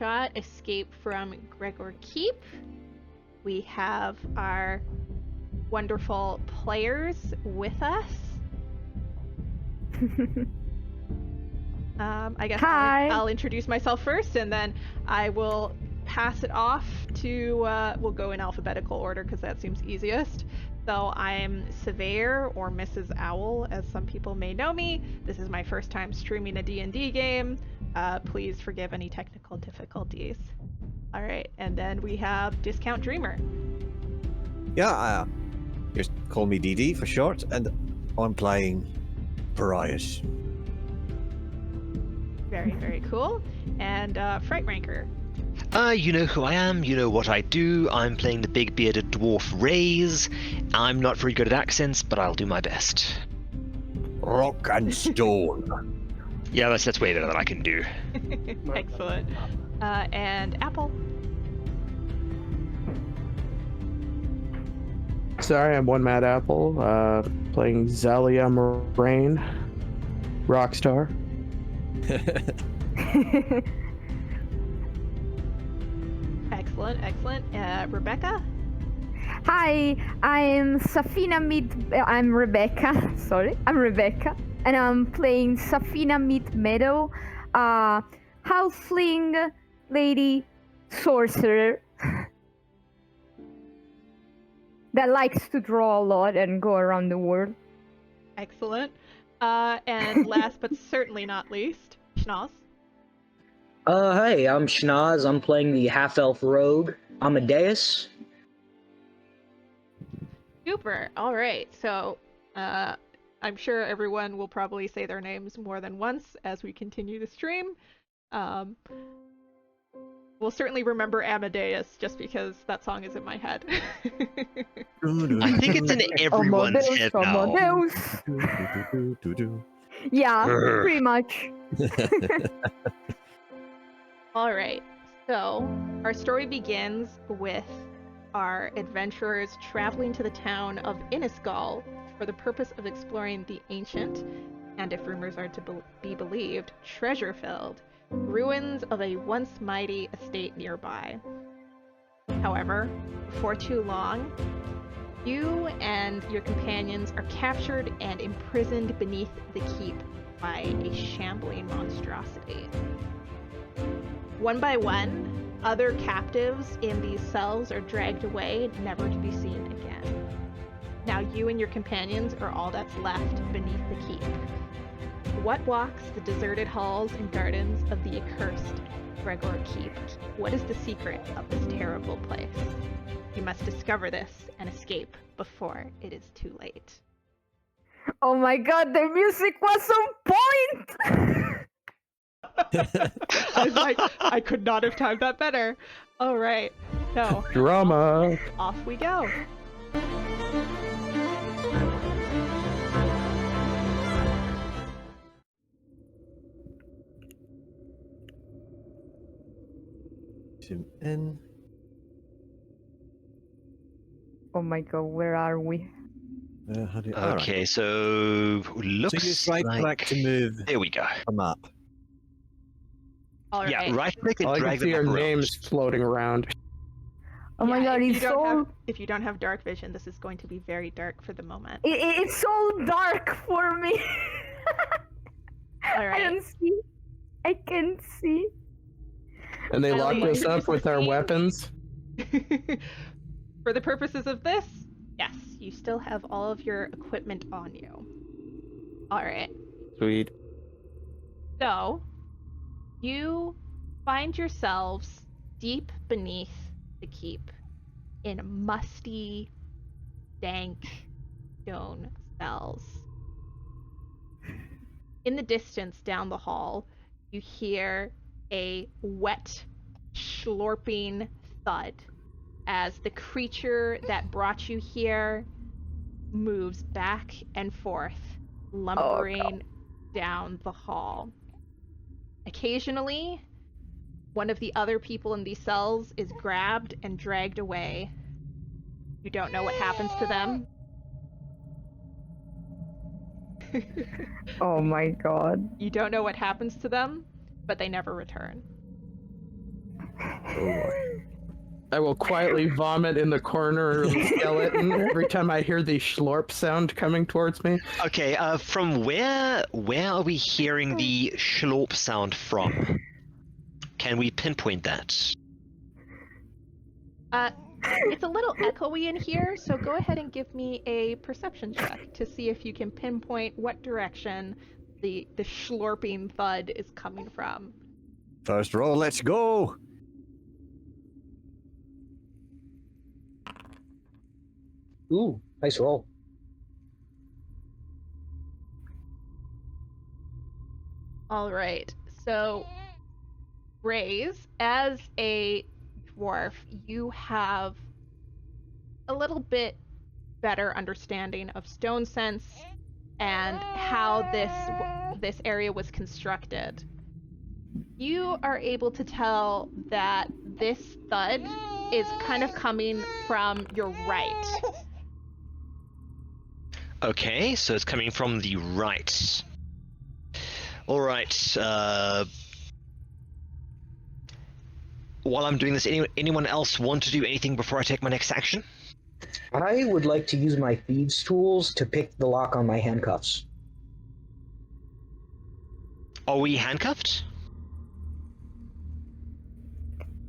shot escape from Gregor Keep. We have our wonderful players with us. I guess I'll introduce myself first, and then I will pass it off to, we'll go in alphabetical order because that seems easiest. So I'm Surveyor, or Mrs. Owl, as some people may know me. This is my first time streaming a D&D game. Please forgive any technical difficulties. All right, and then we have Discount Dreamer. Yeah, just call me DD for short, and I'm playing Pariahs. Very, very cool. And Fright Ranker. You know who I am, you know what I do. I'm playing the big bearded dwarf Raze. I'm not very good at accents, but I'll do my best. Rock and stone. Yeah, that's way better than I can do. Excellent. And Apple. Sorry, I'm one Mad Apple, playing Zalia Moraine, Rockstar. Excellent, excellent. Rebecca? Hi, I'm I'm Rebecca. Sorry, I'm Rebecca, and I'm playing Safina Meat Meadow, halfling lady sorcerer that likes to draw a lot and go around the world. Excellent. And last but certainly not least, Schnoz. Hey, I'm Schnoz. I'm playing the half-elf rogue, Amadeus. Super. All right. So, I'm sure everyone will probably say their names more than once as we continue the stream. We'll certainly remember Amadeus just because that song is in my head. I think it's in everyone's head now. Amadeus. Yeah, pretty much. All right. So, our story begins with our adventurers traveling to the town of Innisgal for the purpose of exploring the ancient, and if rumors are to be believed, treasure-filled ruins of a once mighty estate nearby. However, before too long, you and your companions are captured and imprisoned beneath the keep by a shambling monstrosity. One by one, other captives in these cells are dragged away, never to be seen again. Now you and your companions are all that's left beneath the keep. What walks the deserted halls and gardens of the accursed Gregor Keep? What is the secret of this terrible place? You must discover this and escape before it is too late. Oh my god, the music was on point! I was like, I could not have timed that better. All right, so Drama. off we go. Zoom in. Oh my god, where are we? How do you, Okay, so looks so use right like... click to move There we go. a map. All right. Yeah, right click and All I drag can see the are map around. names floating around. Oh my god, it's so... If you don't have dark vision, this is going to be very dark for the moment. It's so dark for me. All right. I don't see. I can't see. And they I'll locked us introduce up with the our scene. weapons. For the purposes of this, yes, you still have all of your equipment on you. All right. Sweet. So, you find yourselves deep beneath the keep in musty, dank stone cells. In the distance down the hall, you hear a wet, slurping thud as the creature that brought you here moves back and forth, lumbering down the hall. Occasionally, one of the other people in these cells is grabbed and dragged away. You don't know what happens to them. Oh my god. You don't know what happens to them, but they never return. Oh boy. I will quietly vomit in the corner of the skeleton every time I hear the schlorp sound coming towards me. Okay, from where are we hearing the schlorp sound from? Can we pinpoint that? It's a little echoey in here, so go ahead and give me a perception check to see if you can pinpoint what direction the schlorping thud is coming from. First roll, let's go! Ooh, nice roll. All right, so Raze, as a dwarf, you have a little bit better understanding of stone sense and how this area was constructed. You are able to tell that this thud is kind of coming from your right. Okay, so it's coming from the right. All right. While I'm doing this, anyone else want to do anything before I take my next action? I would like to use my thieves' tools to pick the lock on my handcuffs. Are we handcuffed?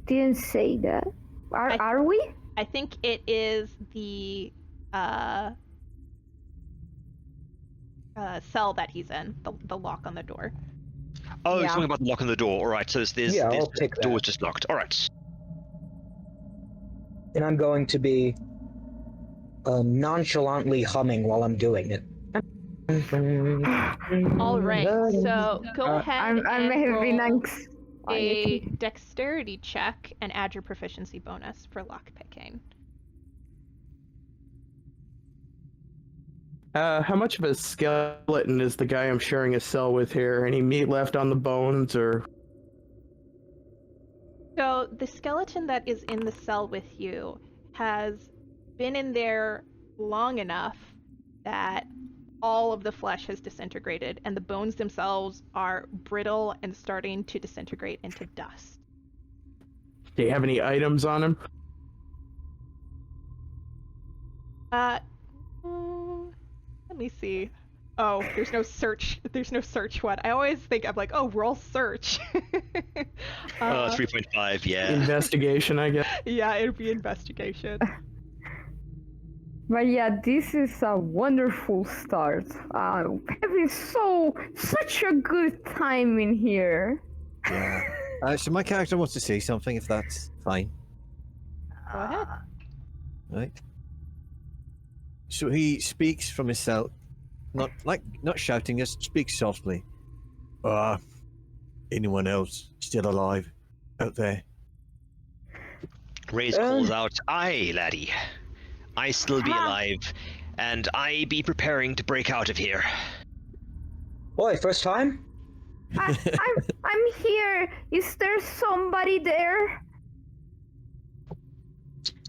Didn't say that. Are we? I think it is the cell that he's in, the lock on the door. Oh, Yeah. it's something about the lock on the door. All right, so Yeah, I'll the take door is that. just locked. All right. And I'm going to be nonchalantly humming while I'm doing it. All right, so go ahead I'm and having roll anxiety. a dexterity check and add your proficiency bonus for lockpicking. How much of a skeleton is the guy I'm sharing a cell with here? Any meat left on the bones, or? So the skeleton that is in the cell with you has been in there long enough that all of the flesh has disintegrated and the bones themselves are brittle and starting to disintegrate into dust. Do you have any items on him? Let me see. Oh, there's no search. There's no search one. I always think I'm like, oh, roll search. 3.5, yeah. Investigation, I guess. Yeah, it'd be investigation. But yeah, this is a wonderful start. Having such a good time in here. Yeah. So my character wants to say something, if that's fine. Go ahead. Right. So he speaks from his cell, not shouting, just speaks softly. Anyone else still alive out there? Raze calls out, "Aye, laddie. I still be alive, and I be preparing to break out of here." Boy, first time? I'm here. Is there somebody there?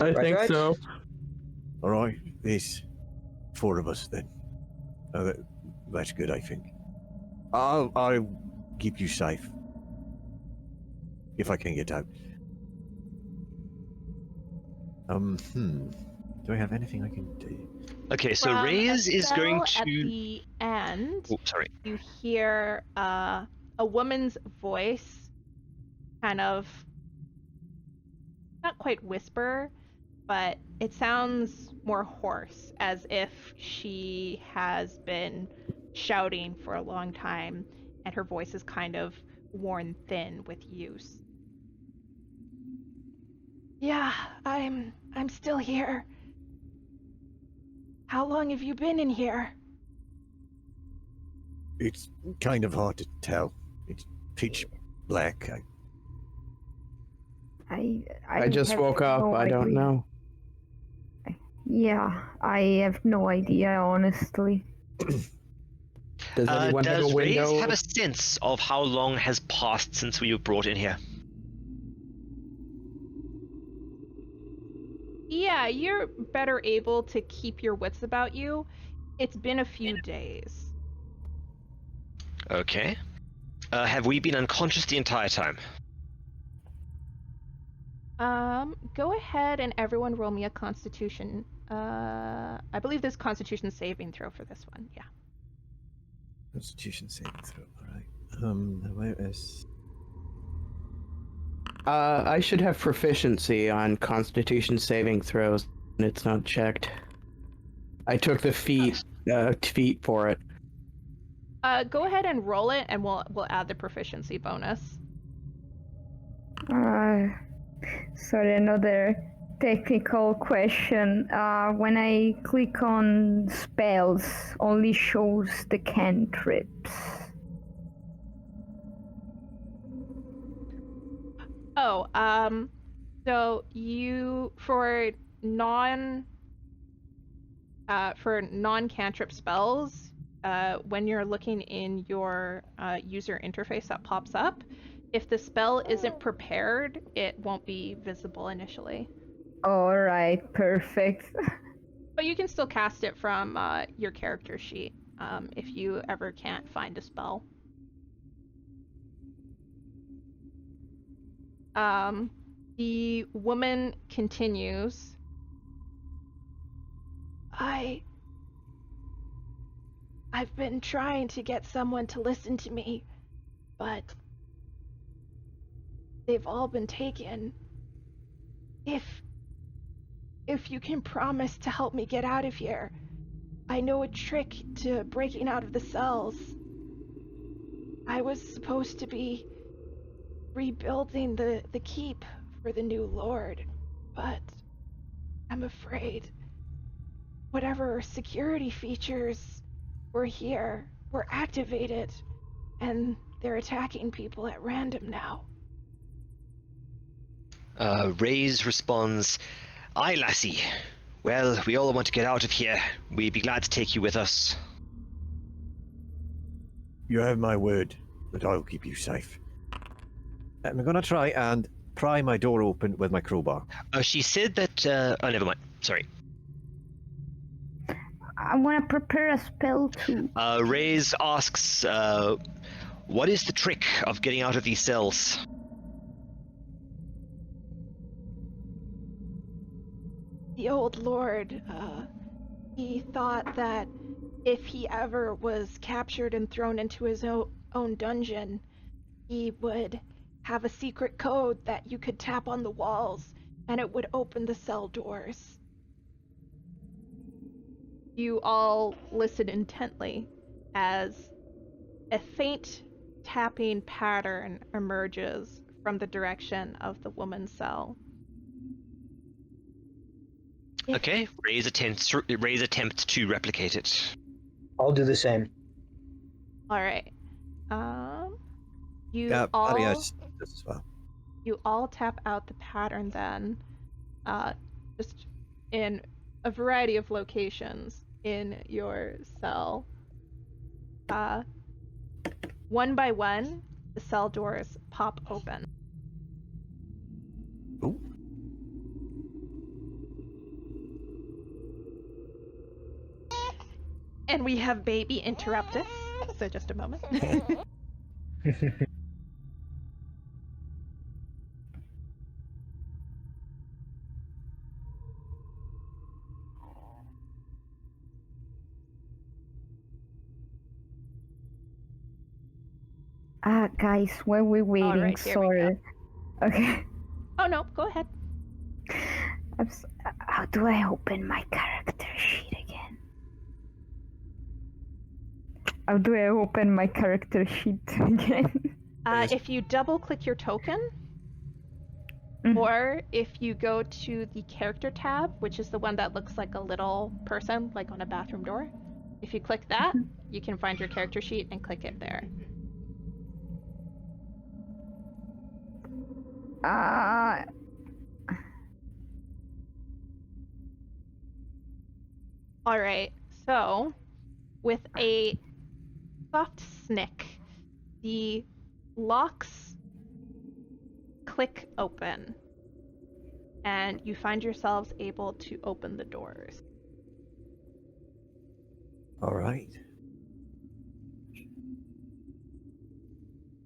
I think right. so. All right, there's 4 of us then. That's good, I think. I'll keep you safe if I can get out. Do I have anything I can do? Okay, so From Raze a is going cell to. At the end, Oh, sorry. you hear a woman's voice, kind of not quite whisper, but it sounds more hoarse, as if she has been shouting for a long time, and her voice is kind of worn thin with use. Yeah, I'm still here. How long have you been in here? It's kind of hard to tell. It's pitch black. I just have woke up. no I don't idea. know. Yeah, I have no idea, honestly. Does anyone have a Does window? Raze have a sense of how long has passed since we were brought in here? Yeah, you're better able to keep your wits about you. It's been a few days. Okay. Have we been unconscious the entire time? Go ahead and everyone roll me a Constitution. I believe there's Constitution saving throw for this one. Yeah. Constitution saving throw. All right. Where is? I should have proficiency on Constitution saving throws, and it's not checked. I took the feat for it. Go ahead and roll it, and we'll add the proficiency bonus. Sorry, another technical question. When I click on spells, only shows the cantrips. Oh, so you for non-cantrip spells, when you're looking in your user interface that pops up, if the spell isn't prepared, it won't be visible initially. All right, perfect. But you can still cast it from your character sheet if you ever can't find a spell. The woman continues. I've been trying to get someone to listen to me, but they've all been taken. If you can promise to help me get out of here, I know a trick to breaking out of the cells. I was supposed to be rebuilding the keep for the new lord, but I'm afraid whatever security features were here were activated, and they're attacking people at random now. Raze responds, "Aye, lassie. Well, we all want to get out of here. We'd be glad to take you with us." You have my word that I'll keep you safe. I'm gonna try and pry my door open with my crowbar. She said that. Oh, never mind. Sorry. I want to prepare a spell too. Raze asks, "What is the trick of getting out of these cells?" The old lord, he thought that if he ever was captured and thrown into his own dungeon, he would have a secret code that you could tap on the walls and it would open the cell doors. You all listen intently as a faint tapping pattern emerges from the direction of the woman's cell. Okay, Raze attempts to replicate it. I'll do the same. All right. You Yeah, all Arias does as well. you all tap out the pattern then, just in a variety of locations in your cell. One by one, the cell doors pop open. Ooh. And we have baby interrupt us, so just a moment. Guys, while we're waiting, Alright, here we sorry. Okay. Oh no, go ahead. How do I open my character sheet again? How do I open my character sheet again? If you double click your token, or if you go to the character tab, which is the one that looks like a little person, like on a bathroom door, if you click that, you can find your character sheet and click it there. Alright, so with a soft snick, the locks click open, and you find yourselves able to open the doors. All right.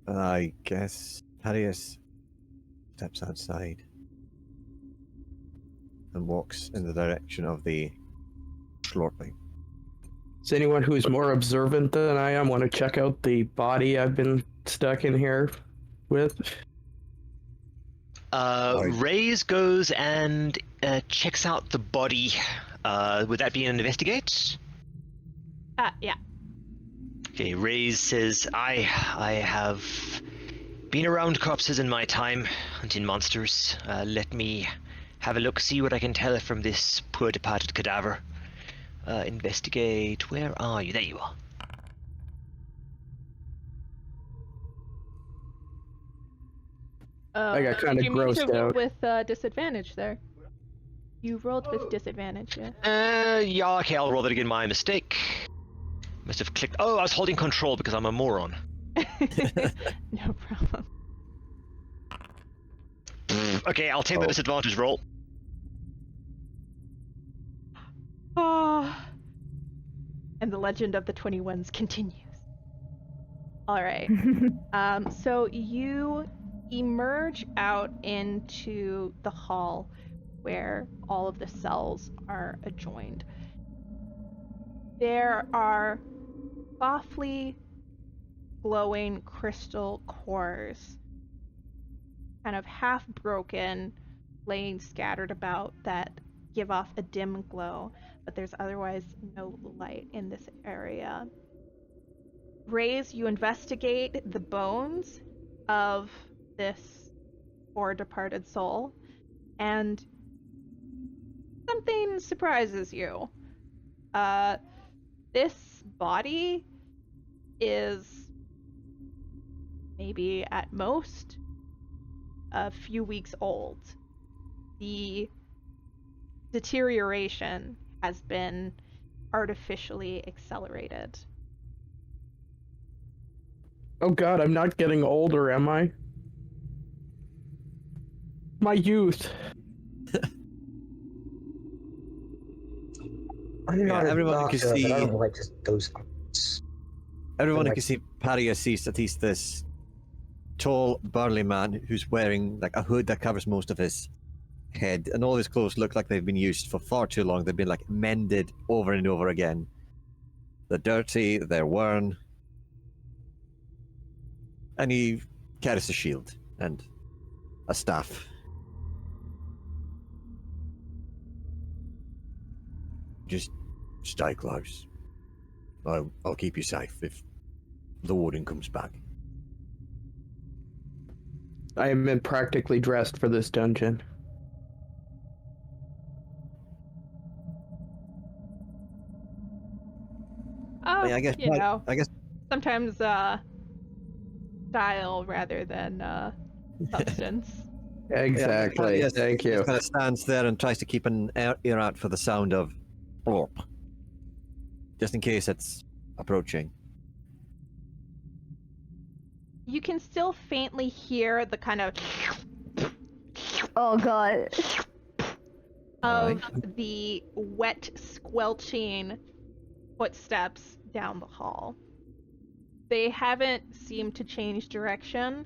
I guess Arias steps outside. and walks in the direction of the slorping. Does anyone who's more observant than I am want to check out the body I've been stuck in here with? Raze goes and checks out the body. Would that be an investigate? Yeah. Okay, Raze says, I have been around corpses in my time, hunting monsters. Let me have a look, see what I can tell from this poor departed cadaver. Investigate, where are you? There you are. I got kinda you mean to grossed roll out. with disadvantage there? You rolled with disadvantage, yeah. Yeah, okay, I'll roll that again, my mistake. Must have clicked. Oh, I was holding control because I'm a moron. No problem. Okay, I'll take the disadvantage roll. Oh. And the legend of the 21s continues. All right. So you emerge out into the hall where all of the cells are adjoined. There are softly glowing crystal cores, kind of half broken, laying scattered about, that give off a dim glow, but there's otherwise no light in this area. Raze, you investigate the bones of this poor departed soul, and something surprises you. This body is maybe at most a few weeks old. The deterioration has been artificially accelerated. Oh god, I'm not getting older, am I? My youth. I'm not a everyone can doctor, but I see- don't like those things. Everyone who Like- can see Paria sees at least this tall, burly man who's wearing like a hood that covers most of his head, and all his clothes look like they've been used for far too long. They've been like mended over and over again. They're dirty, they're worn. And he carries a shield and a staff. Just stay close. I'll keep you safe if the warden comes back. I am been practically dressed for this dungeon. Oh, I guess you know, I guess sometimes style rather than substance. Exactly. yes, Thank he you. just kind of stands there and tries to keep an ear out for the sound of blorp, just in case it's approaching. You can still faintly hear the kind of Oh god. of the wet, squelching footsteps down the hall. They haven't seemed to change direction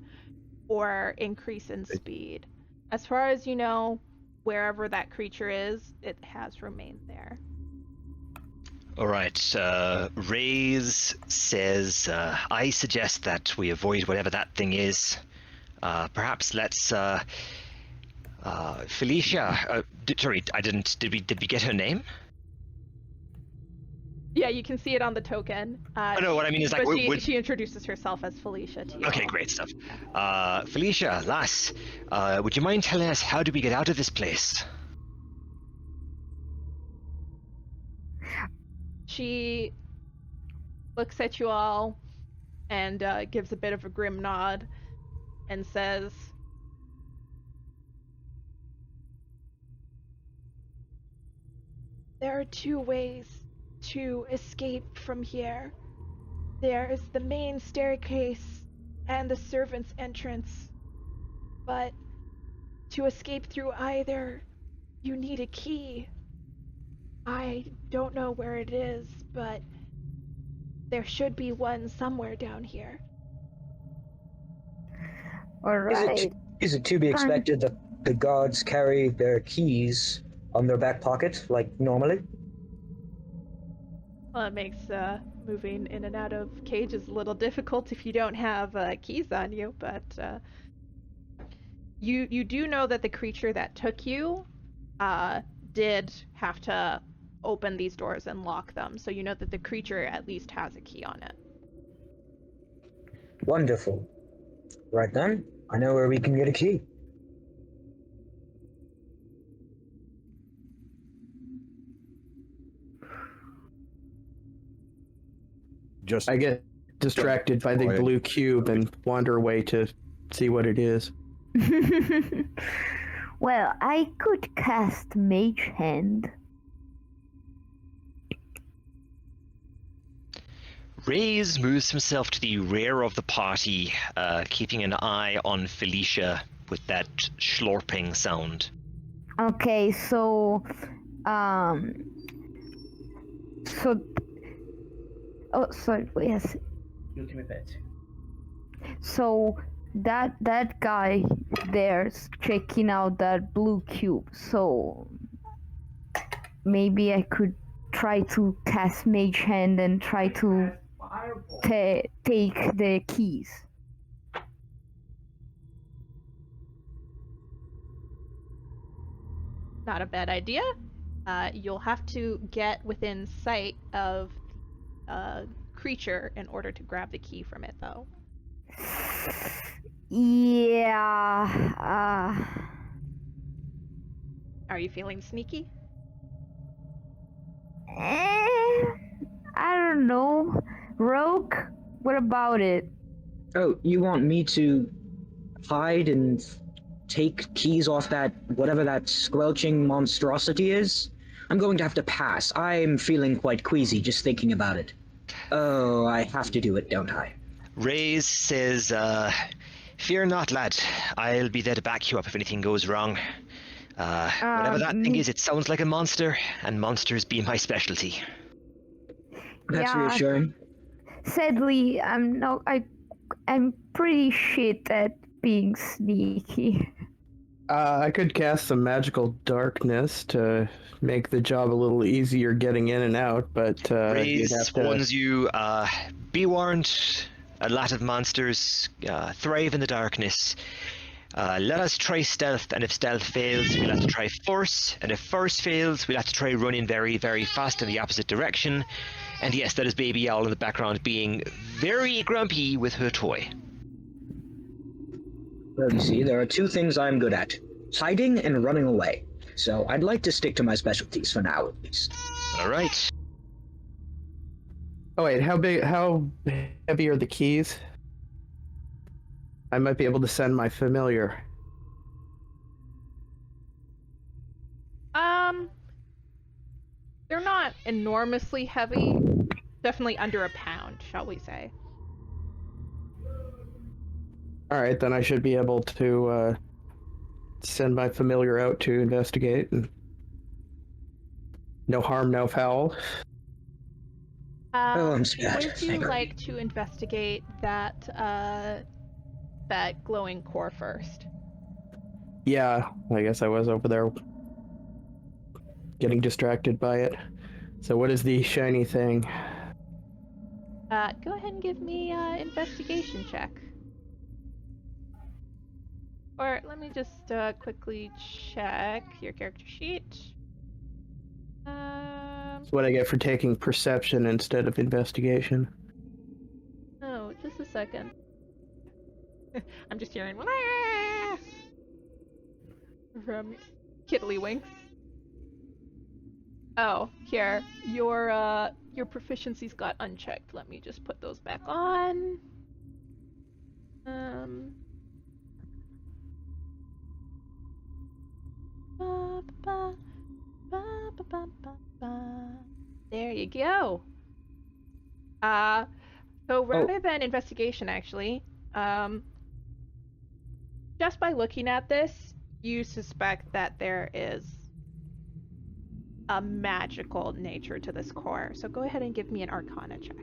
or increase in speed. As far as you know, wherever that creature is, it has remained there. Alright, Raze says, I suggest that we avoid whatever that thing is. Perhaps let's, Felicia, sorry, did we get her name? Yeah, you can see it on the token. No, what I mean is like, but she introduces herself as Felicia to you. Okay, great stuff. Felicia, lass, would you mind telling us how do we get out of this place? She looks at you all and gives a bit of a grim nod and says, "There are two ways to escape from here. There is the main staircase and the servants' entrance. But to escape through either, you need a key. I don't know where it is, but there should be one somewhere down here." Alright. Is it to be expected that the gods carry their keys on their back pocket, like normally. Well, it makes moving in and out of cages a little difficult if you don't have keys on you, but you do know that the creature that took you did have to open these doors and lock them, so you know that the creature at least has a key on it. Wonderful. Right then, I know where we can get a key. Just I get distracted by the quiet. blue cube and wander away to see what it is. Well, I could cast Mage Hand. Reyes moves himself to the rear of the party, keeping an eye on Felicia with that slurping sound. Okay, so oh, sorry, yes. So that guy there's checking out that blue cube. So maybe I could try to cast Mage Hand and try to take the keys. Not a bad idea. You'll have to get within sight of the creature in order to grab the key from it, though. Yeah. Are you feeling sneaky? I don't know. Rogue, what about it? Oh, you want me to hide and take keys off that whatever that squelching monstrosity is? I'm going to have to pass. I'm feeling quite queasy just thinking about it. Oh, I have to do it, don't I? Reyes says, fear not, lad. I'll be there to back you up if anything goes wrong. Whatever that thing is, it sounds like a monster, and monsters be my specialty. That's Yeah. reassuring. Sadly, I'm pretty shit at being sneaky. I could cast some magical darkness to make the job a little easier getting in and out, but you'd Reyes have to... warns you, be warned, a lot of monsters thrive in the darkness. Let us try stealth, and if stealth fails, we'll have to try force, and if force fails, we'll have to try running very, very fast in the opposite direction. And yes, that is Baby Owl in the background being very grumpy with her toy. Well, you see, there are two things I'm good at. Hiding and running away. So I'd like to stick to my specialties for now, at least. Alright. Oh wait, how heavy are the keys? I might be able to send my familiar. They're not enormously heavy. Definitely under a pound, shall we say. Alright, then I should be able to send my familiar out to investigate. And no harm, no foul. I'm scared. Would you like to investigate that that glowing core first? Yeah, I guess I was over there getting distracted by it. So what is the shiny thing? Go ahead and give me an investigation check. Or let me just quickly check your character sheet. That's what I get for taking perception instead of investigation. Oh, just a second. I'm just hearing "Wah!" from Kiddlywinks. Oh, here. Your proficiencies got unchecked. Let me just put those back on. Ba, ba, ba, ba, ba, ba, ba. There you go. So rather than investigation, actually, just by looking at this, you suspect that there is a magical nature to this core. So go ahead and give me an Arcana check.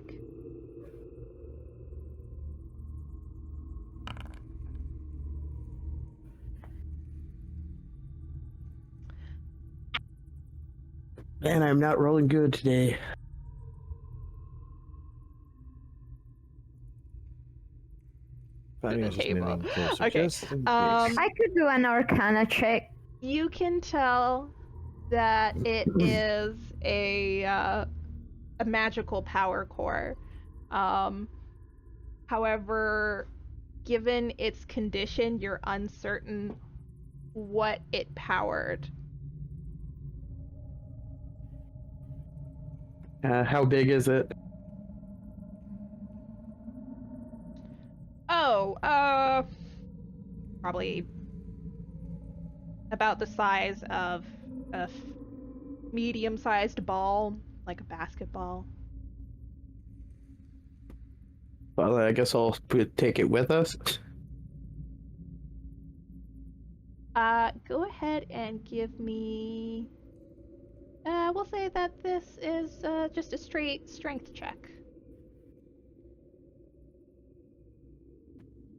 Man, I'm not rolling good today. Fanny the was just table. moving closer, Okay, just in case. I could do an Arcana check. You can tell that it is a magical power core. However, given its condition, you're uncertain what it powered. How big is it? Oh, probably about the size of a medium-sized ball, like a basketball. Well, I guess I'll take it with us. Go ahead and give me. We'll say that this is just a straight strength check.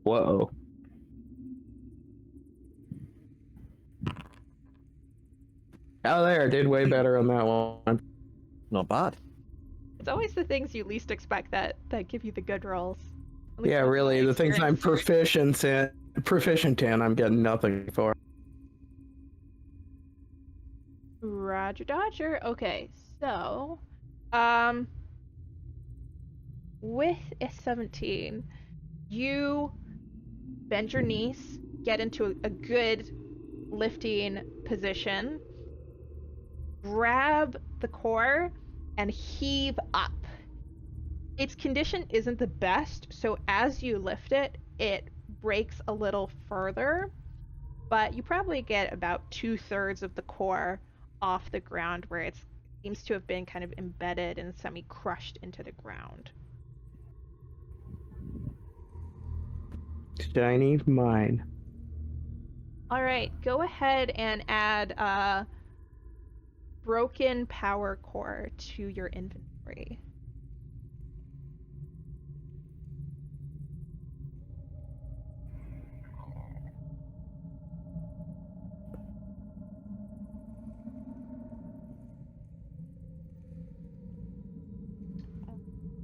Whoa. Oh, there, I did way better on that one. Not bad. It's always the things you least expect that give you the good rolls. At least Yeah, that's my really, the things I'm experience. proficient in, I'm getting nothing for. Roger Dodger. Okay, so, with a 17, you bend your knees, get into a good lifting position, grab the core, and heave up. Its condition isn't the best, so as you lift it, it breaks a little further, but you probably get about 2/3 of the core off the ground where it seems to have been kind of embedded and semi-crushed into the ground. Shiny mine. All right, go ahead and add a broken power core to your inventory.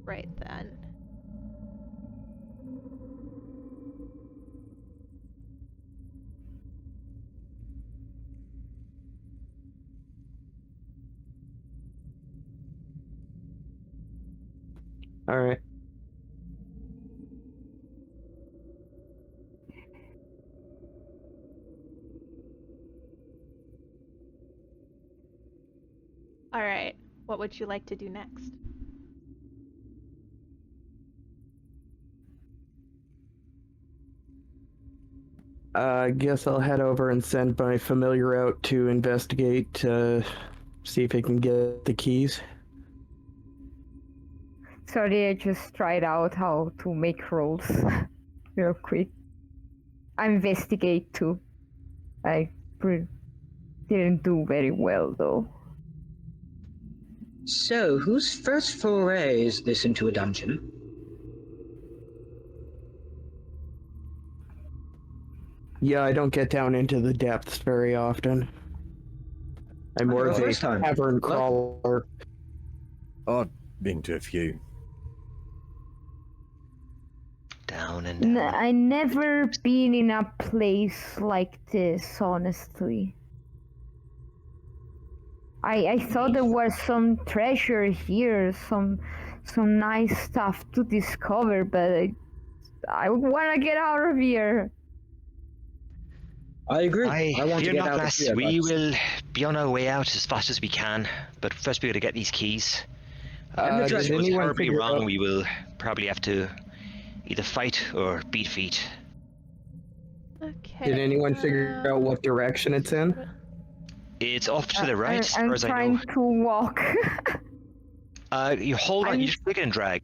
Right then. All right. All right, what would you like to do next? I guess I'll head over and send my familiar out to investigate, see if he can get the keys. Sorry, I just tried out how to make rolls real quick. I investigate too. I didn't do very well though. So, whose first foray is this into a dungeon? Yeah, I don't get down into the depths very often. I'm more of a First time. cavern Well- crawler. I've been to a few. Down and down. I never been in a place like this, honestly. I thought there was some treasure here, some nice stuff to discover, but I want to get out of here. I agree. I want to fear get not, out of lass. here. We but- will be on our way out as fast as we can, but first we got to get these keys. I'm If did this goes anyone terribly figure wrong, out- we will probably have to either fight or beat feet. Okay. Did anyone figure out what direction it's in? It's off to the right, as I'm far as I trying know. to walk. You hold on. I'm- You just click and drag.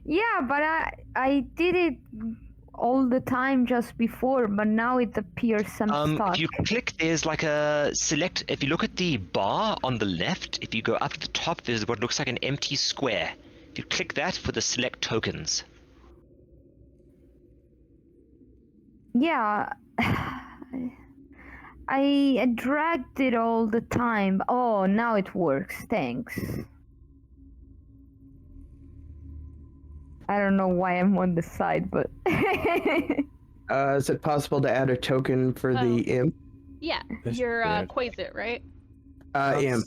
Yeah, but I did it all the time just before, but now it appears I'm stuck. If you click, there's like a select. If you look at the bar on the left, if you go up to the top, there's what looks like an empty square. If you click that for the select tokens. Yeah. I dragged it all the time. Oh, now it works. Thanks. I don't know why I'm on the side, but Is it possible to add a token for the imp? Yeah, Yes, you're yeah. Quasit, right? Imp.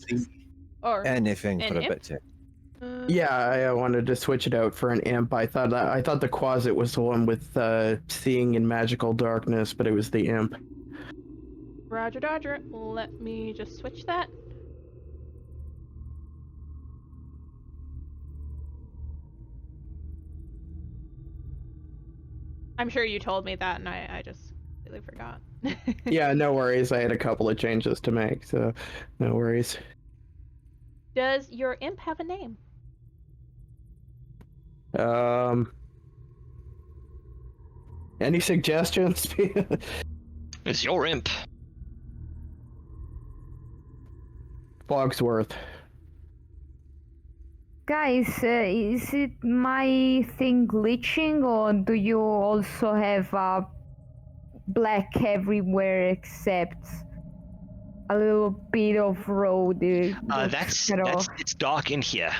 Or Anything an for a imp? bit too. Yeah, I wanted to switch it out for an imp. I thought the Quasit was the one with seeing in magical darkness, but it was the imp. Roger Dodger. Let me just switch that. I'm sure you told me that, and I just completely forgot. Yeah, no worries. I had a couple of changes to make, so no worries. Does your imp have a name? Any suggestions? It's your imp. Fogsworth. guys, is it my thing glitching, or do you also have black everywhere except a little bit of road? It's dark in here.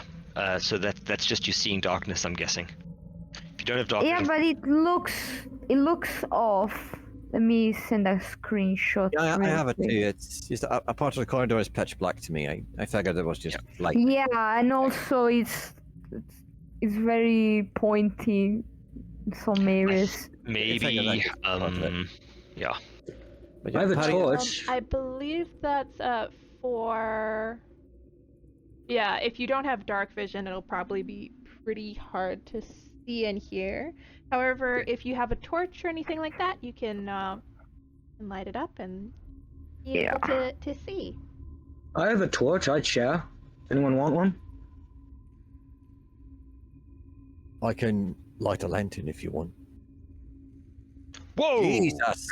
So that's just you seeing darkness, I'm guessing. If you don't have dark Yeah, vision, but it looks off. Let me send a screenshot. Yeah, I real have it quick. too. It's just a part of the corridor is pitch black to me. I figured it was just light. Yeah, and also it's very pointy in some areas. maybe part of it. yeah. But I have a Patty- torch. I believe that's for. Yeah, if you don't have dark vision, it'll probably be pretty hard to see and hear. However, if you have a torch or anything like that, you can light it up and be able to see. I have a torch. I'd share. Anyone want one? I can light a lantern if you want. Whoa! Jesus!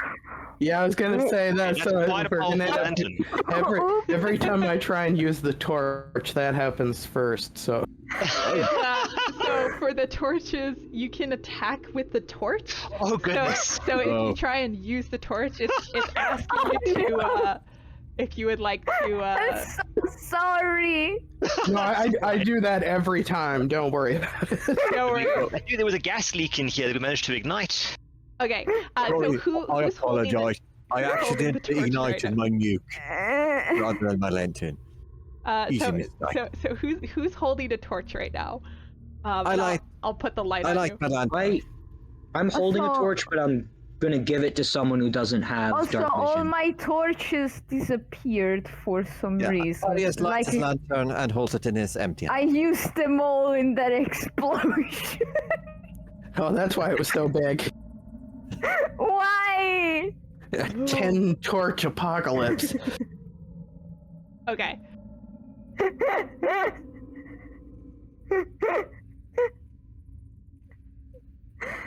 Yeah, I was gonna say that. That's So quite a we're powerful gonna have lantern. every time I try and use the torch, that happens first. So So for the torches, you can attack with the torch. Oh goodness! So if Oh. you try and use the torch, it's asking you to if you would like to. I'm so sorry. no, I do that every time. Don't worry about it. No worries. I knew there was a gas leak in here that we managed to ignite. Okay. So Sorry, who? I Who's holding the- apologize. I who's holding the accidentally torch right ignited now? my nuke rather than my lantern. Easy So, mistake. so who's holding a torch right now? I and like- I'll put the light I on like you. my lantern. I'm holding a Also- torch, but I'm gonna give it to someone who doesn't have Also, dark all vision. my torches disappeared for some Yeah, reason. Arias lights Like his lantern and holds it in his empty hand. I used them all in that explosion. Oh, that's why it was so big. Why? 10 torch apocalypse. Okay.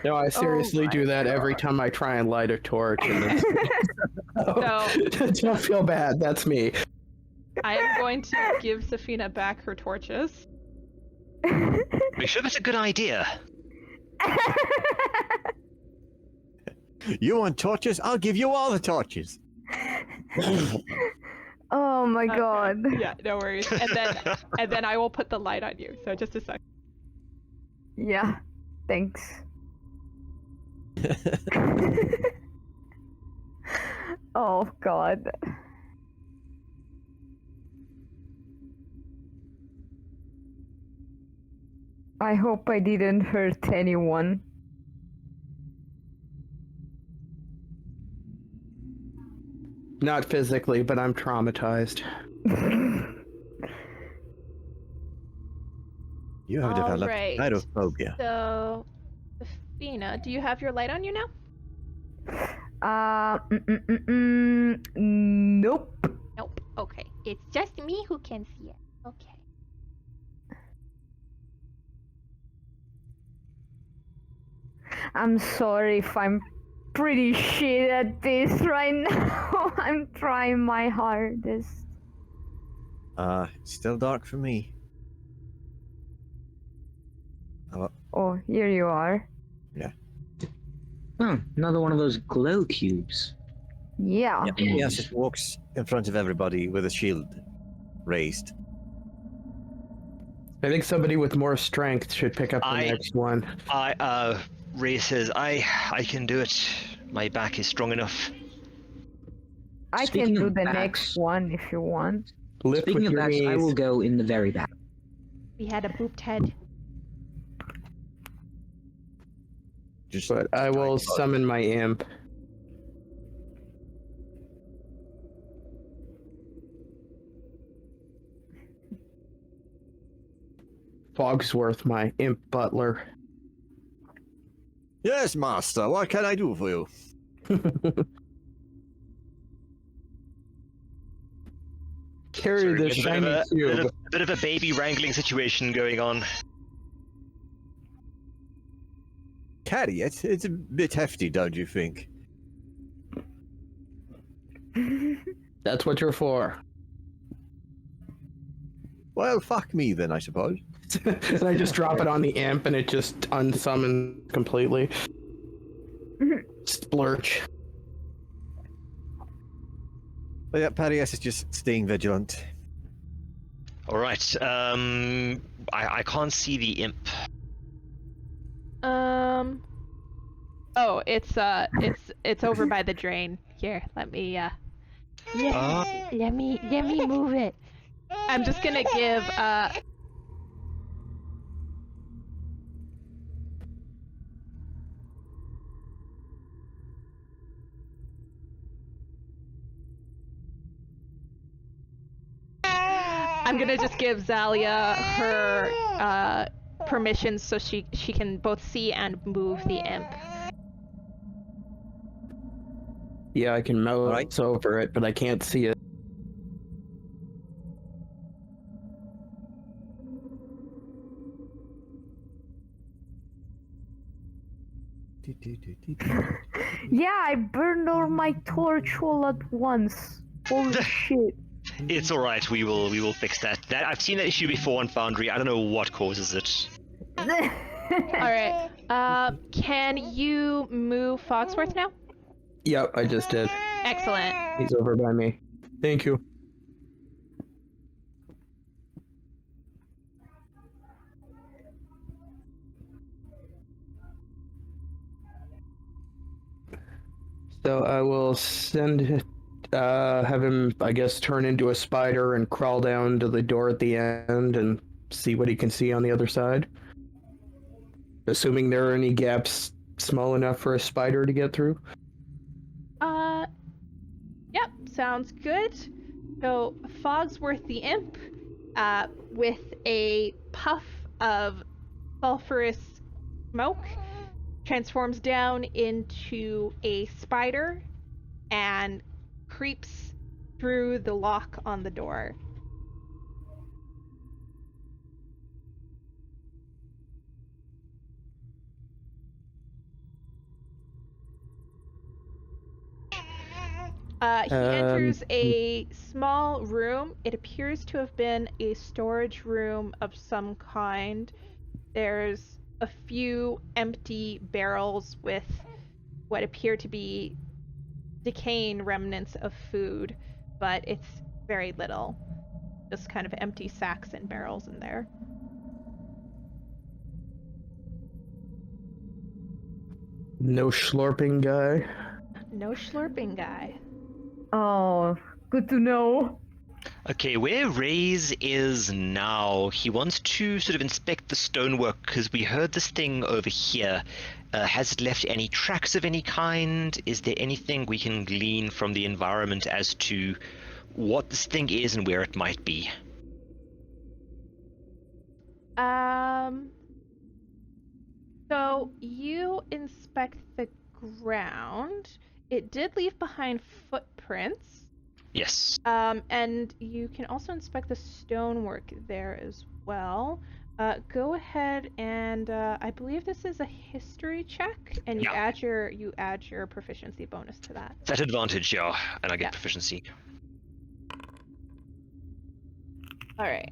No, I seriously my do that every time I try and light a torch. And So don't feel bad. That's me. I am going to give Safina back her torches. Are you sure that's a good idea? You want torches? I'll give you all the torches. Oh my Okay. god. Yeah, no worries. And then I will put the light on you. So just a sec. Yeah. Thanks. Oh god. I hope I didn't hurt anyone. Not physically, but I'm traumatized. You have developed Alright. pyrophobia. So, Safina, do you have your light on you now? Nope. Nope. Okay. It's just me who can see it. Okay. I'm sorry if I'm pretty shit at this right now. I'm trying my hardest. Still dark for me. Oh, here you are. Oh, another one of those glow cubes. Yeah. Yes, it walks in front of everybody with a shield raised. I think somebody with more strength should pick up the next one. Ray says, I can do it. My back is strong enough. I Speaking can do of the backs- next one if you want. Lift Speaking with of your backs, I knees. will go in the very back. We had a booped head. Just But I will summon my imp. Fogsworth, my imp butler. Yes, master. What can I do for you? Carry Sorry, this there's a shiny cube. a bit of a baby wrangling situation going on. Carry it? It's a bit hefty, don't you think? That's what you're for. Well, fuck me then, I suppose. And I just drop it on the imp and it just unsummons completely. Splurch. But yeah, Parias is just staying vigilant. All right. I can't see the imp. Oh, it's over by the drain. Here, let me let me move it. I'm just gonna give I'm gonna just give Zalia her permission so she can both see and move the imp. Yeah, I can mouse Alright. over it, but I can't see it. Yeah, I burned all my torch all at once. Holy shit. It's all right. We will fix that. I've seen that issue before on Foundry. I don't know what causes it. All right. Can you move Foxworth now? Yep, I just did. Excellent. He's over by me. Thank you. So I will have him, I guess, turn into a spider and crawl down to the door at the end and see what he can see on the other side. Assuming there are any gaps small enough for a spider to get through. Yep, sounds good. So Fogsworth the imp, with a puff of sulfurous smoke, transforms down into a spider and creeps through the lock on the door. He enters a small room. It appears to have been a storage room of some kind. There's a few empty barrels with what appear to be decaying remnants of food, but it's very little. Just kind of empty sacks and barrels in there. No slurping guy. No slurping guy. Oh, good to know. Okay, where Raze is now, he wants to sort of inspect the stonework because we heard this thing over here. Has it left any tracks of any kind? Is there anything we can glean from the environment as to what this thing is and where it might be? So you inspect the ground. It did leave behind footprints. Yes. And you can also inspect the stonework there as well. Go ahead and I believe this is a history check, and you Yeah. add your proficiency bonus to that. That advantage, yeah, and I get Yeah. proficiency. All right.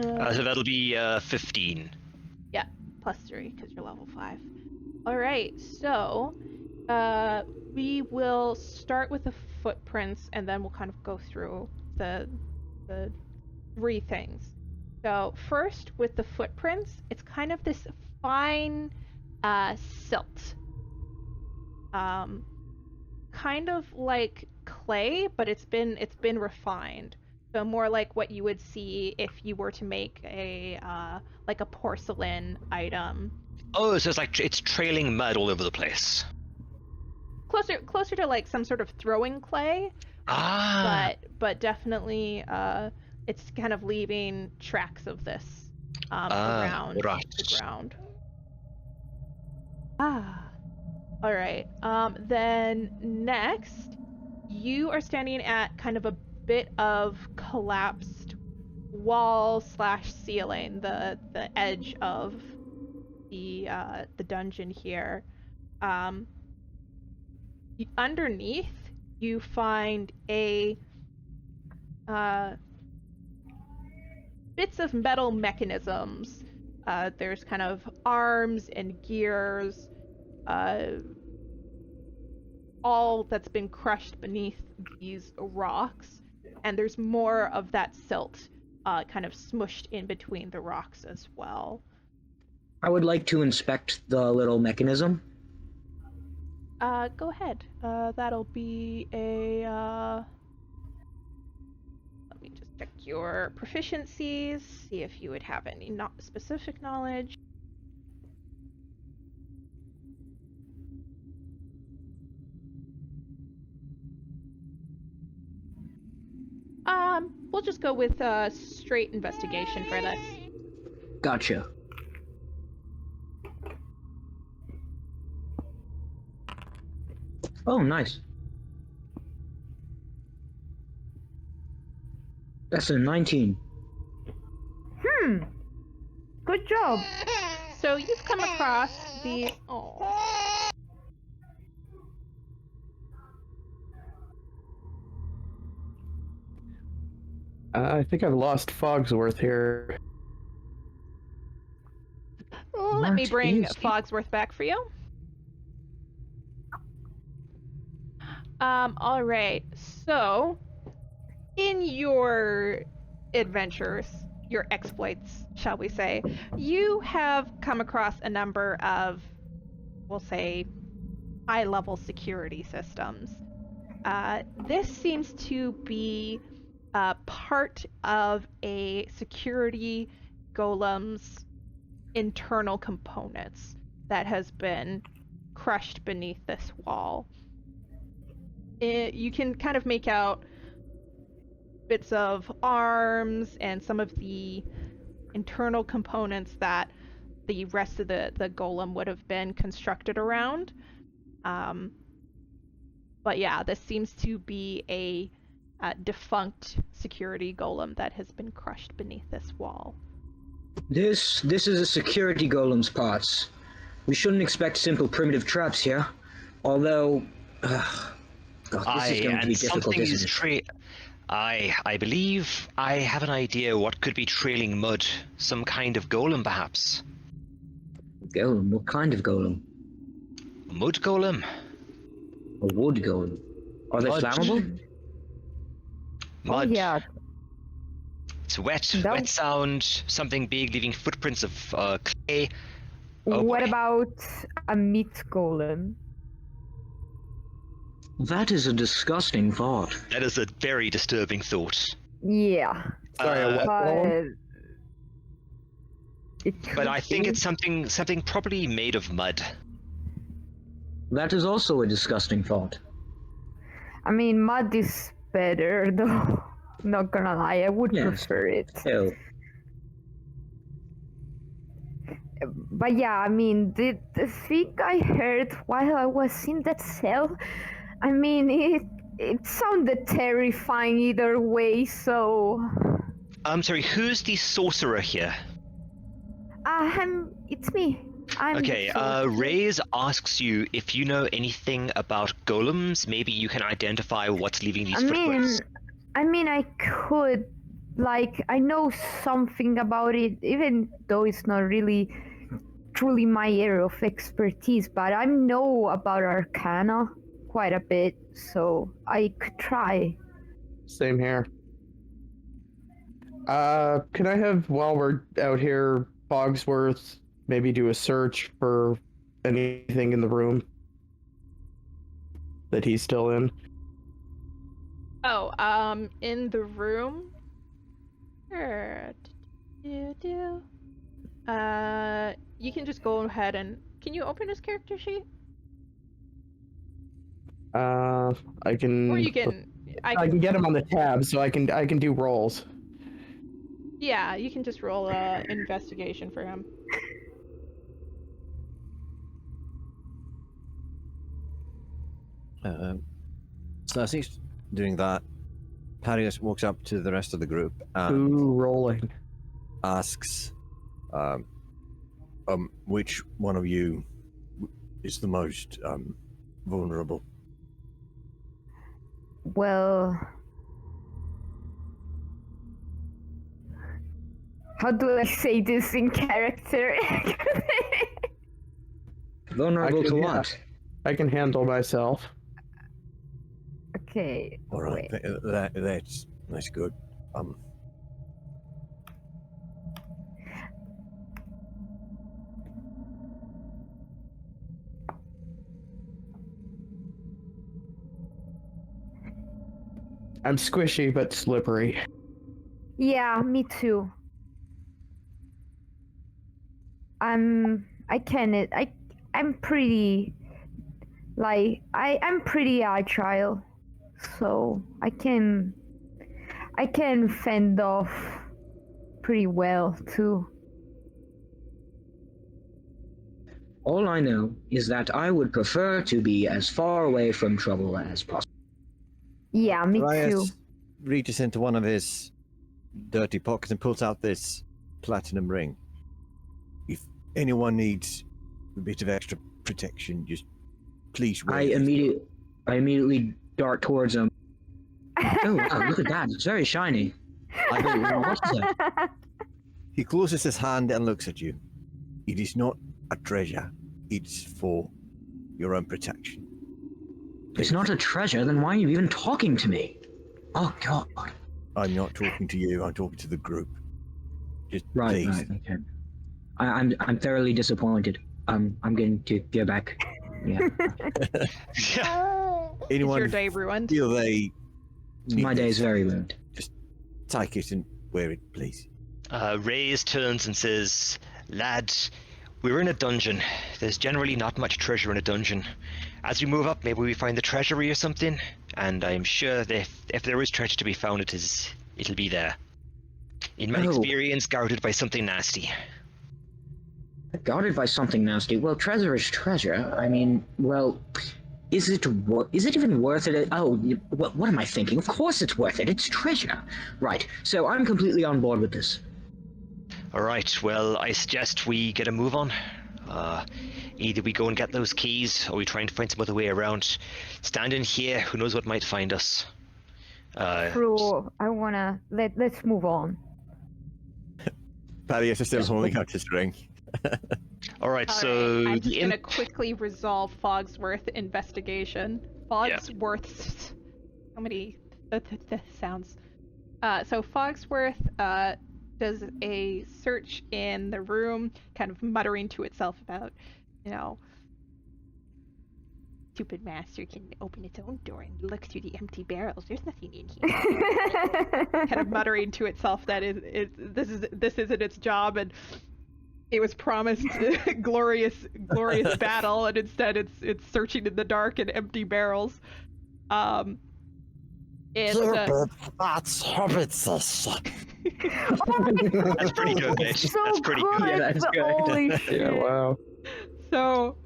So that'll be 15. Yeah, +3 because you're level 5. All right. So, we will start with the footprints, and then we'll kind of go through the three things. So first, with the footprints, it's kind of this fine silt, kind of like clay, but it's been refined. So more like what you would see if you were to make a like a porcelain item. Oh, so it's trailing mud all over the place. Closer to like some sort of throwing clay, Ah. but definitely it's kind of leaving tracks of this around right. the ground. All right. Then next, you are standing at kind of a bit of collapsed wall / ceiling, the edge of the dungeon here. Underneath, you find a bits of metal mechanisms. There's kind of arms and gears, all that's been crushed beneath these rocks, and there's more of that silt kind of smushed in between the rocks as well. I would like to inspect the little mechanism. Go ahead. That'll be a let me just check your proficiencies, see if you would have any specific knowledge. We'll just go with straight investigation for this. Gotcha. Oh, nice. That's a 19. Good job. So you've come across the I think I've lost Fogsworth here. Let me What bring is- Fogsworth back for you. All right. So, in your adventures, your exploits, shall we say, you have come across a number of, we'll say, high-level security systems. This seems to be part of a security golem's internal components that has been crushed beneath this wall. You can kind of make out bits of arms and some of the internal components that the rest of the golem would have been constructed around. But yeah, this seems to be a defunct security golem that has been crushed beneath this wall. This is a security golem's parts. We shouldn't expect simple primitive traps here. Although, God, this is going to be difficult, isn't it? I believe I have an idea what could be trailing mud. Some kind of golem, perhaps. Golem? What kind of golem? A mud golem? A wood golem? Are they Mud. flammable? Mud. Oh yeah. It's wet, That- wet sound, something big leaving footprints of clay. Oh, what boy. about a meat golem? That is a disgusting thought. That is a very disturbing thought. Yeah. Sorry, Uh, what? But But I think it's something probably made of mud. That is also a disgusting thought. I mean, mud is better though. Not gonna lie, I would Yes. prefer it. Hell, But yeah, I mean, the thing I heard while I was in that cell, I mean, it sounded terrifying either way. So, I'm sorry, who's the sorcerer here? it's me. I'm Okay, Reyes asks you if you know anything about golems. Maybe you can identify what's leaving these footprints. I mean, I could, like, I know something about it, even though it's not really truly my area of expertise, but I know about Arcana. quite a bit, so I could try. Same here. Can I have, while we're out here, Fogsworth maybe do a search for anything in the room that he's still in? Oh, in the room? Sure. You can just go ahead and... Can you open his character sheet? I can... Or you can... I can get him on the tab, so I can do rolls. Yeah, you can just roll a investigation for him. So as he's doing that, Parius walks up to the rest of the group and Ooh, rolling. asks, which one of you is the most vulnerable? Well, how do I say this in character? Vulnerable to what? I can handle myself. Okay. All right, wait. that's good. I'm squishy but slippery. Yeah, me too. I'm pretty, like, I'm pretty agile, so I can fend off pretty well too. All I know is that I would prefer to be as far away from trouble as possible. Yeah, me too. Parius reaches into one of his dirty pockets and pulls out this platinum ring. If anyone needs a bit of extra protection, just please wear I this. immediately dart towards him. Oh wow, look at that. It's very shiny. I don't know what to say. He closes his hand and looks at you. It is not a treasure. It's for your own protection. It's not a treasure, then why are you even talking to me? Oh god. I'm not talking to you. I'm talking to the group. Just Right, please. right, okay. I'm thoroughly disappointed. I'm going to go back. Yeah. Anyone Is your day ruined? feel they need My day is this, very ruined. just take it and wear it, please. Reyes turns and says, "Lad, we're in a dungeon. There's generally not much treasure in a dungeon. As we move up, maybe we find the treasury or something. And I'm sure that if there is treasure to be found, it'll be there. In my Oh. experience, guarded by something nasty." Guarded by something nasty. Well, treasure is treasure. I mean, well, is it even worth it? Oh, what am I thinking? Of course it's worth it. It's treasure. Right. So I'm completely on board with this. All right. Well, I suggest we get a move on. Either we go and get those keys, or we try and find some other way around. Standing here, who knows what might find us. True. I wanna let's move on. Parius is still holding out his ring. All right. All So right, I'm just the gonna quickly resolve Fogsworth investigation. Fogsworth's... So many sounds. So Fogsworth does a search in the room, kind of muttering to itself about, stupid master can open its own door and look through the empty barrels. There's nothing in here. Kind of muttering to itself that this isn't its job, and it was promised glorious battle, and instead it's searching in the dark and empty barrels. That's hobbits. That's pretty good, mate. So That's pretty good. good. Yeah, that's good. Holy shit. Yeah, wow. So,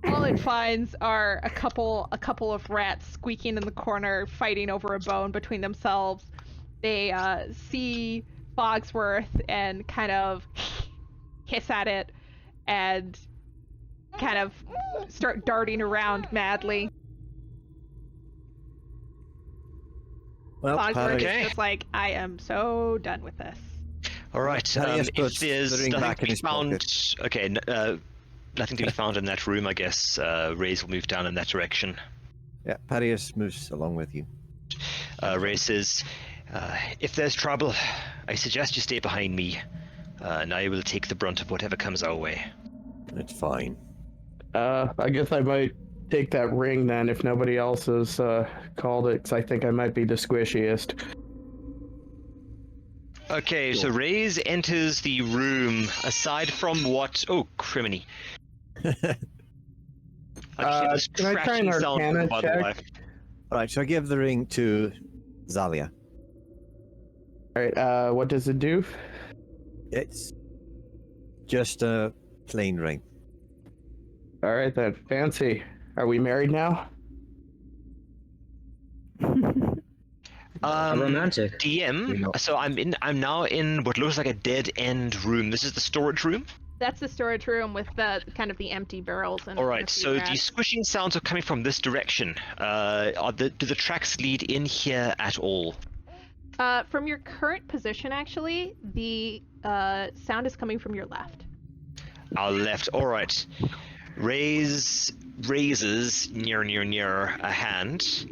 all it finds are a couple of rats squeaking in the corner, fighting over a bone between themselves. They see Fogsworth and kind of hiss at it and kind of start darting around madly. Well, Fogsworth Okay. is just like, I am so done with this. All right. Parius If puts there's the ring nothing back to in be his found, pocket. okay. nothing to be found in that room, I guess. Raze will move down in that direction. Yeah, Parius moves along with you. Ray says, if there's trouble, I suggest you stay behind me, and I will take the brunt of whatever comes our way. It's fine. I guess I might take that ring then if nobody else has called it, because I think I might be the squishiest. Okay, so Raze enters the room, aside from what... Oh, criminy. Actually, this can I try an crashing sound Arcana by the check? way. Alright, so I give the ring to Zalia. Alright, what does it do? It's just a plain ring. Alright then, fancy. Are we married now? Romantic. DM, so I'm now in what looks like a dead-end room. This is the storage room? That's the storage room with the kind of the empty barrels and. Alright, and a few so the racks. squishing sounds are coming from this direction. Do the tracks lead in here at all? From your current position, actually, the sound is coming from your left. Our left, alright. Raises near a hand,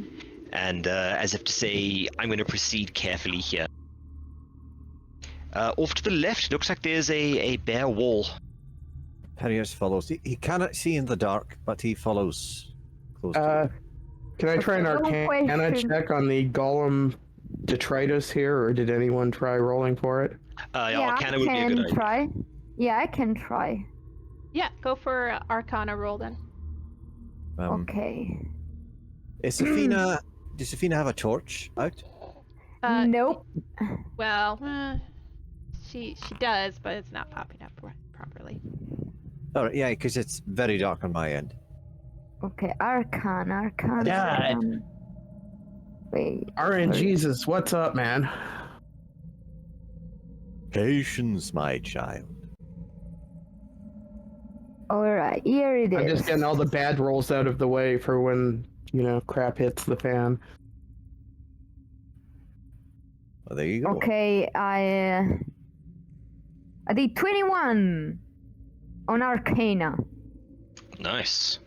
and as if to say, I'm going to proceed carefully here. Off to the left, looks like there's a bare wall. Parius follows. He cannot see in the dark, but he follows close to Can I try an Arcana question. check on the golem detritus here, or did anyone try rolling for it? Arcana would be a good idea. try. Yeah, I can try. Yeah, go for Arcana roll then. you. Okay. Is Safina... Does Safina have a torch out? Nope. Well, she does, but it's not popping up properly. Alright, yeah, because it's very dark on my end. Okay, Arcana. Yeah. Wait. RNGesus, what's up, man? Patience, my child. Alright, here it is. I'm just getting all the bad rolls out of the way for when, crap hits the fan. Well, there you go. Okay, I did 21 on Arcana. Nice.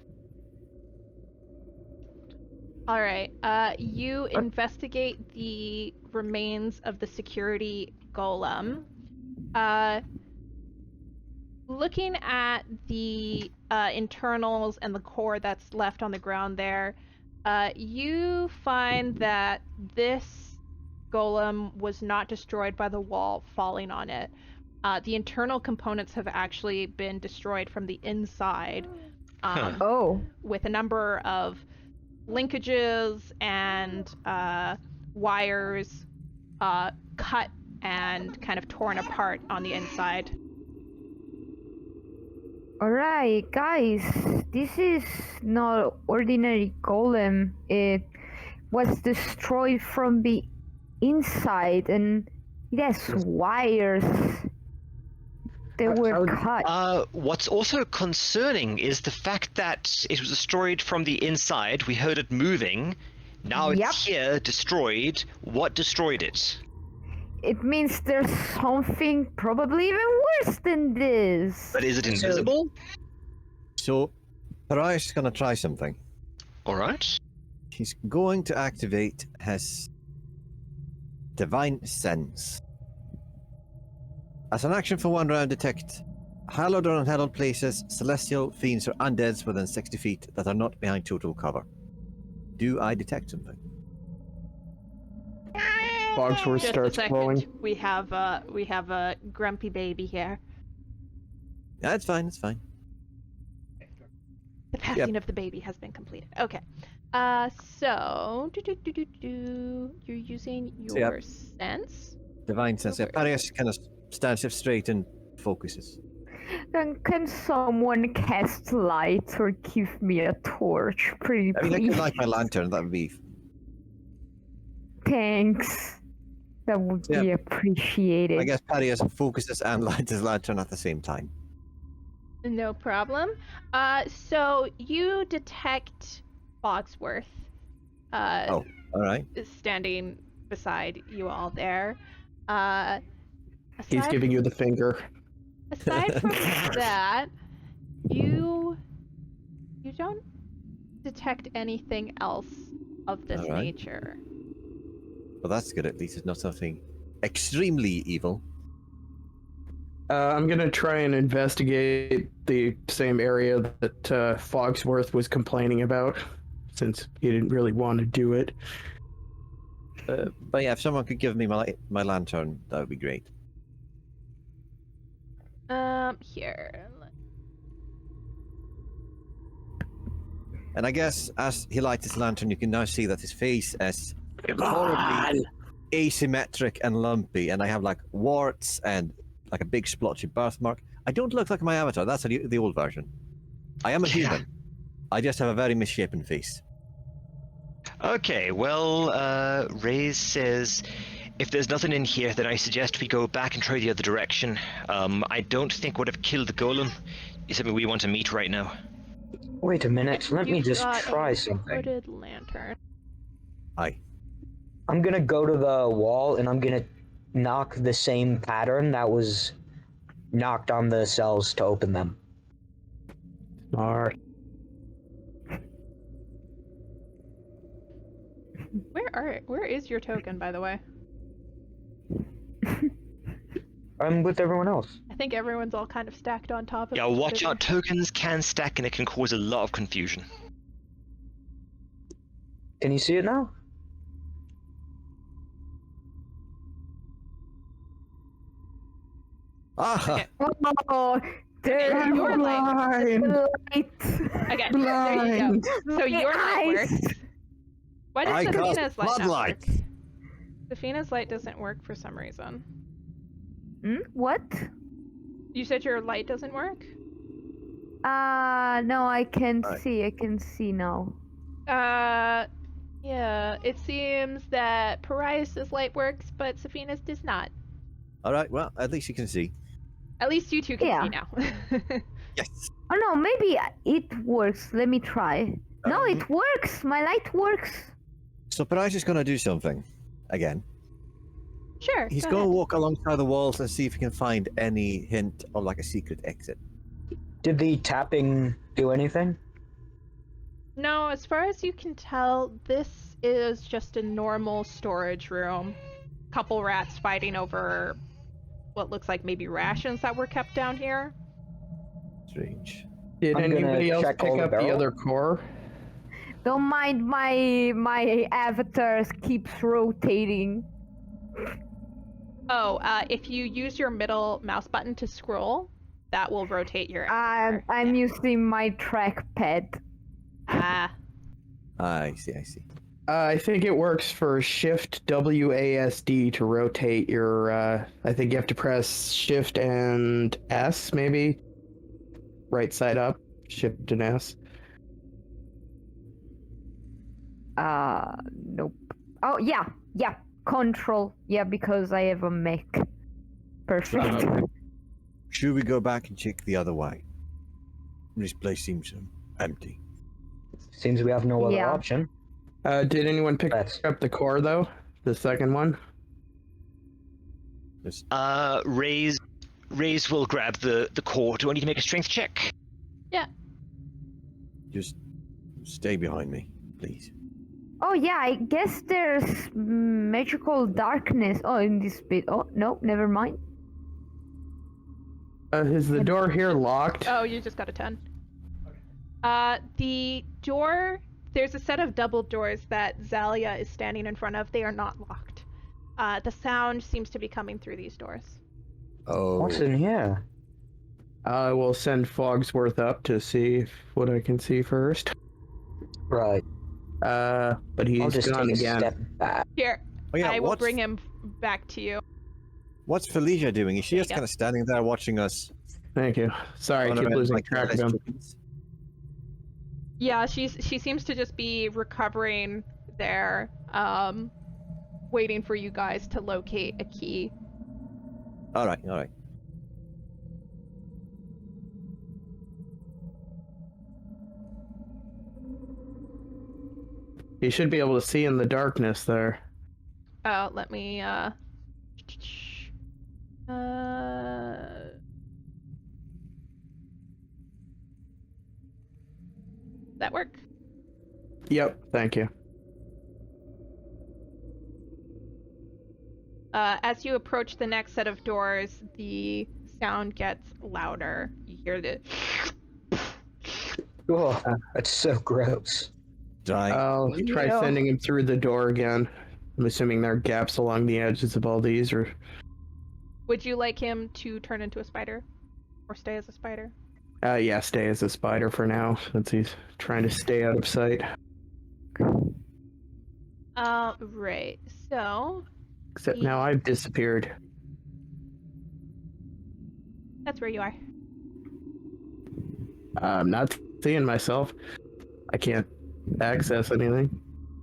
All right. You investigate the remains of the security golem. Looking at the internals and the core that's left on the ground there, you find that this golem was not destroyed by the wall falling on it. The internal components have actually been destroyed from the inside, Oh. with a number of linkages and wires cut and kind of torn apart on the inside. Alright, guys, this is not ordinary golem. It was destroyed from the inside and it has wires. They were cut. What's also concerning is the fact that it was destroyed from the inside. We heard it moving. Now Yep. it's here, destroyed. What destroyed it? It means there's something probably even worse than this. But is it invisible? So, Parius is going to try something. Alright. He's going to activate his Divine Sense. As an action for 1 round, detect hallowed or unhallowed places, celestial, fiends, or undeads within 60 feet that are not behind total cover. Do I detect something? Bogsworth Just a starts second. glowing. We have a grumpy baby here. That's fine, it's fine. The passing of the baby has been completed. Okay. So you're using your sense. Divine Sense. Yeah, Parius kind of stands up straight and focuses. Then can someone cast light or give me a torch, pretty I mean, I please? could light my lantern, that would be... Thanks. That would be appreciated. I guess Parius focuses and lights his lantern at the same time. No problem. So you detect Bogsworth. Oh, alright. Standing beside you all there. He's giving you the finger. Aside from that, You don't detect anything else of this All right. nature. Well, that's good. At least it's not something extremely evil. I'm gonna try and investigate the same area that Fogsworth was complaining about, since he didn't really want to do it. But yeah, if someone could give me my lantern, that would be great. Here. And I guess as he lights his lantern, you can now see that his face is horribly asymmetric and lumpy, and I have like warts and like a big splotchy birthmark. I don't look like my avatar. That's the old version. I am a Yeah. human. I just have a very misshapen face. Okay, well, Raze says, if there's nothing in here, then I suggest we go back and try the other direction. I don't think what have killed the golem is something we want to meet right now. Wait a minute, let me You've just got try a something. hooded lantern. Aye. I'm gonna go to the wall and I'm gonna knock the same pattern that was knocked on the cells to open them. Smart. Where is your token, by the way? I'm with everyone else. I think everyone's all kind of stacked on top of Yeah, each watch other. out, tokens can stack and it can cause a lot of confusion. Can you see it now? Ah! Oh, there's Your light. light. Okay, there you go. So your light Eyes. works. Why I does cast Safina's light not floodlight. work? Safina's light doesn't work for some reason. What? You said your light doesn't work? No, I can Alright. see. I can see now. Yeah, it seems that Pariah's light works, but Safina's does not. All right. Well, at least you can see. At least you two can Yeah. see now. Yes. Oh no, maybe it works. Let me try. No, Um, it works. My light works. So Price is going to do something again. Sure. He's go going to ahead. walk alongside the walls and see if he can find any hint of like a secret exit. Did the tapping do anything? No, as far as you can tell, this is just a normal storage room. Couple rats fighting over what looks like maybe rations that were kept down here. Strange. Did I'm gonna anybody else check pick all the up the barrel. other core? Don't mind my avatar keeps rotating. Oh, if you use your middle mouse button to scroll, that will rotate your avatar. I'm Yeah. using my trackpad. Ah, I see. I see. I think it works for Shift WASD to rotate your. I think you have to press Shift and S, maybe. Right side up, Shift and S. Nope. Oh yeah, Control. Yeah, because I have a mech. Perfect. Should we go back and check the other way? This place seems empty. Seems we have no other Yeah. option. Did anyone pick That's up the core though? The second one. Just Raze will grab the core. Do I need to make a strength check? just stay behind me, please. Oh yeah, I guess there's magical darkness. Oh, in this bit. Oh no, never mind. Is the door here locked? oh, you just got a 10. The door, there's a set of double doors that Zalia is standing in front of. They are not locked. The sound seems to be coming through these doors. Oh. what's in here. I will send Fogsworth up to see what I can see first. Right. But I'll he's just gone take a again. step back. Here, Oh yeah. I will what's, bring him back to you. What's Felicia doing? Is she There you just go. kind of standing there watching us? Thank you. Sorry, I run keep around losing like track of headless him. chickens? Yeah, she seems to just be recovering there, waiting for you guys to locate a key. All right. All right. You should be able to see in the darkness there. Let me, that work? Yep, thank you. As you approach the next set of doors, the sound gets louder. You hear the... Oh, that's so gross. I'll try Yeah. sending him through the door again. I'm assuming there are gaps along the edges of all these, or... Would you like him to turn into a spider? Or stay as a spider? Yeah, stay as a spider for now, since he's trying to stay out of sight. Right. So, Except now I've disappeared. that's where you are. I'm not seeing myself. I can't access anything.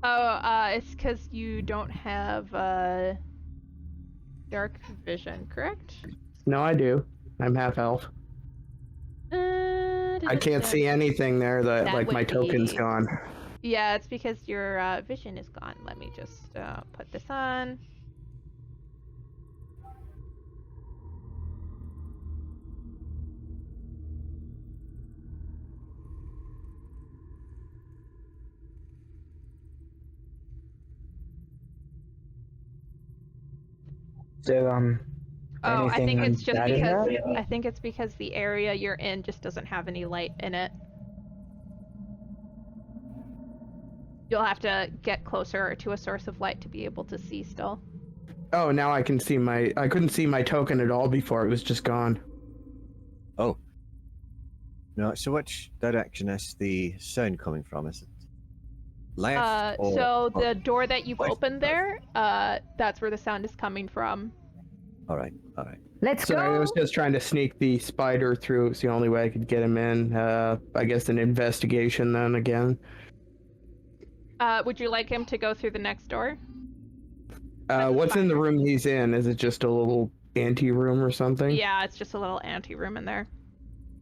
Oh, it's because you don't have, dark vision, correct? No, I do. I'm half elf. I can't see anything there. That like would my token's be- gone. Yeah, it's because your vision is gone. Let me just put this on. So, Oh, I think anything it's just bad in because there? I think it's because the area you're in just doesn't have any light in it. You'll have to get closer to a source of light to be able to see still. Oh, now I can see my... I couldn't see my token at all before. It was just gone. Oh. No, so which direction is the sound coming from? Is it left or... So or- the door that you've West. opened there, that's where the sound is coming from. Alright, alright. Let's So I go. was just trying to sneak the spider through. It's the only way I could get him in. I guess an investigation then again. Would you like him to go through the next door? What's in the spider. room he's in? Is it just a little ante-room or something? Yeah, it's just a little ante-room in there.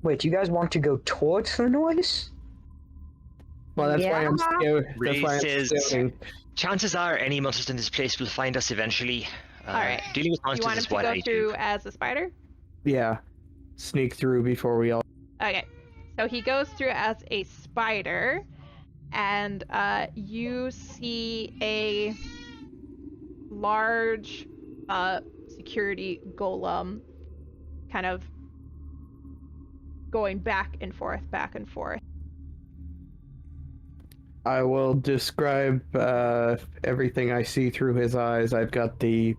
Wait, you guys want to go towards the noise? Well, that's why I'm Yeah. scared. That's why I'm Raises. scouting. Chances are any monsters in this place will find us eventually. Alright. Dealing with You monsters want him is to what go I through do. as a spider? Yeah. Sneak through before we all... Okay. So he goes through as a spider, and you see a large security golem kind of going back and forth, back and forth. I will describe everything I see through his eyes. I've got the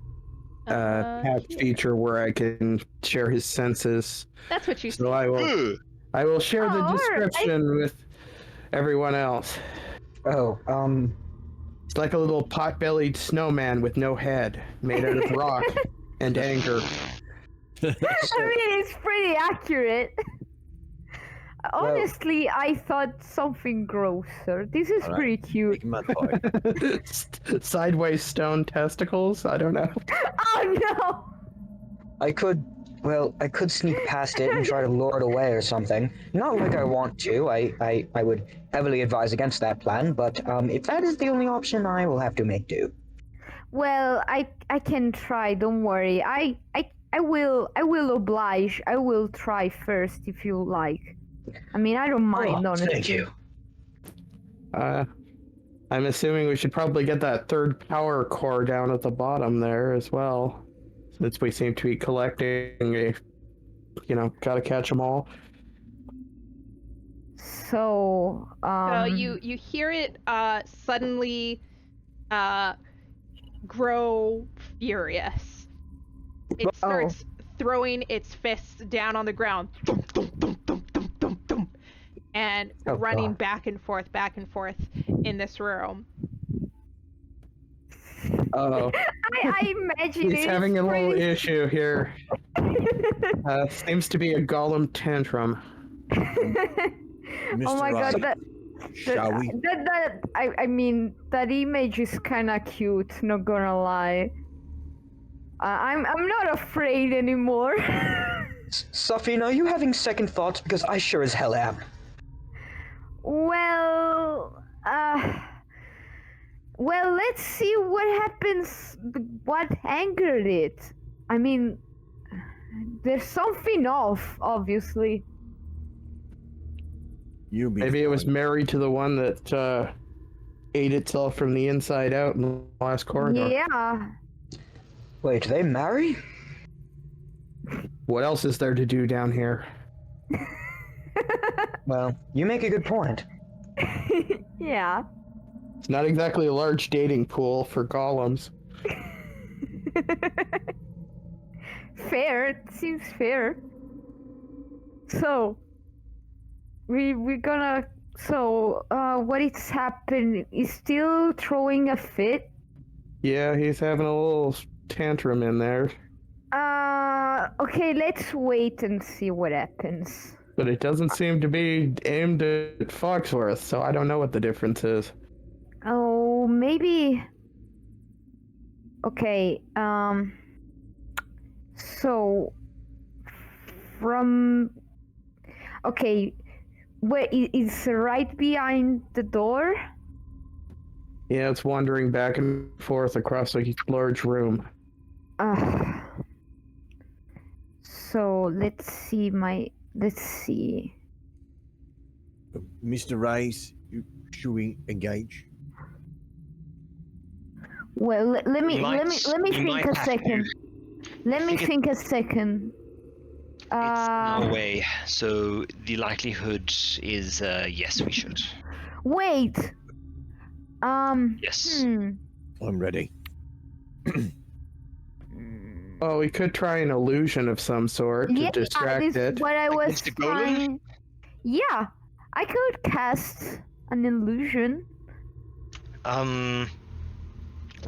patch Here. feature where I can share his senses. That's what you see. So I will share the Oh, alright. description with everyone else. Oh, It's like a little pot-bellied snowman with no head, made out of rock and anger. I mean, it's pretty accurate. Honestly, I thought something grosser. This is Alright. pretty cute. Make him mad Sideways stone testicles? I don't know. Oh no! I could sneak past it and try to lure it away or something. Not like I want to. I would heavily advise against that plan, but if that is the only option, I will have to make do. Well, I can try. Don't worry. I will oblige. I will try first if you like. I mean, I don't mind. Oh, honestly. thank you. I'm assuming we should probably get that third power core down at the bottom there as well. Since we seem to be collecting gotta catch them all. So, So you hear it suddenly grow furious. It starts throwing its fists down on the ground, thump, thump, thump, thump, thump, thump, thump, and Oh, running God. back and forth in this room. Oh, I imagine he's it's having a little pretty... issue here. Seems to be a golem tantrum. Oh my god, Right. Shall we? I mean, that image is kind of cute. Not gonna lie. I'm not afraid anymore. Safina, are you having second thoughts? Because I sure as hell am. Well, let's see what happens. What angered it? I mean, there's something off, obviously. You'll be Maybe it was fine. married to the one that ate itself from the inside out in the last corridor. Yeah. Wait, they marry? What else is there to do down here? Well, you make a good point. Yeah. It's not exactly a large dating pool for golems. Fair. It seems fair. So, we're gonna. So, what is happened? He's still throwing a fit. Yeah, he's having a little tantrum in there, Okay, let's wait and see what happens. but it doesn't seem to be aimed at Foxworth, so I don't know what the difference is. Oh, maybe. Okay, so from. Okay, wait, is right behind the door? Yeah, it's wandering back and forth across a large room. So let's see let's see. Mr. Reyes, should we engage? Well, let me You might- you think might a have second. Let me think it- think a second. It's no way. So the likelihood is yes, we should. Wait. Yes. I'm ready. Oh, we could try an illusion of some sort to Yeah, distract this it. is what I was Against the golem? trying. Yeah, I could cast an illusion.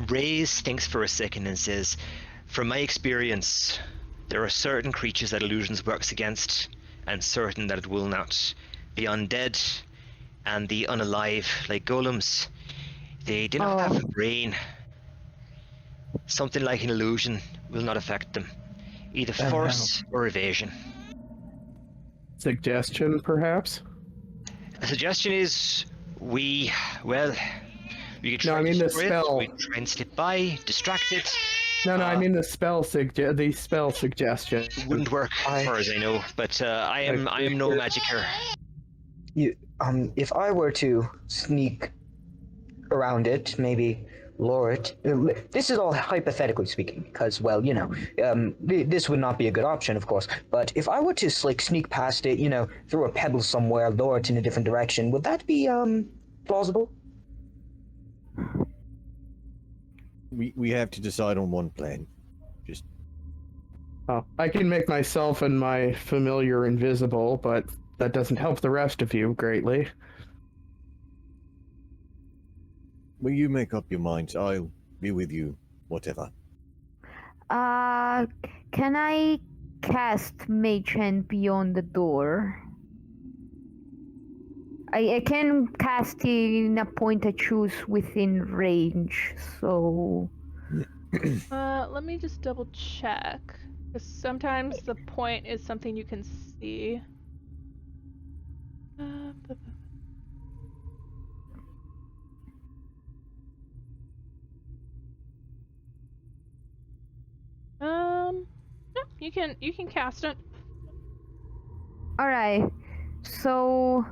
Reyes thinks for a second and says, "From my experience, there are certain creatures that illusions works against, and certain that it will not. The undead and the unalive, like golems, they do not have a brain. Something like an illusion will not affect them, either force or evasion. Suggestion, perhaps? A suggestion is we could No, try I mean to the destroy spell. it, we try and slip by, distract it. No, I mean the spell suggestion. It wouldn't work as far as I know, but I am no magicer. If I were to sneak around it, maybe lure it. This is all hypothetically speaking, because, well, this would not be a good option, of course. But if I were to sneak past it, throw a pebble somewhere, lure it in a different direction, would that be plausible? We have to decide on one plan. Just Oh, I can make myself and my familiar invisible, but that doesn't help the rest of you greatly. will you make up your minds? I'll be with you, whatever. Can I cast Mage Hand beyond the door? I can cast it in a point I choose within range, so... Let me just double check. Because sometimes the point is something you can see. No, you can cast it. Alright, so...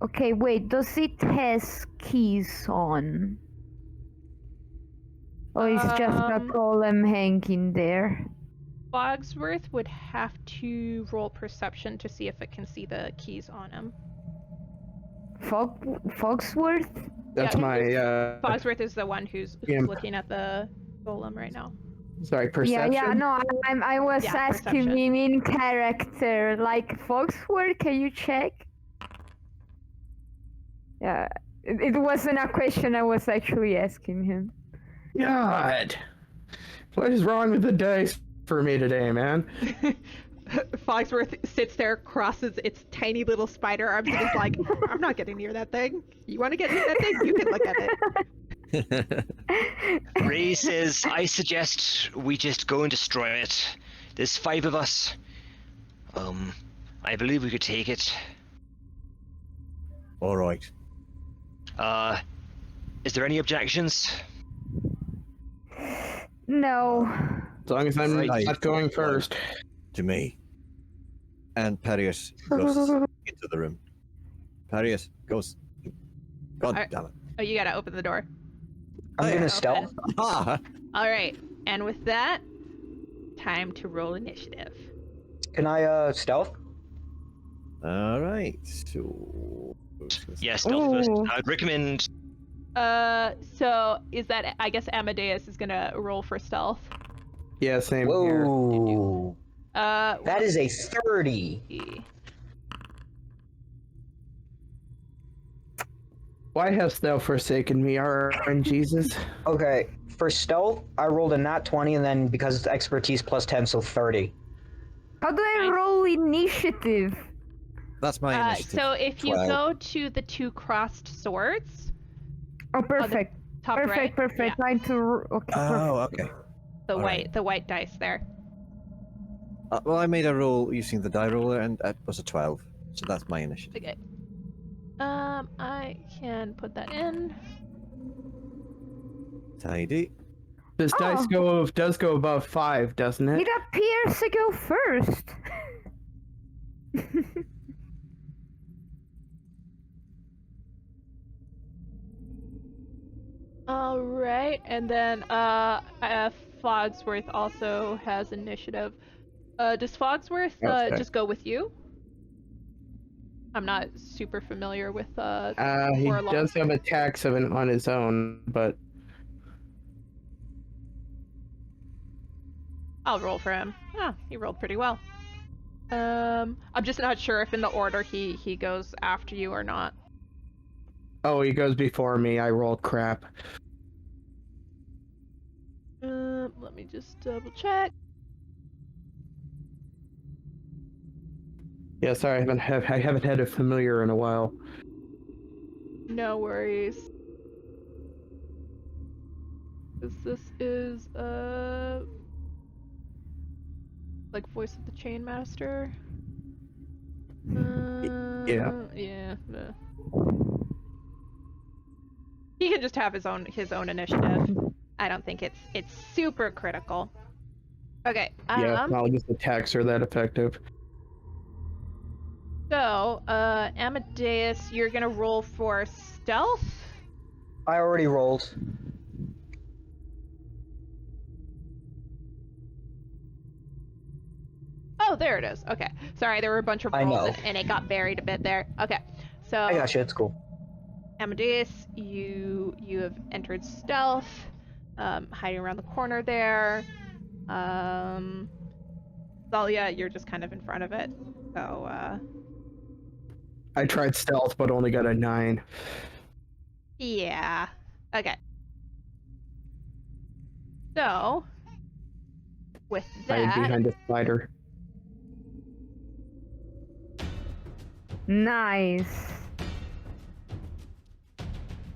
Okay, wait, does it has keys on? Or is just a golem hanging there? Fogsworth would have to roll perception to see if it can see the keys on him. Fogsworth? That's Yeah, my, Fogsworth is the one who's Imp. looking at the golem right now. sorry, perception? Yeah, no, I was Yeah, asking perception. him in character, like, Fogsworth, can you check? Yeah, it wasn't a question, I was actually asking him. God! What is wrong with the dice for me today, man? Fogsworth sits there, crosses its tiny little spider arms, and is like, I'm not getting near that thing. You want to get near that thing? You can look at it. Ray says, "I suggest we just go and destroy it. There's 5 of us. I believe we could take it. All right. Is there any objections?" No. As long as I'm Right. not going first. To me. And Parius, Gus, into the room. Parius, goes. God Alright. damn it. Oh, you gotta open the door. I'm Oh, gonna yeah. stealth. Ah! All right, and with that, time to roll initiative. Can I stealth? All right. So. Yeah, stealth first. Ooh. I'd recommend. So is that I guess Amadeus is gonna roll for stealth. Yeah, same here. Whoa. That is a 30. Why hast thou forsaken me, RNGesus? Okay, for stealth, I rolled a nat 20, and then because it's expertise plus 10, so 30. How do I Nice. roll initiative? That's my initiative. So if you 12. go to the two crossed swords, Oh, perfect. top right, Perfect. yeah, Time to. Okay. Oh, okay. the all white right. the white dice there. Well, I made a roll using the die roller, and that was a 12. So that's my initiative. Okay. I can put that in. Tidy. This dice does go above 5, doesn't it? It appears to go first. All right, and then Fogsworth also has initiative. Does Fogsworth Okay. just go with you? I'm not super familiar with He warlocks. does have attacks on his own, but I'll roll for him. Ah, he rolled pretty well. I'm just not sure if in the order he goes after you or not. oh, he goes before me. I rolled crap. Let me just double check. Yeah, sorry, I haven't had a familiar in a while. No worries. This is like Voice of the Chainmaster. Yeah. Yeah. He can just have his own initiative. I don't think it's super critical. Okay. Yeah, not just attacks are that effective. So, Amadeus, you're gonna roll for stealth. I already rolled. Oh, there it is. Okay. Sorry, there were a bunch of I rolls know. and it got buried a bit there. Okay. So, I gotcha, it's cool. Amadeus, you have entered stealth, hiding around the corner there. Zalia, you're just kind of in front of it. So, I tried stealth, but only got a 9. yeah. Okay. So, with I am that, behind a spider. Nice.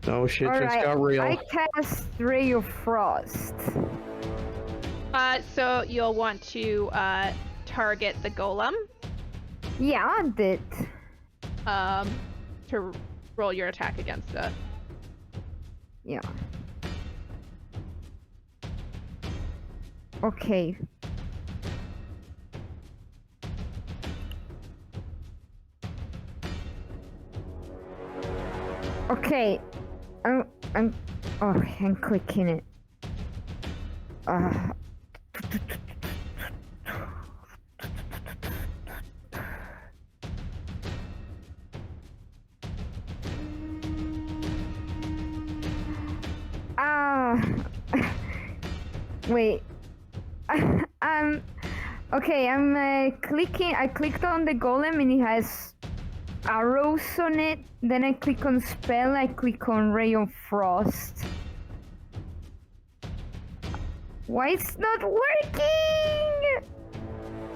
Oh shit, just Alright, got real. I cast Ray of Frost. so you'll want to target the golem Yeah, I did. to roll your attack against it. Yeah. Okay. Okay. I'm clicking it. Wait. Okay, I'm clicking. I clicked on the golem and it has arrows on it. Then I click on spell. I click on Ray of Frost. Why it's not working?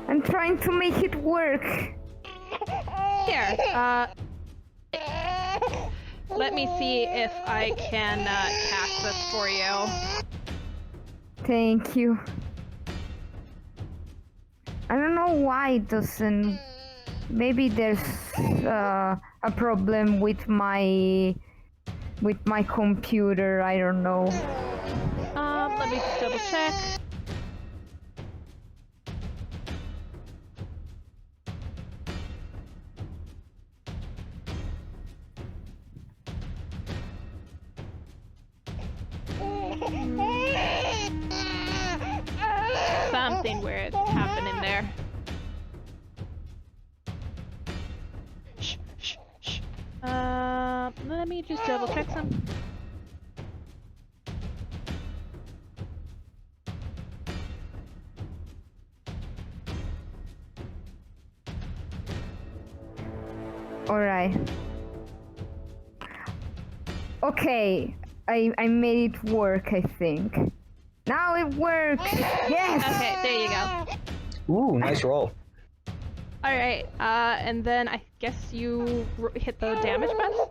I'm trying to make it work. Here, let me see if I can cast this for you. Thank you. I don't know why it doesn't. Maybe there's a problem with my computer. I don't know. Let me just double check. something weird happening there. Shh, shh, shh. Let me just double check some. Alright. Okay, I made it work, I think. Now it works! Yes! Okay, there you go. Ooh, nice roll. Alright, and then I guess you hit the damage button?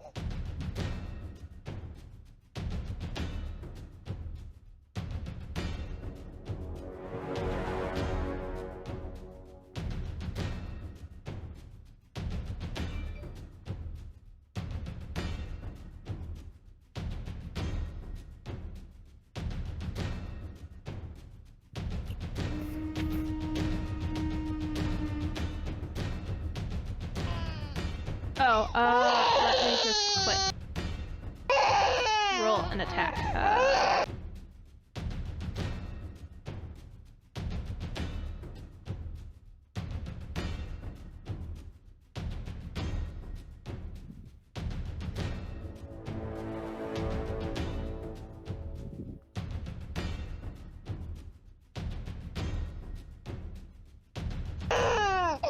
Oh, let me just quit. Roll an attack.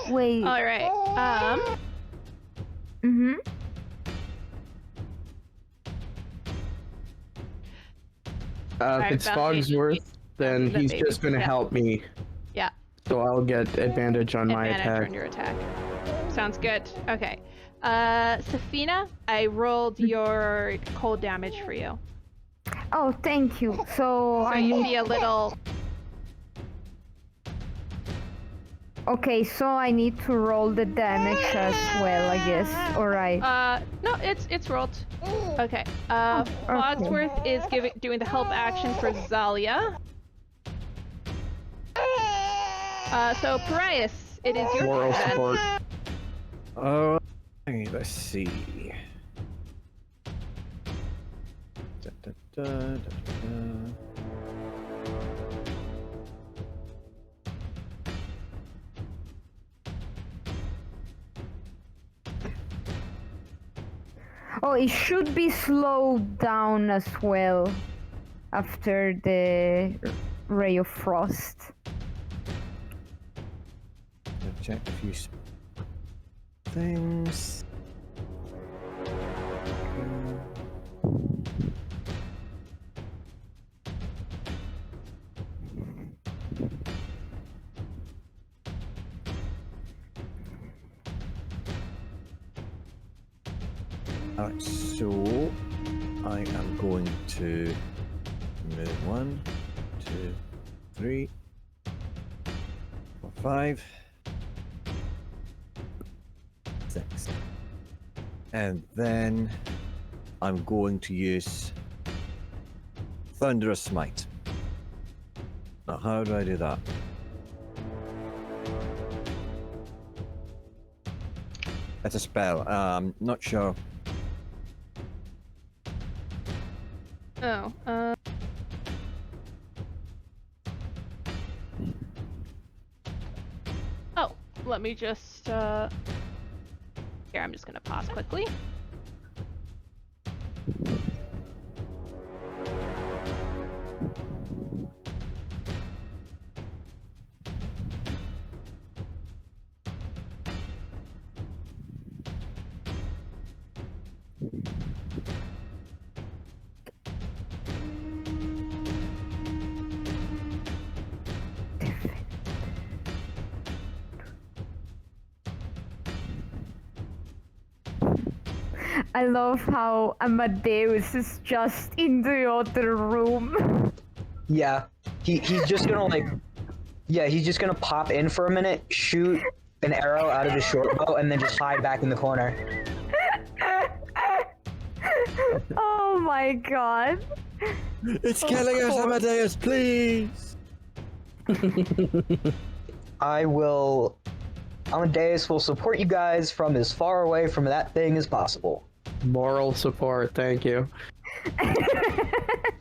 Wait. Alright, Mm-hmm. If it's Bounty. Fogsworth, then The he's baby. just gonna Yeah. help me. Yeah. So I'll get advantage on my Advantage attack. on your attack. Sounds good. Okay. Safina, I rolled your cold damage for you. Oh, thank you. So So I you need... see a little. Okay, so I need to roll the damage as well, I guess. Alright. No, it's rolled. Okay. okay. Fogsworth is doing the help action for Zalia. So Parias, it is your Moral turn. support. Let's see. Da, da, da, da, da. Oh, it should be slowed down as well after the Ray of Frost. I'll check a few things. Alright, so I am going to move 1, 2, 3, 4, 5, 6. And then I'm going to use Thunderous Smite. Now, how do I do that? It's a spell. Not sure. Oh, Oh, let me just, Here, I'm just gonna pause quickly. I love how Amadeus is just in the other room. Yeah, he's just gonna like, yeah, he's just gonna pop in for a minute, shoot an arrow out of his short bow, and then just hide back in the corner. Oh my god. It's killing us, Amadeus, please! Amadeus will support you guys from as far away from that thing as possible. Moral support, thank you.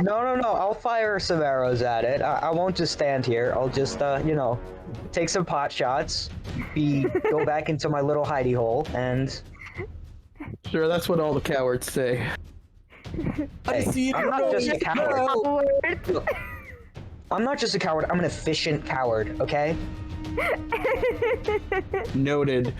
No, I'll fire some arrows at it. I won't just stand here. I'll just, take some pot shots, go back into my little hidey hole, and Sure, that's what all the cowards say. hey, I'm not just a coward. Coward. I'm not just a coward. I'm an efficient coward. Okay. Noted.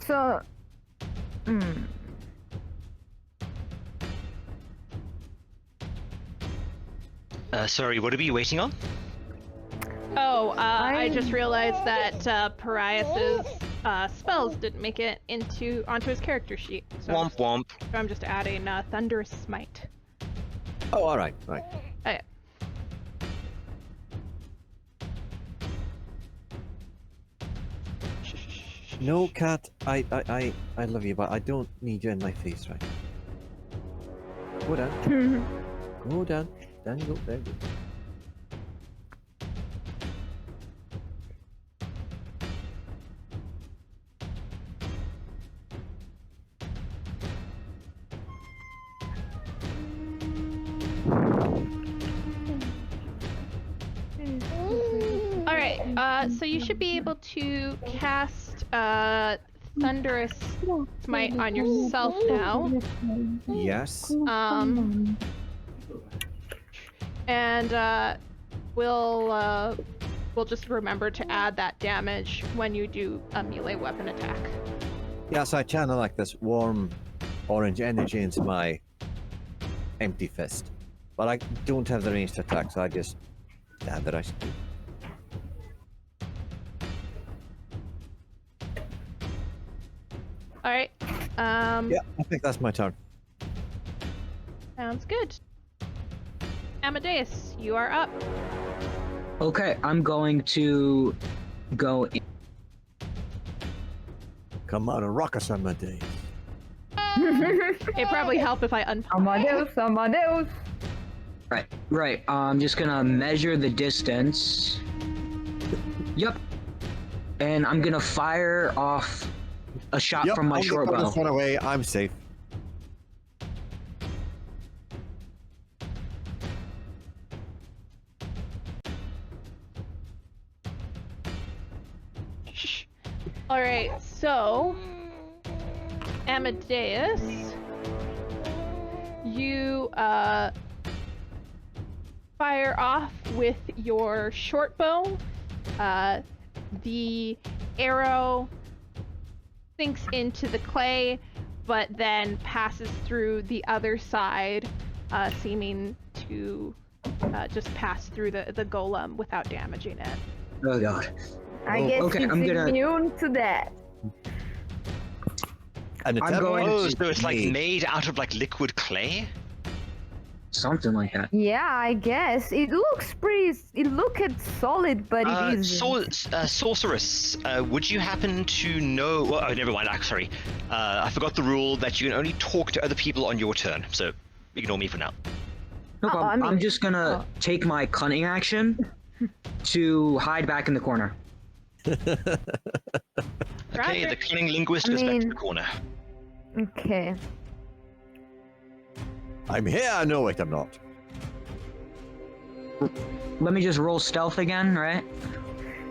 So, Sorry, what are we waiting on? Oh, I just realized that Parias's spells didn't make it onto his character sheet. So Womp womp. I'm just adding Thunderous Smite. Oh, all right, right. Okay. No, Cat, I love you, but I don't need you in my face right now. Go down. Go down. Down you go. There you go. All right. So you should be able to cast Thunderous Smite on yourself now. Yes. And we'll just remember to add that damage when you do a melee weapon attack. Yes, I channel like this warm orange energy into my empty fist. But I don't have the range to attack, so I just stab the rest. All right. Yeah, I think that's my turn. Sounds good. Amadeus, you are up. Okay, I'm going to go in. Come on, rock us on my day. It'd probably help if I unpause. Amadeus. Right. I'm just gonna measure the distance. Yep. And I'm gonna fire off a shot from my short bow. Run away. I'm safe. All right. So, Amadeus, you fire off with your short bow. The arrow sinks into the clay, but then passes through the other side, seeming to just pass through the golem without damaging it. Oh god. I guess okay, it's I'm gonna- immune to that. And I'm going Oh, to so it's like made out of like liquid clay? Something like that. Yeah, I guess it looks pretty. It looked solid, but it is. Sorceress, would you happen to know? Well, oh, never mind. Sorry, I forgot the rule that you can only talk to other people on your turn. So ignore me for now. No problem. I mean- I'm just gonna take my cunning action to hide back in the corner. Okay, Roger. the cunning linguist I is back to mean- the corner. Okay. I'm here. No, wait, I'm not. Let me just roll stealth again, right?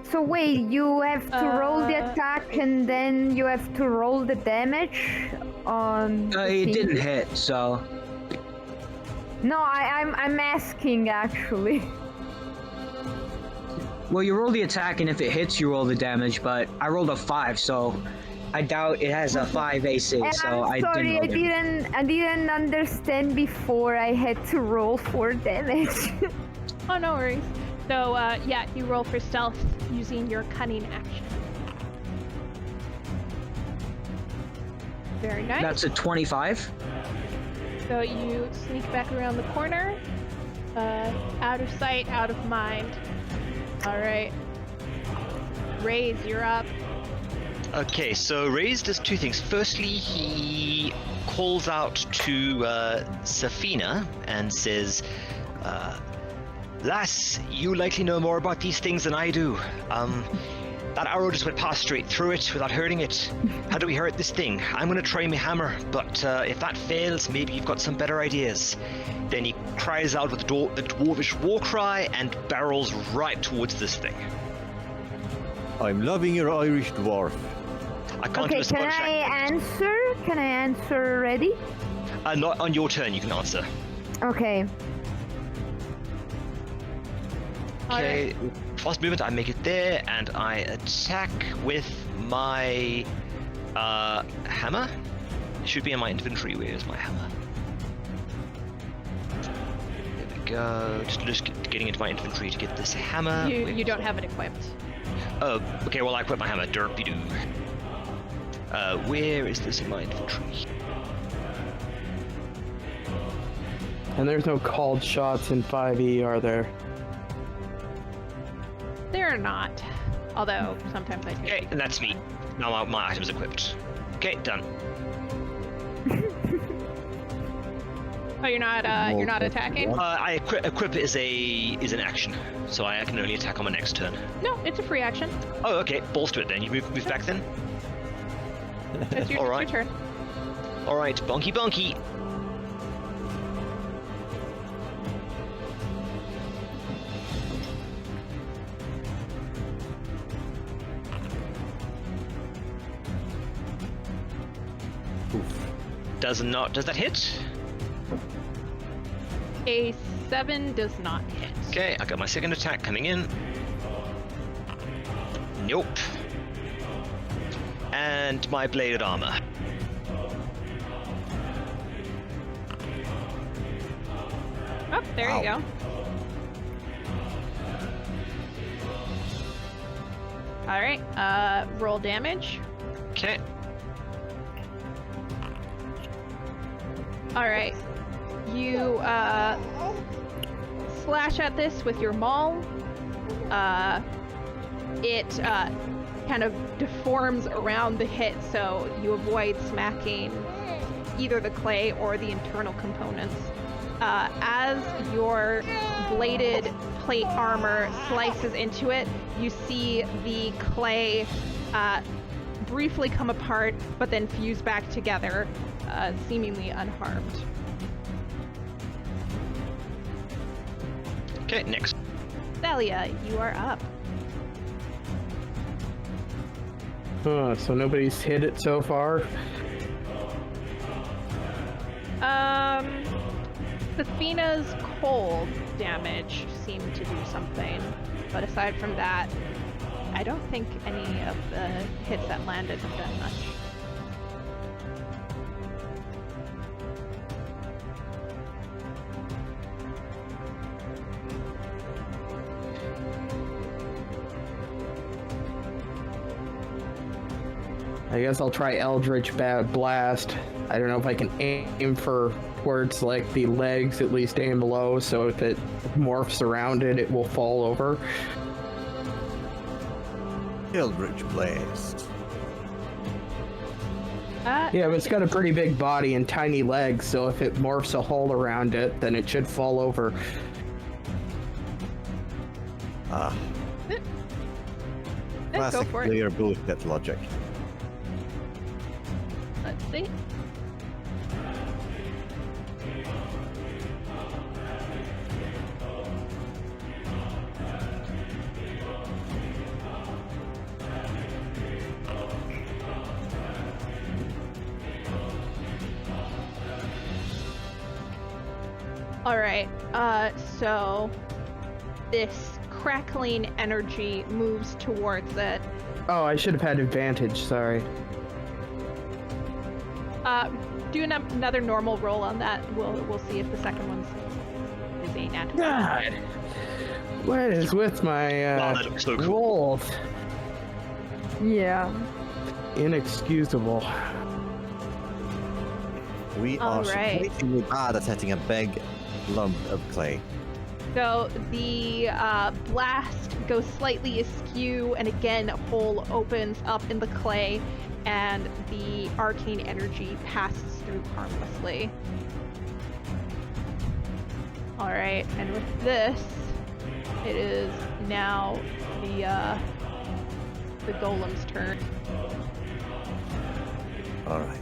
So wait, you have to roll the attack and then you have to roll the damage on. the It thing? didn't hit, so No, I'm asking actually. well, you roll the attack, and if it hits, you roll the damage. But I rolled a 5, so I doubt it has a 5 AC. And So I'm sorry, I didn't. I didn't understand before. I had to roll for damage. Oh, no worries. So, yeah, you roll for stealth using your cunning action. Very nice. That's a 25. So you sneak back around the corner. Out of sight, out of mind. All right. Raise, you're up. Okay, so Ray's does two things. Firstly, he calls out to Safina and says, Lass, you likely know more about these things than I do. That arrow just went past straight through it without hurting it. How do we hurt this thing? I'm gonna try my hammer, but if that fails, maybe you've got some better ideas. Then he cries out with a dwarvish war cry and barrels right towards this thing. I'm loving your Irish dwarf. I can't do Okay, a spell can check. I answer? Can I answer already? Not on your turn, you can answer. Okay. Okay, fast movement, I make it there, and I attack with my hammer. Should be in my inventory. Where's my hammer? There we go. Just getting into my inventory to get this hammer. You don't have it equipped. Oh, okay, well I quit my hammer. Derpy-doo. Where is this in my inventory? And there's no called shots in 5e, are there? They're not. Although, sometimes I do. Okay, and that's me. Now my item's equipped. Okay, done. Oh, you're not attacking? I equip is an action, so I can only attack on my next turn. No, it's a free action. Oh, okay, balls to it then. You move back then? It's your, Alright. it's your turn. Alright, bonky bonky. Does that hit? A 7 does not hit. Okay, I got my second attack coming in. Nope. And my bladed armor. Oh, there you go. Alright, roll damage. Okay. Alright. You, slash at this with your maul. It, kind of deforms around the hit, so you avoid smacking either the clay or the internal components. As your bladed plate armor slices into it, you see the clay briefly come apart, but then fuse back together, seemingly unharmed. Okay, next. Thalia, you are up. So nobody's hit it so far? Athena's cold damage seemed to do something, but aside from that, I don't think any of the hits that landed have done much. I guess I'll try Eldritch Blast. I don't know if I can aim for towards like the legs, at least aim low, so if it morphs around it, it will fall over. Eldritch Blast. Yeah, but it's got a pretty big body and tiny legs, so if it morphs a hole around it, then it should fall over. Ah, Go classic for it. player bullshit logic. Let's see. Alright, so this crackling energy moves towards it. Oh, I should have had advantage, sorry. Do another normal roll on that. We'll see if the second one's is a natural. God! What is with my Wow, that looks so cool. rolls? Yeah. Inexcusable. We are Alright. surprisingly bad at hitting a big lump of clay. So the blast goes slightly askew, and again a hole opens up in the clay, and the arcane energy passes through harmlessly. Alright, and with this, It is now the golem's turn. All right.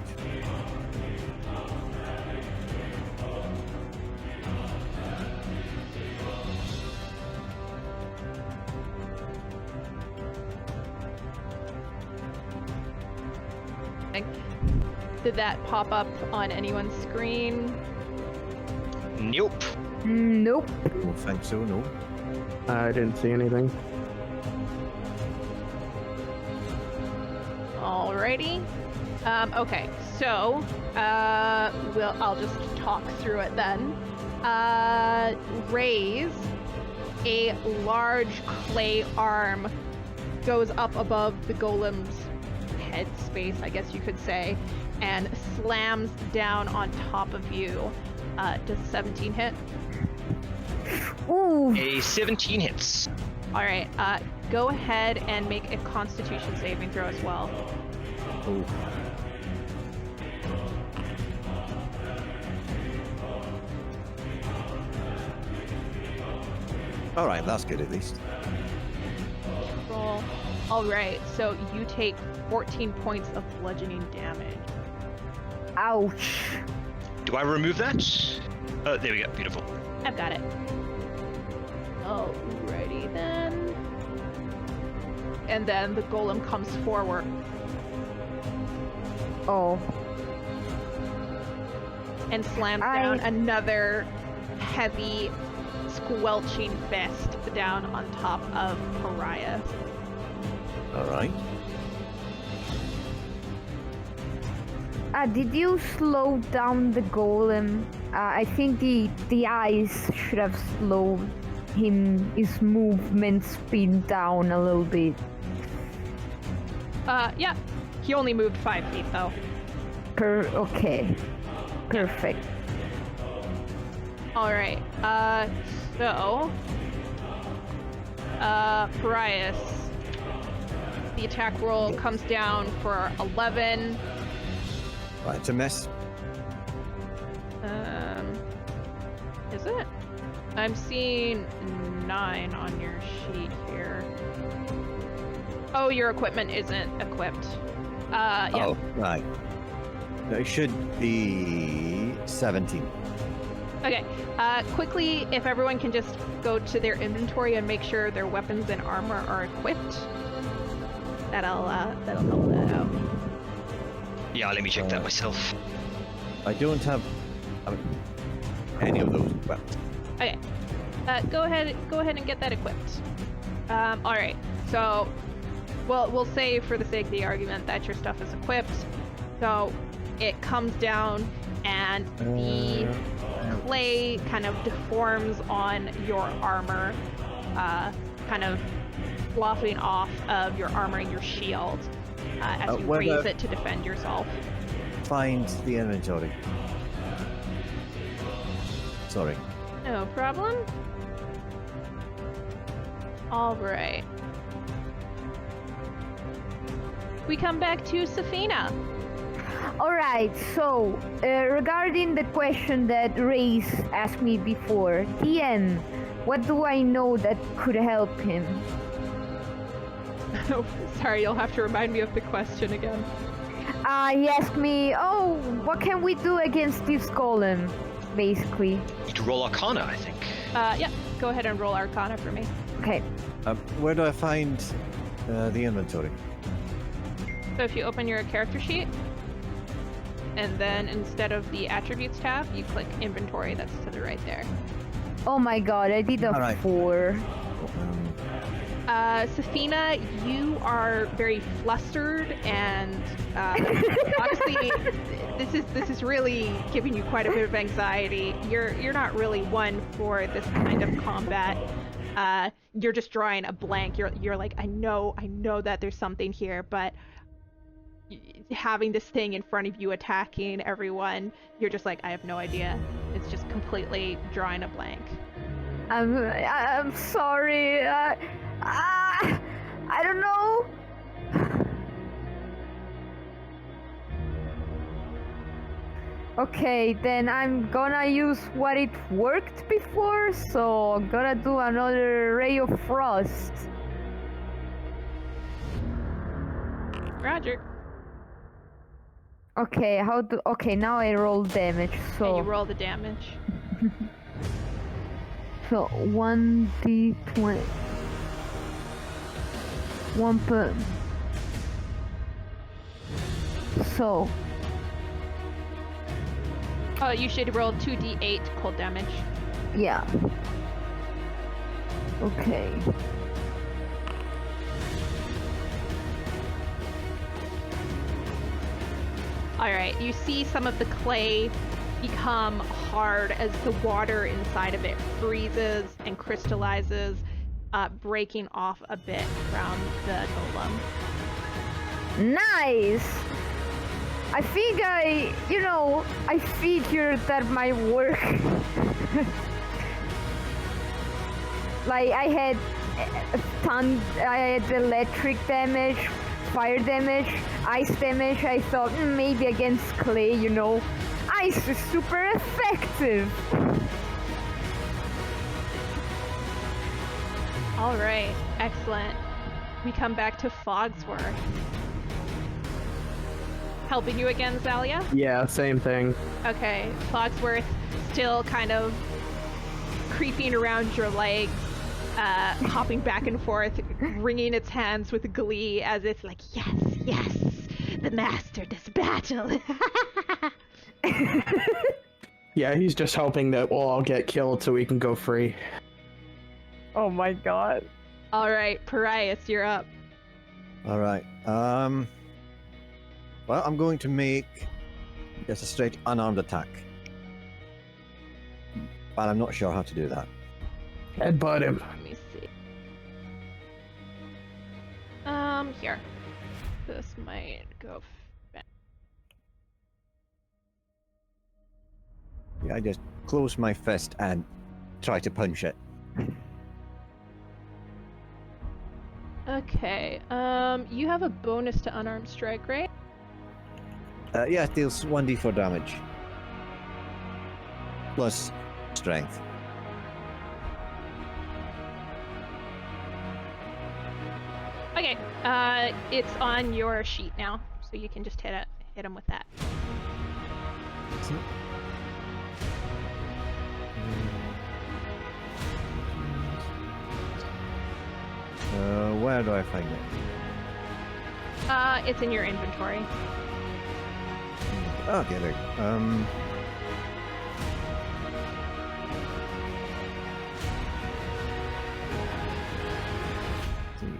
Did that pop up on anyone's screen? Nope. Nope. Don't think so. No. I didn't see anything. Alrighty. Okay, so I'll just talk through it then. Raise a large clay arm goes up above the golem's head space, I guess you could say, and slams down on top of you. Does a 17 hit? Ooh. A 17 hits. Alright, go ahead and make a constitution saving throw as well. Oh. All right, that's good at least. Roll. Alright, so you take 14 points of bludgeoning damage. Ouch. Do I remove that? There we go. Beautiful. I've got it. Alrighty then. And then the golem comes forward Oh. and slams down another heavy, squelching fist down on top of Pariah. All right. Did you slow down the golem? I think the eyes should have slowed his movement speed down a little bit. Yeah. He only moved 5 feet though. Okay. Perfect. Alright, so... Pariah. The attack roll comes down for 11. Right, it's a mess. Is it? I'm seeing 9 on your sheet here. Oh, your equipment isn't equipped. Yeah. Oh, right. It should be 17. Okay. Quickly, if everyone can just go to their inventory and make sure their weapons and armor are equipped, that'll help that out. Yeah, let me check that myself. I don't have any of those weapons. Okay. Go ahead and get that equipped. All right. So, we'll say for the sake of the argument that your stuff is equipped. So, it comes down and the clay kind of deforms on your armor, kind of sloughing off of your armor and your shield as you raise it to defend yourself. Find the inventory. Sorry. No problem. All right. We come back to Safina. Alright, so regarding the question that Ray's asked me before, TN, what do I know that could help him? Oh, sorry, you'll have to remind me of the question again. He asked me, oh, what can we do against this golem, basically. You can roll Arcana, I think. Yeah, go ahead and roll Arcana for me. Okay. Where do I find the inventory? So if you open your character sheet, and then instead of the attributes tab, you click inventory, that's to the right there. Oh my god, I did a Alright. 4. Safina, you are very flustered, and honestly, this is really giving you quite a bit of anxiety. You're not really one for this kind of combat. You're just drawing a blank. You're like, I know that there's something here, but having this thing in front of you attacking everyone, you're just like, I have no idea. It's just completely drawing a blank. I'm sorry. I don't know. Okay, then I'm gonna use what it worked before, so I'm gonna do another Ray of Frost. Roger. Okay, okay, now I roll damage, And so... you roll the damage. So, 1d20... 1 per... So... Oh, you should roll 2d8 cold damage. Yeah. Okay. Alright, you see some of the clay become hard as the water inside of it freezes and crystallizes, breaking off a bit from the golem. Nice! I think I figured that might work. Like, I had electric damage, fire damage, ice damage. I thought maybe against clay, ice is super effective. Alright, excellent. We come back to Fogsworth. Helping you again, Zalia? Yeah, same thing. Okay, Fogsworth still kind of creeping around your legs, hopping back and forth, wringing its hands with glee as if like, yes, the master does battle. Yeah, he's just hoping that we'll all get killed so we can go free. Oh my god. Alright, Parias, you're up. All right. Well, I'm going to make just a straight unarmed attack. But I'm not sure how to do that. Headbutt him. Let me see. Here. This might go fast. Yeah, I just close my fist and try to punch it. Okay, you have a bonus to unarmed strike, right? Yeah, it deals 1d4 damage. Plus strength. Okay, it's on your sheet now, so you can just hit him with that. Where do I find it? It's in your inventory. Okay, there.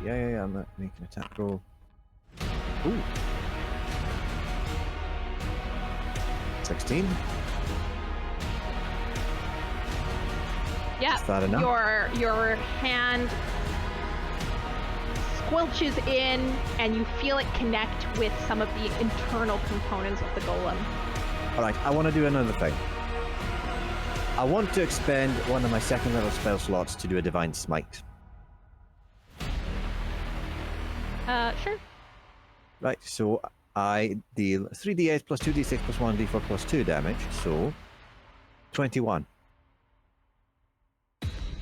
Yeah, I'm not making an attack roll. Ooh. 16? Yeah, Is that enough? your hand squelches in, and you feel it connect with some of the internal components of the golem. Alright, I want to do another thing. I want to expend one of my second level spell slots to do a Divine Smite. Sure. Right, so I deal 3d8 plus 2d6 plus 1d4 plus 2 damage, so 21.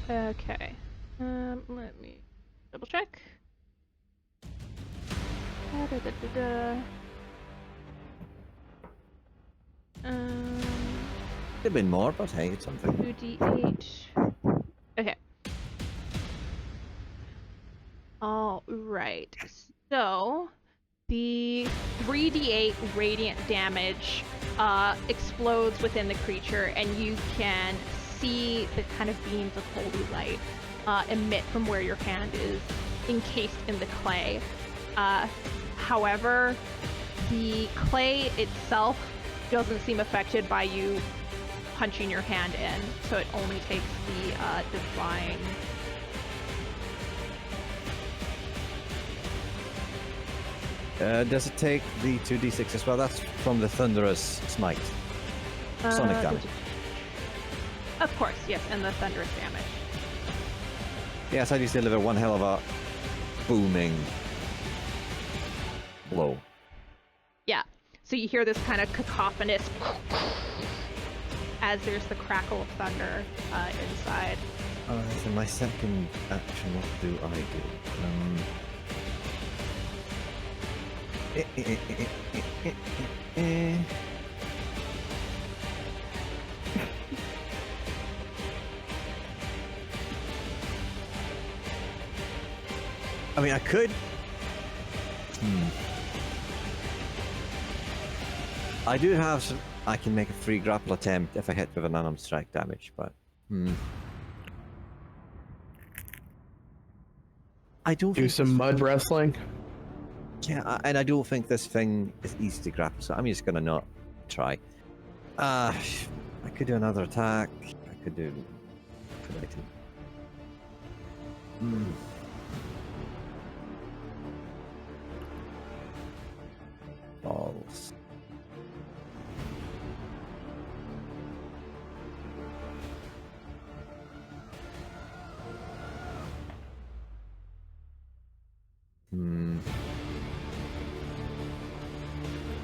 Okay. Let me double check. Could have been more, but hey, it's something. 2d8. Okay. All right. So the 3d8 radiant damage explodes within the creature, and you can see the kind of beams of holy light emit from where your hand is encased in the clay. However, the clay itself doesn't seem affected by you punching your hand in, so it only takes the divine. Does it take the 2d6 as well? That's from the Thunderous Smite. Sonic damage. Of course, yes, and the thunderous damage. Yes, I just deliver one hell of a booming blow. Yeah. So you hear this kind of cacophonous as there's the crackle of thunder inside. So my second action, what do I do? I mean, I could. I do have some. I can make a free grapple attempt if I hit with an unarmed strike damage, but I don't Do think some this- mud wrestling. Yeah, and I don't think this thing is easy to grapple, so I'm just gonna not try. I could do another attack. I could do. What could I do? Balls.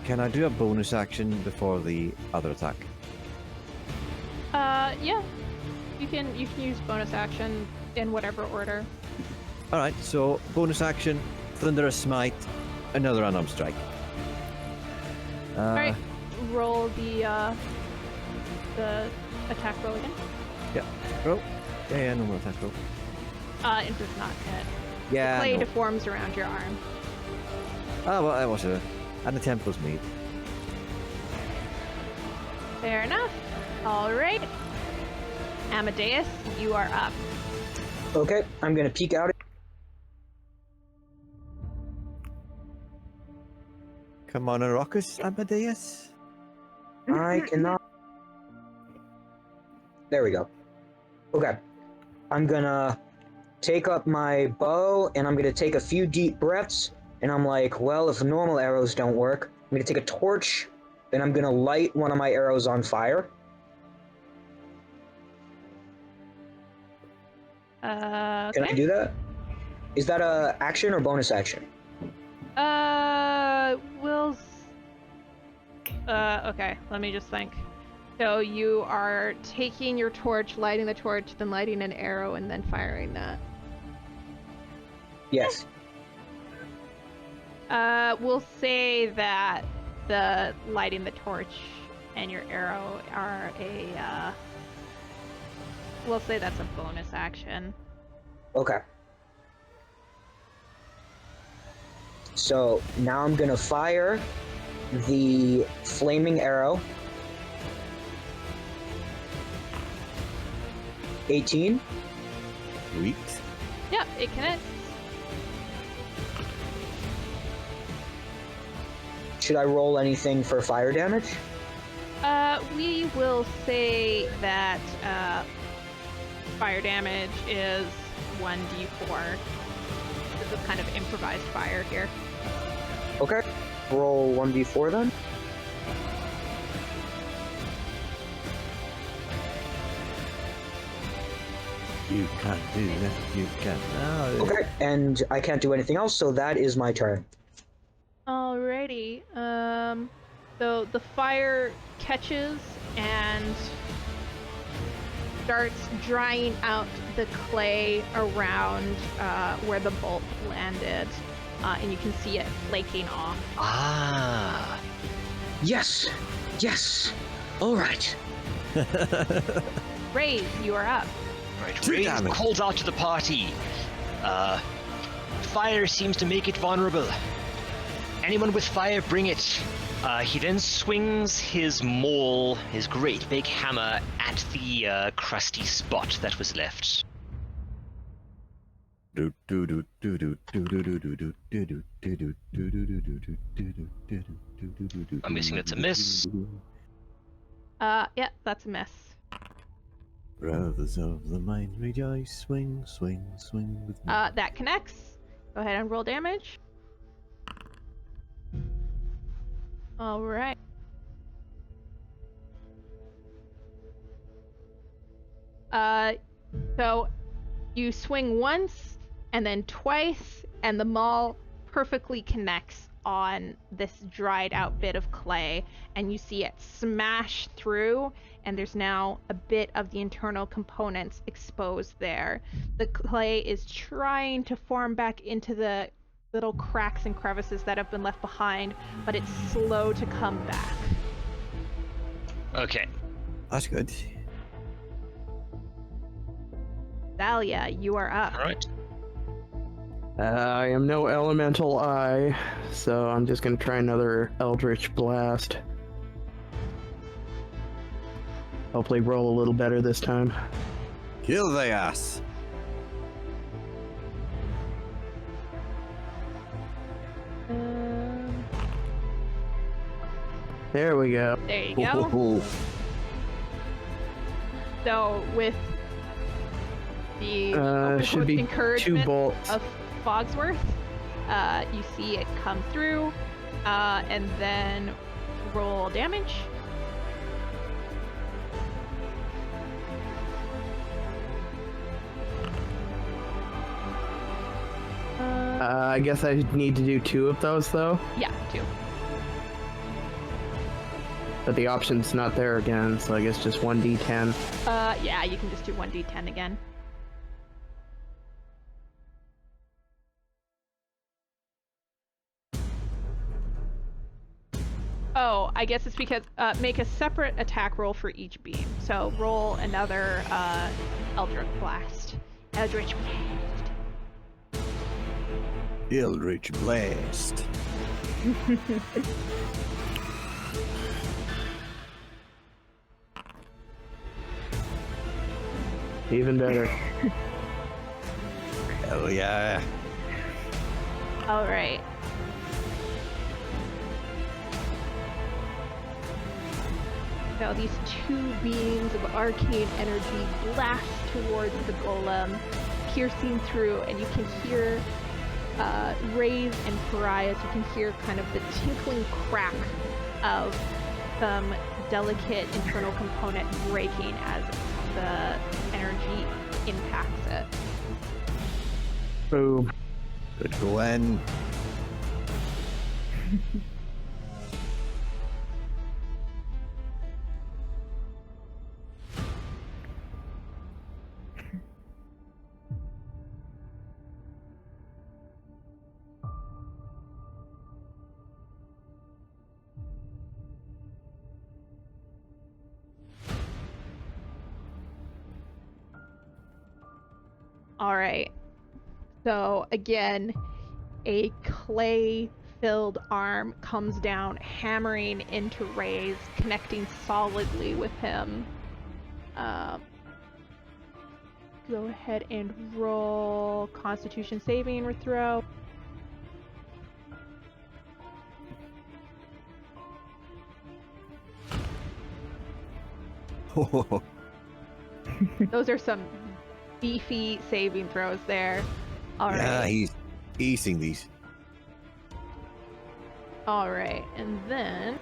Can I do a bonus action before the other attack? Yeah. You can use bonus action in whatever order. Alright, so bonus action, Thunderous Smite, another unarmed strike. Alright. Roll the attack roll again. Yeah, roll. Yeah, no more attack roll. It does not hit. Yeah, Clay no. deforms around your arm. Ah, well, that was an attempt was made. Fair enough. Alright. Amadeus, you are up. Okay, I'm gonna peek out. Come on, Arocus, Amadeus. I cannot. There we go. Okay. I'm gonna take up my bow and I'm gonna take a few deep breaths. And I'm like, well, if normal arrows don't work, I'm gonna take a torch and I'm gonna light one of my arrows on fire. Can I do that? Is that a action or bonus action? Okay, let me just think. So you are taking your torch, lighting the torch, then lighting an arrow, and then firing that. Yes. We'll say that the lighting the torch and your arrow are we'll say that's a bonus action. Okay. So now I'm gonna fire the flaming arrow. 18. Sweet. Yep, it connects. Should I roll anything for fire damage? We will say that fire damage is 1d4. This is kind of improvised fire here. Okay. Roll 1d4 then. You can't do that. You can't. No. Okay. And I can't do anything else, so that is my turn. Alrighty. So the fire catches and starts drying out the clay around where the bolt landed, and you can see it flaking off. Ah. Yes! Yes! Alright. Raze, you are up. Right, Two Raze damage. calls out to the party. Fire seems to make it vulnerable. Anyone with fire, bring it. He then swings his maul, his great big hammer, at the crusty spot that was left. I'm guessing that's a miss. Yeah, that's a miss. Brothers of the mind, rejoice, swing, swing, swing with me. That connects. Go ahead and roll damage. Alright. So you swing once and then twice, and the maul perfectly connects on this dried out bit of clay, and you see it smash through, and there's now a bit of the internal components exposed there. The clay is trying to form back into the little cracks and crevices that have been left behind, but it's slow to come back. Okay. That's good. Thalia, you are up. All right. I am no elemental eye, so I'm just gonna try another Eldritch Blast. Hopefully roll a little better this time. Kill the ass. There we go. There you go. Ooh. So with the Should be 2 encouragement bolts. of Fogsworth, you see it come through, and then roll damage. I guess I need to do 2 of those though, Yeah, 2. but the option's not there again, so I guess just 1d10. Yeah, you can just do 1d10 again. Oh, I guess it's because make a separate attack roll for each beam. So roll another Eldritch Blast. Eldritch Blast. Eldritch Blast. Even better. Hell yeah. All right. Now these 2 beams of arcane energy blast towards the golem, piercing through, and you can hear Rays and Pariahs. You can hear kind of the tinkling crack of some delicate internal component breaking as the energy impacts it. Boom. Good Gwen. All right. So again, a clay-filled arm comes down, hammering into Rays, connecting solidly with him. Go ahead and roll Constitution saving throw. Those are some beefy saving throws there. All Yeah, right. he's easing these. All right. And then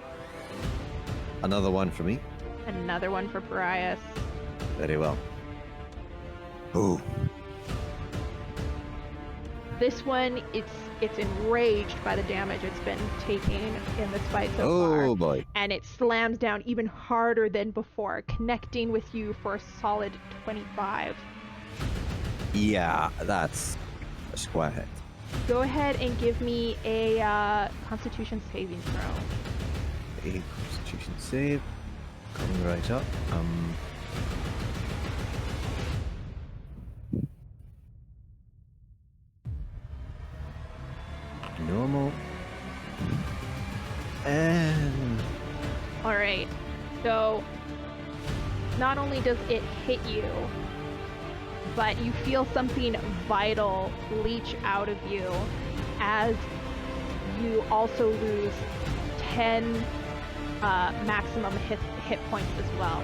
Another one for me. another one for Pariahs. Very well. Ooh. This one, it's enraged by the damage it's been taking in this fight so Oh far. boy. And it slams down even harder than before, connecting with you for a solid 25. Yeah, that's a square hit. Go ahead and give me a Constitution saving throw. A Constitution save. Coming right up. Normal. And All right. So not only does it hit you, but you feel something vital leach out of you as you also lose 10 maximum hit points as well.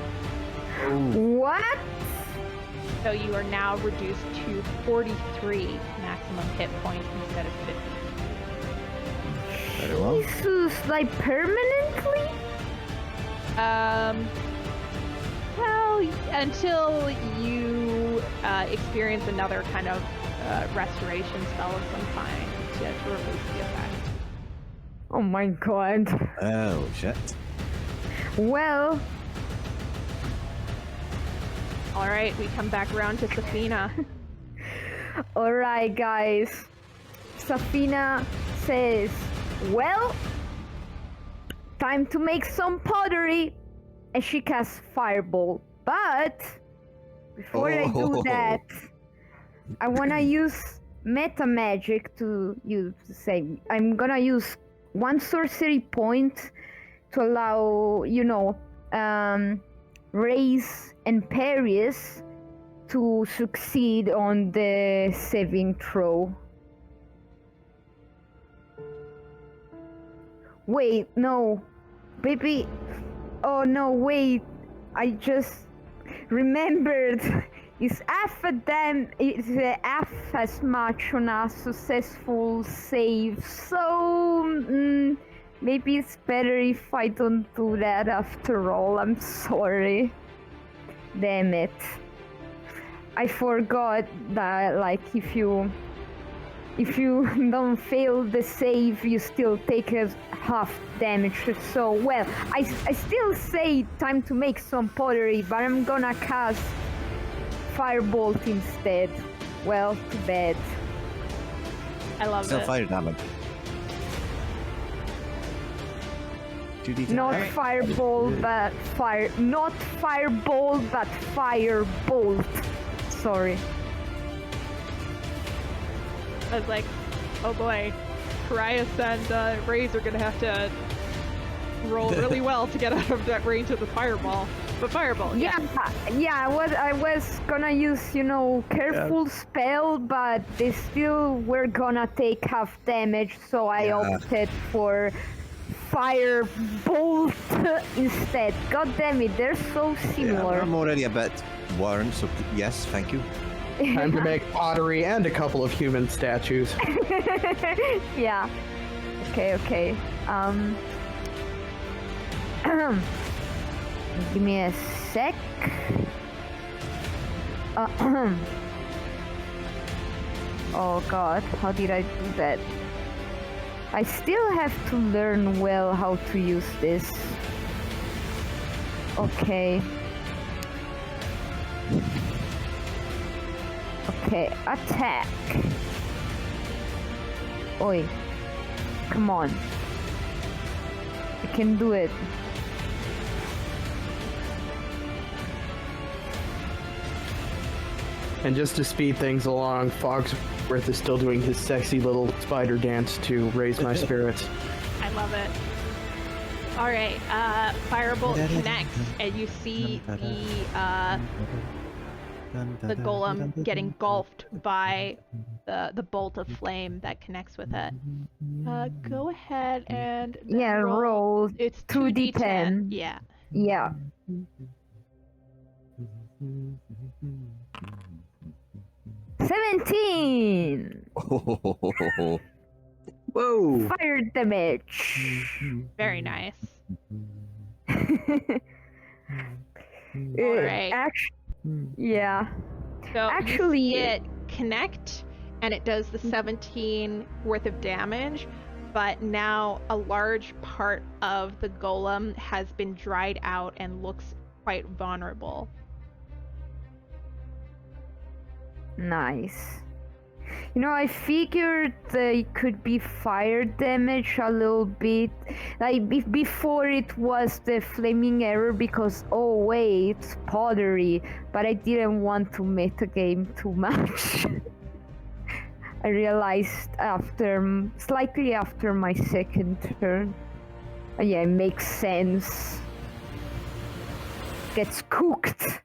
What? So you are now reduced to 43 maximum hit points instead of 50. very well. Jesus, like permanently? Well, until you experience another kind of restoration spell of some kind to remove the effect. Oh my god. Oh, shit. Well, All right, we come back around to Safina. alright, guys. Safina says, well, time to make some pottery. And she casts Fireball. But before I do that, I wanna use meta magic to say I'm gonna use one sorcery point to allow, Raise and Paris to succeed on the saving throw. Wait, no. Baby. Oh no, wait. I just remembered. It's half as much on a successful save. So maybe it's better if I don't do that after all. I'm sorry. Damn it. I forgot that, like, if you don't fail the save, you still take a half damage. So, well, I still say time to make some pottery, but I'm gonna cast Firebolt instead. Well, too bad. I love Still it. fire damage. 2d10. Not Firebolt, but not Fireball, but Firebolt. Sorry. I was like, oh boy, Parias and Raze are gonna have to roll really well to get out of that range of the fireball. But fireball, yeah. Yeah. I was gonna use, careful spell, but they still were gonna take half damage, so I opted for Firebolt instead. God damn it, they're so similar. I'm already a bit worn, so yes, thank you. Time to make pottery and a couple of human statues. Yeah. Okay. Give me a sec. Oh god, how did I do that? I still have to learn well how to use this. Okay. Okay, attack. Oi. Come on. I can do it. And just to speed things along, Fogsworth is still doing his sexy little spider dance to raise my spirits. I love it. All right, Firebolt connects, and you see the golem get engulfed by the bolt of flame that connects with it. Go ahead and roll. It's 2d10. Yeah. Yeah. $17! Whoa! Fire damage! Very nice. All right. Yeah. So Actually, you see it connect, and it does the 17 worth of damage, but now a large part of the golem has been dried out and looks quite vulnerable. Nice. I figured it could be fire damage a little bit. Like, before it was the flaming arrow because, oh wait, it's pottery. But I didn't want to metagame too much. I realized slightly after my second turn. Yeah, it makes sense. Gets cooked.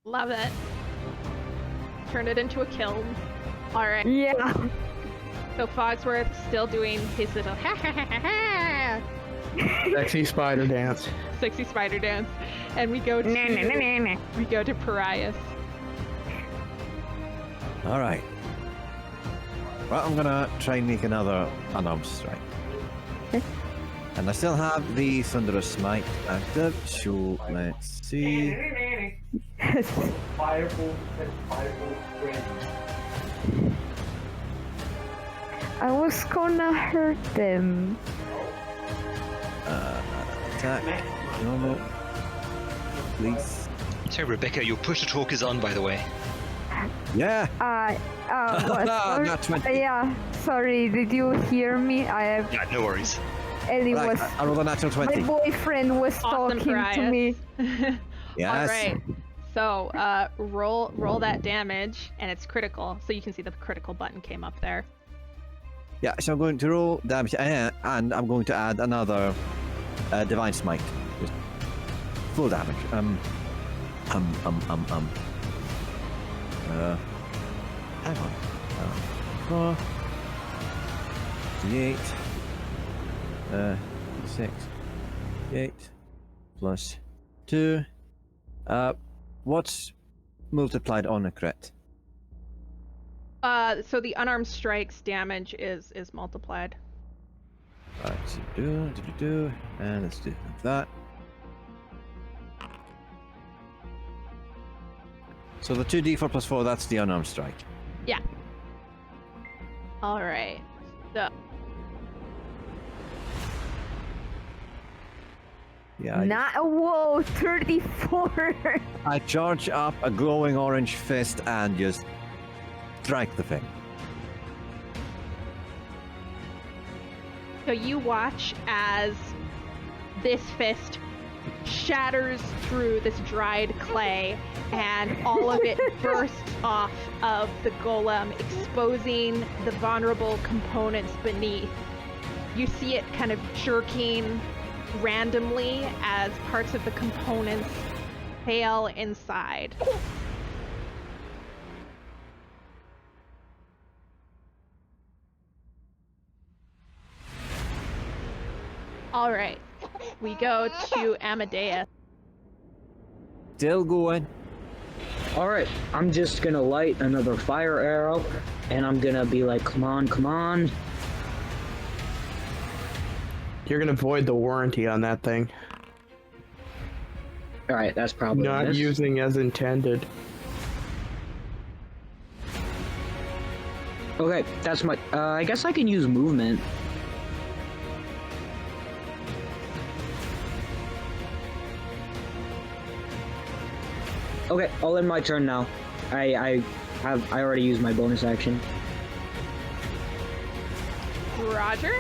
Love it. Turn it into a kiln. Alright. Yeah. So Fogsworth still doing his little ha ha ha ha ha Sexy spider dance. sexy spider dance. And we go to Parias. Alright. Well, I'm gonna try and make another unarmed strike. And I still have the Thunderous Smite active, so let's see. I was gonna hurt them. Attack. Normal. Please. Sorry, Rebecca, your push to talk is on, by the way. Yeah. What? Sorry. Not 20. Yeah, sorry, did you hear me? Yeah, no worries. Ellie Right, was. I rolled a natural My 20. boyfriend was Awesome, talking to Pariah. me. Yes. All right. So roll that damage, and it's critical. So you can see the critical button came up there. Yeah, so I'm going to roll damage, and I'm going to add another divine smite. Just full damage. Hang on. 4, 8, 6, 8 plus 2. What's multiplied on a crit? So the unarmed strikes damage is multiplied. Alright, so do, and let's do that. So the 2d4 plus 4, that's the unarmed strike. Yeah. All right. So Yeah. Whoa, 34. I charge up a glowing orange fist and just strike the thing. So you watch as this fist shatters through this dried clay, and all of it bursts off of the golem, exposing the vulnerable components beneath. You see it kind of jerking randomly as parts of the components fail inside. All right, we go to Amadeus. Still going. Alright, I'm just gonna light another fire arrow, and I'm gonna be like, come on, come on. You're gonna void the warranty on that thing. Alright, that's probably a Not miss. using as intended. Okay, that's my. I guess I can use movement. Okay, I'll end my turn now. I already used my bonus action. Roger.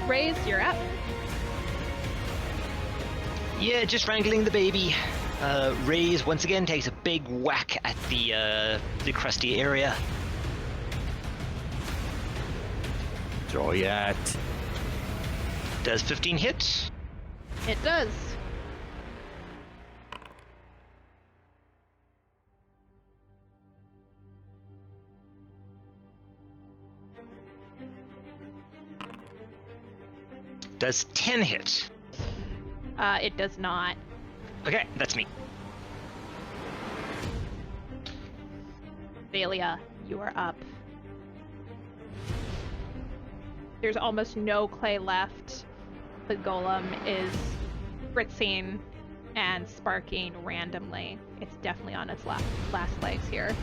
Raise, you're up. Yeah, just wrangling the baby. Raze once again takes a big whack at the crusty area. Throw it. Does 15 hit? It does. Does 10 hit? It does not. Okay, that's me. Thalia, you are up. There's almost no clay left. The golem is fritzing and sparking randomly. It's definitely on its last legs here.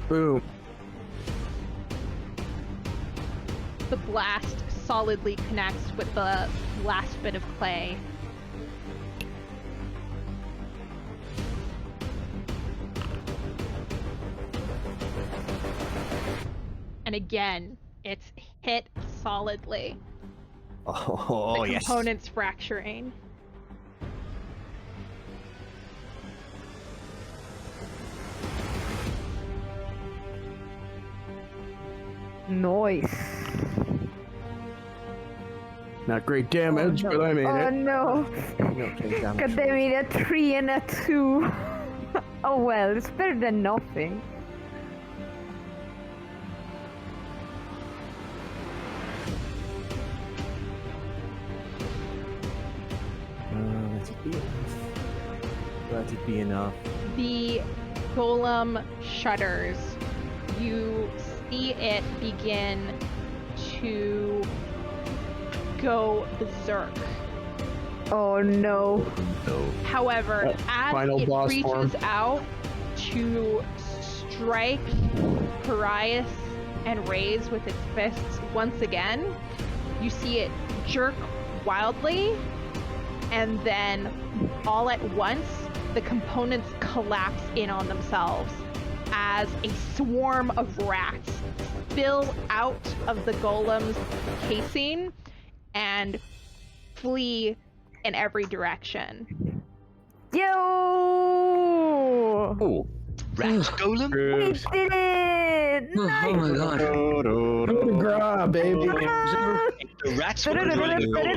Boom. The blast solidly connects with the last bit of clay. And again, it's hit solidly. Oh, The yes. components fracturing. Noise. Not great damage, but I made Oh it. no. No, take damage. God, they made a 3 and a 2. Oh well, it's better than nothing. Let it be enough. Let it be enough. The golem shudders. You see it begin to go berserk Oh no. No. However, as final it boss reaches form. out to strike Parias and Raise with its fists once again, you see it jerk wildly, and then all at once, the components collapse in on themselves as a swarm of rats spill out of the golem's casing and flee in every direction. Yo! Oh. Rat golem? We Gross. did it! Oh my god. Coup de grace, baby. The rats were controlling the golem.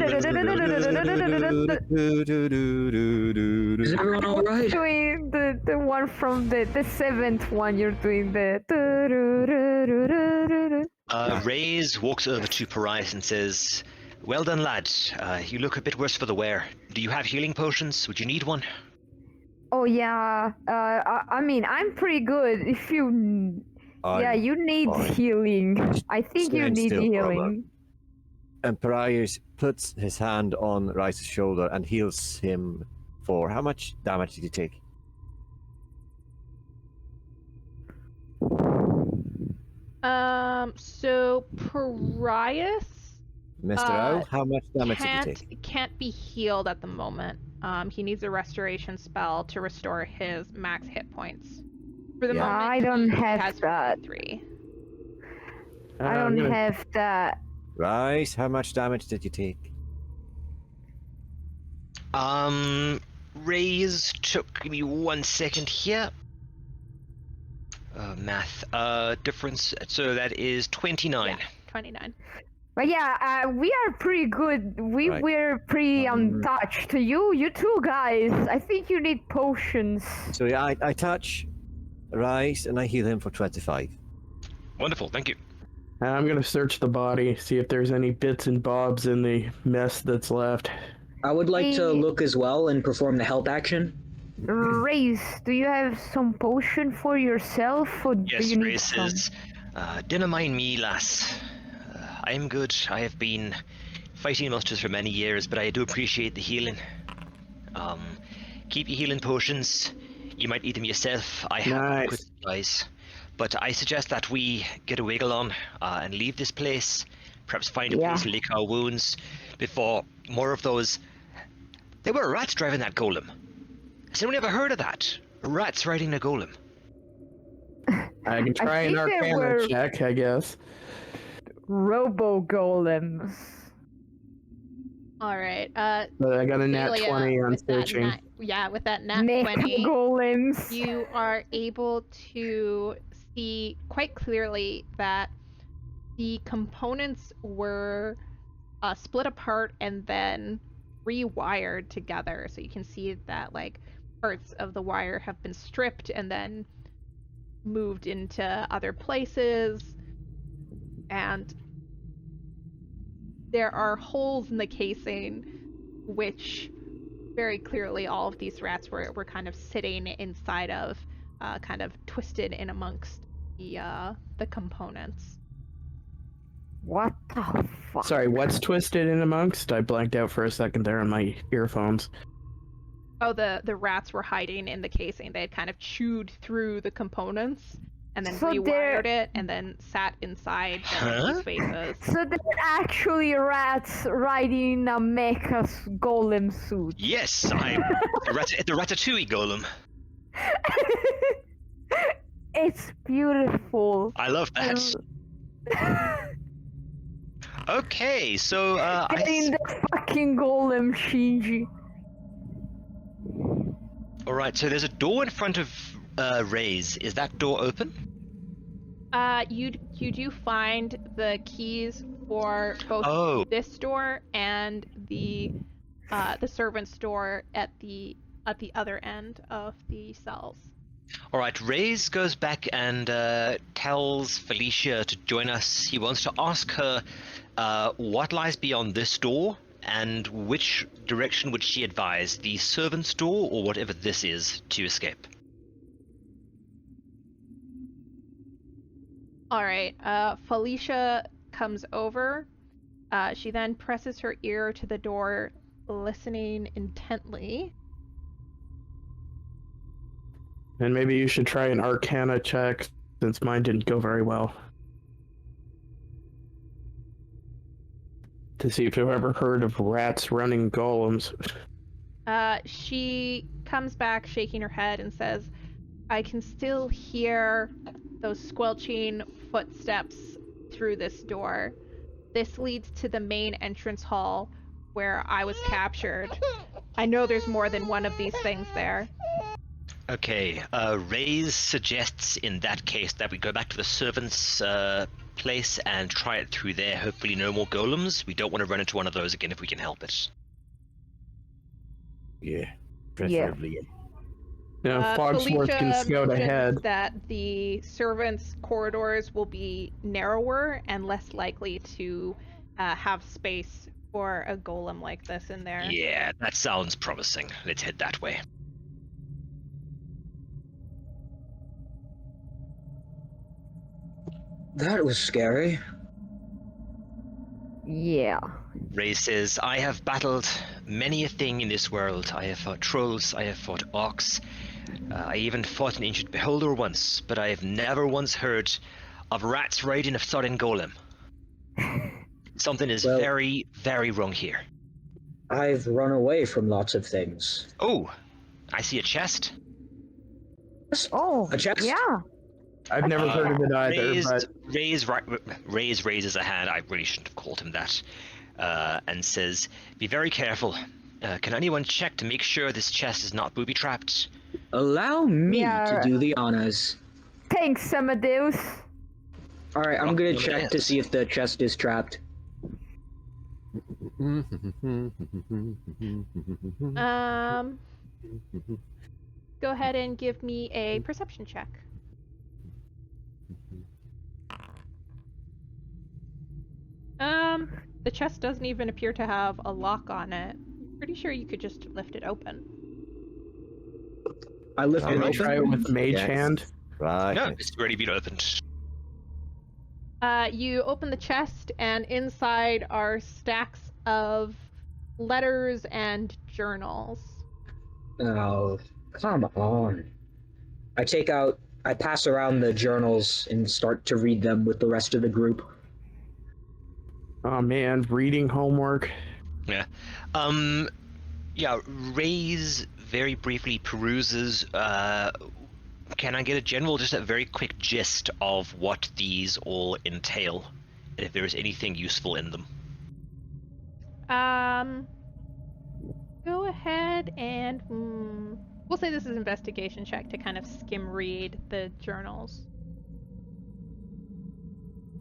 Is everyone alright? Doing the one from the seventh one, you're doing the. Raze walks over to Parias and says, "Well done, lad. You look a bit worse for the wear. Do you have healing potions? Would you need one?" Oh yeah, I mean I'm pretty good. If you, yeah, you need fine. healing. I think you Stand need still for a healing. And Parias puts his hand on Rice's shoulder and heals him for how much damage did he take? So Parias Mr. O, how much damage did he take? can't be healed at the moment. He needs a restoration spell to restore his max hit points. For the Yeah. moment, I don't he have has that. 3. I don't have that. Rice, how much damage did you take? Raze took, give me 1 second here. Math. Difference. So that is 29. Yeah, 29. But yeah, we are pretty good. Right. We're pretty untouched. You too, guys. I think you need potions. So yeah, I touch Rice and I heal him for 25. Wonderful, thank you. I'm gonna search the body, see if there's any bits and bobs in the mess that's left. I would like to Hey. look as well and perform the help action. Raze, do you have some potion for yourself, or do Yes, you need Raze some? says, dinna mind me, lass. I am good. I have been fighting monsters for many years, but I do appreciate the healing. Keep your healing potions. You might eat them yourself. I have Nice. adequate supplies. But I suggest that we get a wiggle on and leave this place. Perhaps find a place to lick our wounds before more of those. There were rats driving that golem. Has anyone ever heard of that? Rats riding a golem. I can try an think there arcana were- check, I guess. Robo golems. All right. But I got a nat Celia, 20 on with that searching. with that nat Mecha 20, golems. you are able to see quite clearly that the components were split apart and then rewired together. So you can see that like parts of the wire have been stripped and then moved into other places, and there are holes in the casing which very clearly all of these rats were kind of sitting inside of, kind of twisted in amongst the components. What the fuck? Sorry, what's twisted in amongst? I blanked out for a second there on my earphones. Oh, the rats were hiding in the casing. They had kind of chewed through the components and then So rewired it and then sat inside these faces. So they're actually rats riding a mecha golem suit. Yes, I'm the Ratatouille golem. It's beautiful. I love that. Okay, so Getting the fucking golem, Shinji. all right. So there's a door in front of Raze. Is that door open? You do find the keys for both Oh. this door and the servant's door at the other end of the cells. All right. Raze goes back and tells Felicia to join us. He wants to ask her what lies beyond this door and which direction would she advise, the servant's door or whatever this is, to escape. All right. Felicia comes over. She then presses her ear to the door listening intently. And maybe you should try an Arcana check, since mine didn't go very well. To see if you've ever heard of rats running golems. She comes back shaking her head and says, I can still hear those squelching footsteps through this door. This leads to the main entrance hall where I was captured. I know there's more than one of these things there. Okay, Raze suggests in that case that we go back to the servants' place and try it through there. Hopefully no more golems. We don't want to run into one of those again if we can help it. Yeah, preferably. Now, Fogsworth can Felicia scout mentions ahead. that the servants' corridors will be narrower and less likely to have space for a golem like this in there. Yeah, that sounds promising. Let's head that way. That was scary. Yeah. Ray says, I have battled many a thing in this world. I have fought trolls, I have fought orcs, I even fought an ancient beholder once, but I have never once heard of rats riding a sudden golem. Something is Well- very, very wrong here. I've run away from lots of things. Oh, I see a chest. Oh, A chest? yeah. I've never heard of it either, but Raze raises a hand. I really shouldn't have called him that. And says, be very careful. Can anyone check to make sure this chest is not booby-trapped? Allow me Yeah. to do the honors. Thanks, Amadeus. Alright, I'm Oh, gonna no, check it to is. see if the chest is trapped. Go ahead and give me a perception check. The chest doesn't even appear to have a lock on it. Pretty sure you could just lift it open. I lift can it I open. try it with Mage Yes. Hand? Right. No, it's already been opened. You open the chest, and inside are stacks of letters and journals. Oh, come on. I pass around the journals and start to read them with the rest of the group. Oh man, reading homework. Yeah. Raze very briefly peruses. Can I get a general, just a very quick gist of what these all entail, and if there is anything useful in them? Go ahead and we'll say this is investigation check to kind of skim read the journals.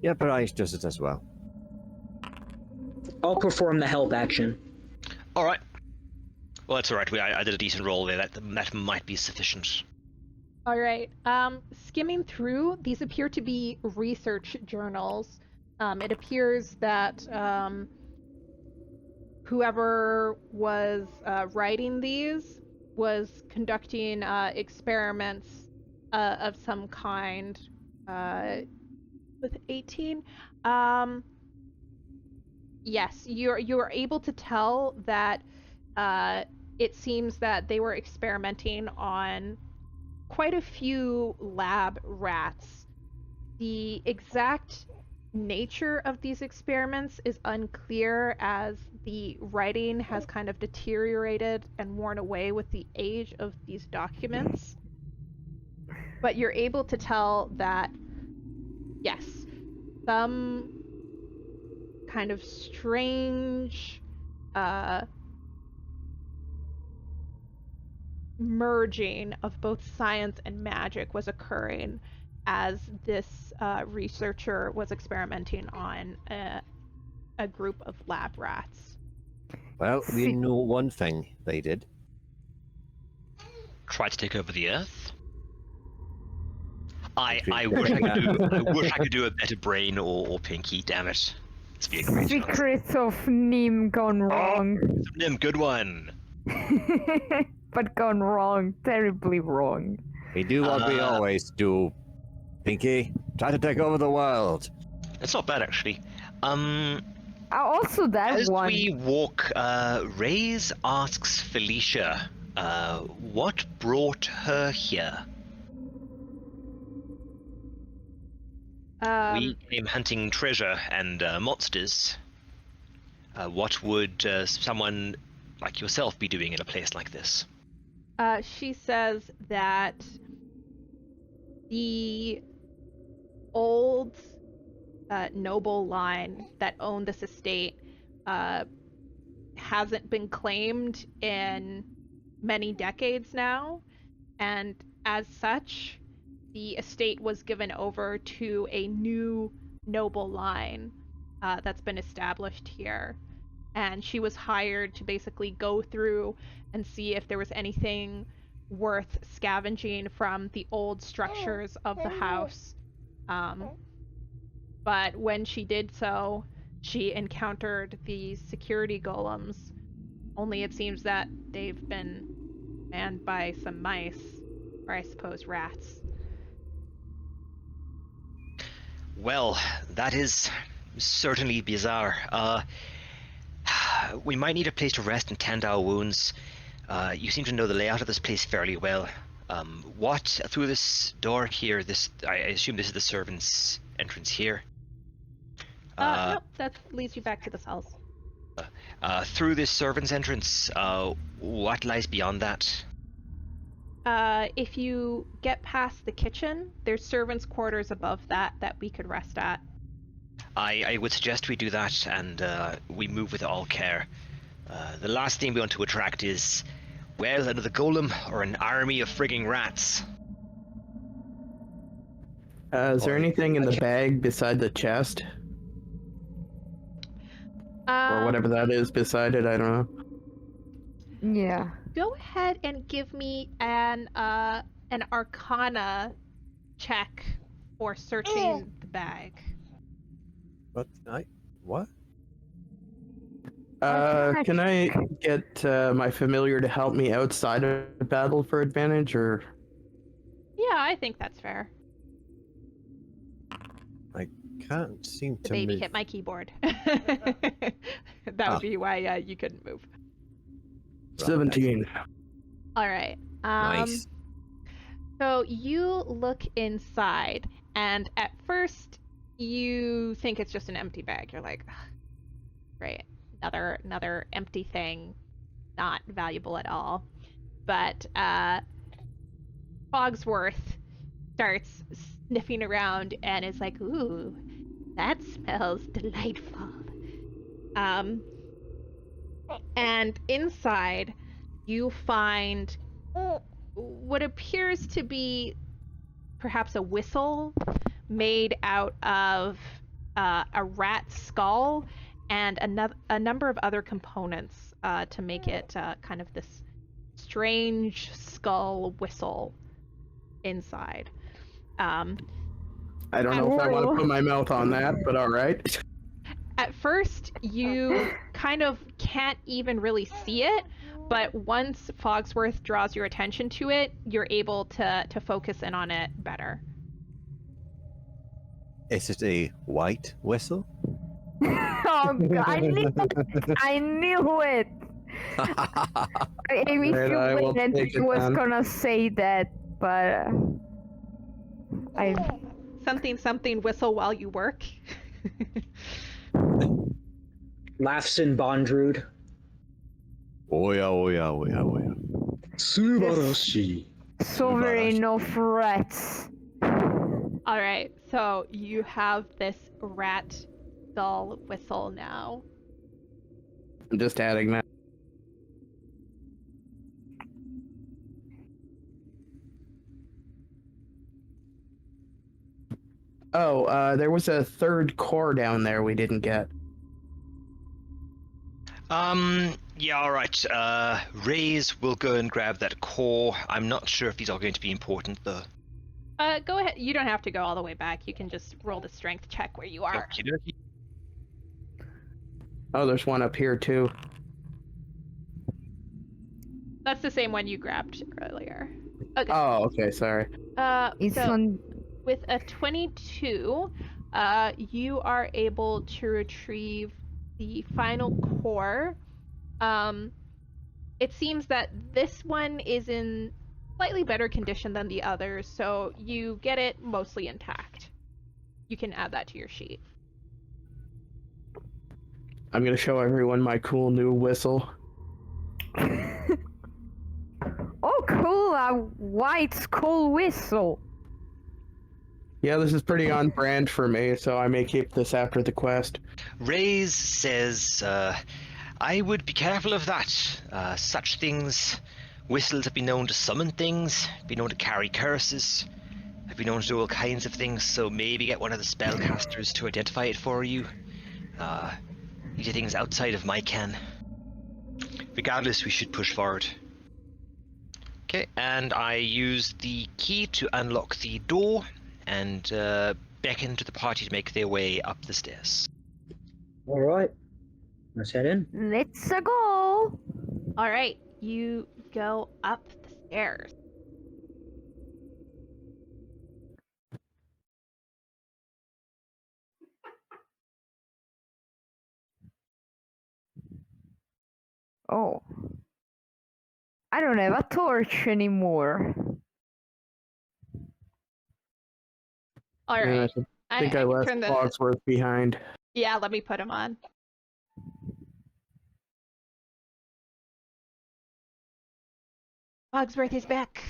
Yeah, Bryce does it as well. I'll perform the help action. All right. Well, that's all right. I did a decent roll there. That might be sufficient. All right. Skimming through, these appear to be research journals. It appears that whoever was writing these was conducting experiments of some kind with 18. Yes, you're able to tell that it seems that they were experimenting on quite a few lab rats. The exact nature of these experiments is unclear, as the writing has kind of deteriorated and worn away with the age of these documents. But you're able to tell that, yes, some kind of strange merging of both science and magic was occurring as this researcher was experimenting on a group of lab rats. Well, we know one thing they did. Try to take over the Earth. I Okay. wish I could do. I wish I could do a better brain or Pinky. Damn it! It's be a great chance. Secrets of Nim gone wrong. Nim, good one. But gone wrong. Terribly wrong. We do what we always do. Pinky, try to take over the world. It's not bad actually. Also, that As one. we walk, Raze asks Felicia, what brought her here? We came hunting treasure and monsters. What would someone like yourself be doing in a place like this? She says that the old noble line that owned this estate hasn't been claimed in many decades now, and as such, the estate was given over to a new noble line that's been established here. And she was hired to basically go through and see if there was anything worth scavenging from the old structures of the house. But when she did so, she encountered the security golems. Only it seems that they've been manned by some mice, or I suppose rats. Well, that is certainly bizarre. We might need a place to rest and tend our wounds. You seem to know the layout of this place fairly well. What through this door here? I assume this is the servants' entrance here. Nope, that leads you back to the cells. Through this servants' entrance, what lies beyond that? If you get past the kitchen, there's servants' quarters above that we could rest at. I would suggest we do that, and we move with all care. The last thing we want to attract is, well, another golem or an army of frigging rats. Is there anything in the bag beside the chest? Or whatever that is beside it, I don't know. Yeah. Go ahead and give me an Arcana check for searching the bag. What? Can I get my familiar to help me outside of battle for advantage, or? Yeah, I think that's fair. I can't seem The to baby move. hit my keyboard. That would be why you couldn't move. 17. All right. Nice. So you look inside, and at first you think it's just an empty bag. You're like, great, another empty thing, not valuable at all. But Fogsworth starts sniffing around and is like, ooh, that smells delightful. And inside you find what appears to be perhaps a whistle made out of a rat skull and a number of other components to make it kind of this strange skull whistle inside. I don't know if I want to put my mouth on that, but all right. At first, you kind of can't even really see it, but once Fogsworth draws your attention to it, you're able to focus in on it better. Is it a white whistle? Oh God, I knew it. Amy I will and take she it was down. gonna say that, but I Something whistle while you work. Laughs in Bondrude. Oh yeah, oh yeah, oh yeah, oh yeah. Subarashi. sovereign of rats. All right, so you have this rat skull whistle now. I'm just adding that. Oh, there was a third core down there we didn't get. Yeah, alright. Raze will go and grab that core. I'm not sure if these are going to be important, though. Go ahead. You don't have to go all the way back. You can just roll the strength check where you are. Okey-dokey. Oh, there's one up here too. That's the same one you grabbed earlier. Okay. Oh, okay, sorry. It's So on. with a 22, you are able to retrieve the final core. It seems that this one is in slightly better condition than the others, so you get it mostly intact. You can add that to your sheet. I'm gonna show everyone my cool new whistle. Oh, cool! A white skull whistle. Yeah, this is pretty on brand for me, so I may keep this after the quest. Raze says, I would be careful of that. Such things, whistles have been known to summon things, been known to carry curses, have been known to do all kinds of things, so maybe get one of the spellcasters to identify it for you. These are things outside of my ken. Regardless, we should push forward. Okay, and I use the key to unlock the door and beckon to the party to make their way up the stairs. All right, let's head in. Let's go. All right, you go up the stairs. Oh. I don't have a torch anymore. All And right. I think I can left turn the. Fogsworth behind. Yeah, let me put him on. Fogsworth is back.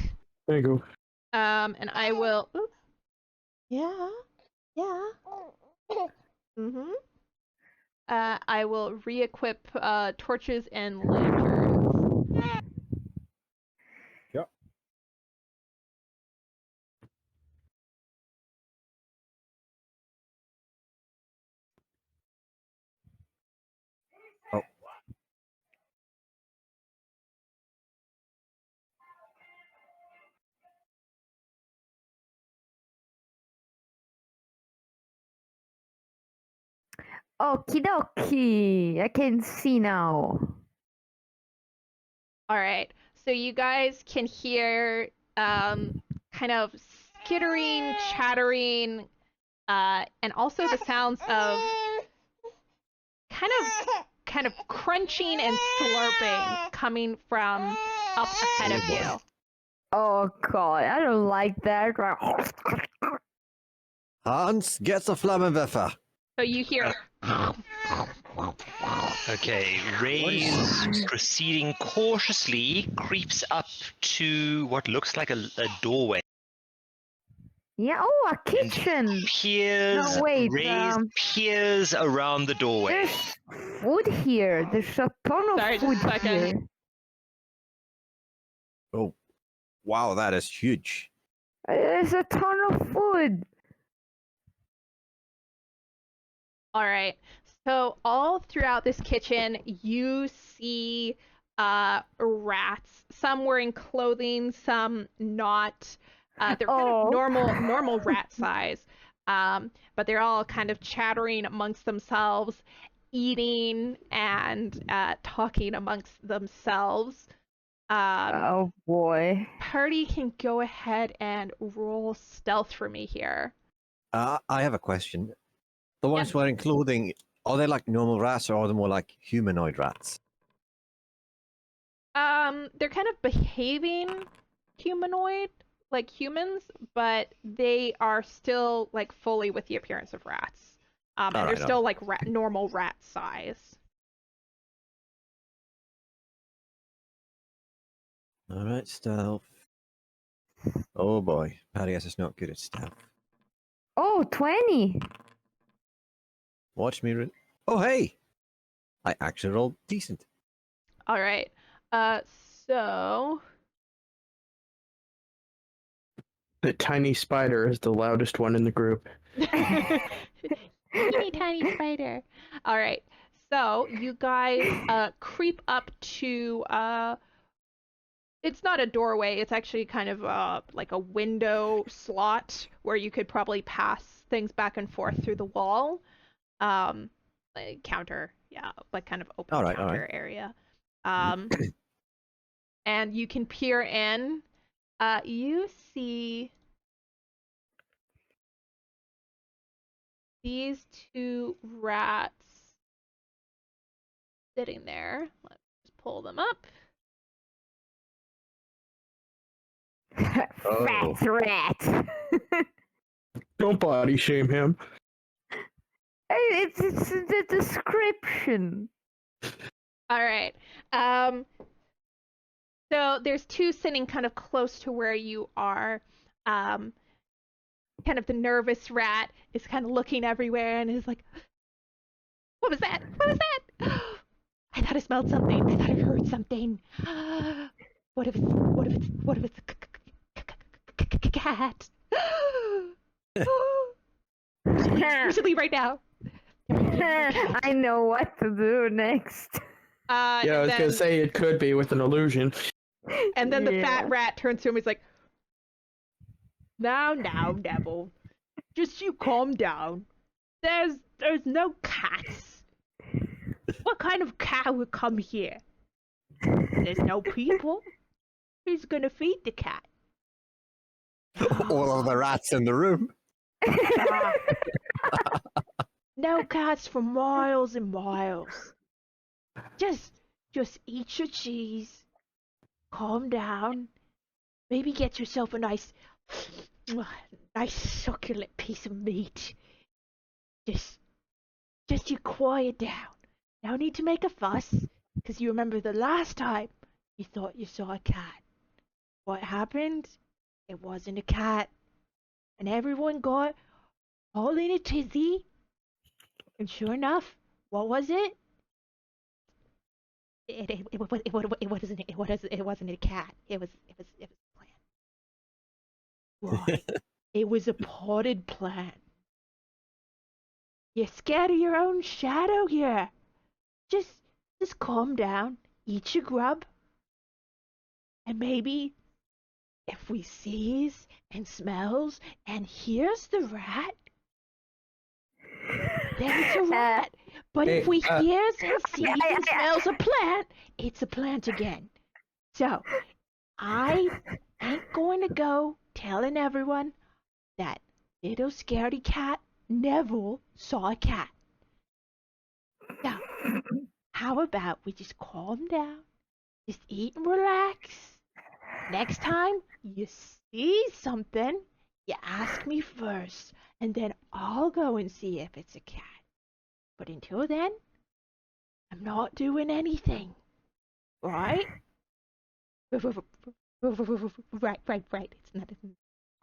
There you go. And I will. Ooh. Yeah. Yeah. Mhm. I will re-equip torches and lanterns. Yep. Oh. Okie dokie. I can see now. All right. So you guys can hear kind of skittering, chattering, and also the sounds of kind of crunching and slurping coming from up ahead of you. Oh god, I don't like that. Hans, get the Flammenwerfer. So you hear. Okay, What Raze, is- proceeding cautiously, creeps up to what looks like a doorway. Yeah, oh, a And kitchen. peers, No, wait, Raze peers around the doorway. There's food here. There's a ton of Sorry, just food a second. here. Oh, wow, that is huge. There's a ton of food. All right. So all throughout this kitchen, you see rats. Some wearing clothing, some not. They're kind of normal rat size. But they're all kind of chattering amongst themselves, eating and talking amongst themselves. Oh boy. Party can go ahead and roll stealth for me here. I have a question. The ones wearing clothing, are they like normal rats or are they more like humanoid rats? They're kind of behaving humanoid, like humans, but they are still like fully with the appearance of rats. And they're still like normal rat size. All right, stealth. Oh boy, Patty is not good at stealth. Oh, 20. Watch me. Oh hey, I actually rolled decent. All right. So The tiny spider is the loudest one in the group. teeny tiny spider. All right. So you guys creep up to it's not a doorway, it's actually kind of like a window slot where you could probably pass things back and forth through the wall. Like counter, yeah, like kind of open counter area. And you can peer in. You see these two rats sitting there. Let's just pull them up. Fat rat. Don't body shame him. It's the description. All right. So there's two sitting kind of close to where you are. Kind of the nervous rat is kind of looking everywhere and is like, "What was that? What was that? I thought I smelled something. I thought I heard something. What if it's a cat? We should leave right now." I know what to do next. Yeah, I was gonna say it could be with an illusion. And then the fat rat turns to him. He's like, "Now, Neville, just you calm down. There's no cats. What kind of cat would come here? There's no people. Who's gonna feed the cat?" All of the rats in the room. No cats for miles and miles. Just eat your cheese. Calm down. Maybe get yourself a nice succulent piece of meat. Just you quiet down. No need to make a fuss, because you remember the last time you thought you saw a cat. What happened? It wasn't a cat. And everyone got all in a tizzy. And sure enough, what was it? It wasn't a cat. It was a plant. Why? It was a potted plant. You're scared of your own shadow here. Just calm down, eat your grub, and maybe if we sees and smells and hears the rat, then it's a rat. But if we hears and sees and smells a plant, it's a plant again. So, I ain't going to go telling everyone that little scaredy cat Neville saw a cat. So, how about we just calm down, just eat and relax. Next time you see something, you ask me first, and then I'll go and see if it's a cat. But until then, I'm not doing anything. Right? Right. It's not.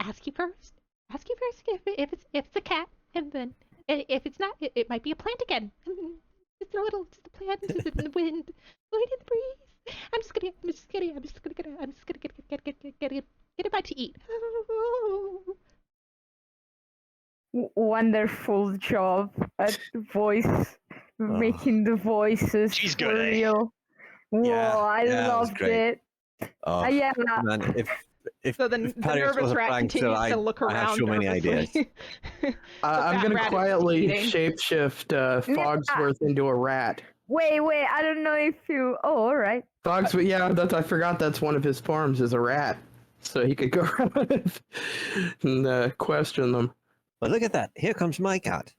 Ask you first. Ask you first if it's a cat, and then if it's not, it might be a plant again. Just a plant in the wind, blowing in the breeze. I'm just gonna get a bite to eat. Wonderful job at making the voices She's good, eh? real. Whoa, Yeah, I yeah, that was loved great. it. Oh, Yeah. man, if So the Paris nervous was a rat prank, continues so to look around. I have so many ideas. I'm fat gonna rat is quietly eating. shapeshift Fogsworth into a rat. Wait, I don't know if you... Oh, alright. Fogsworth, yeah, I forgot that's one of his forms is a rat. So he could go around and question them. But look at that. Here comes my cat.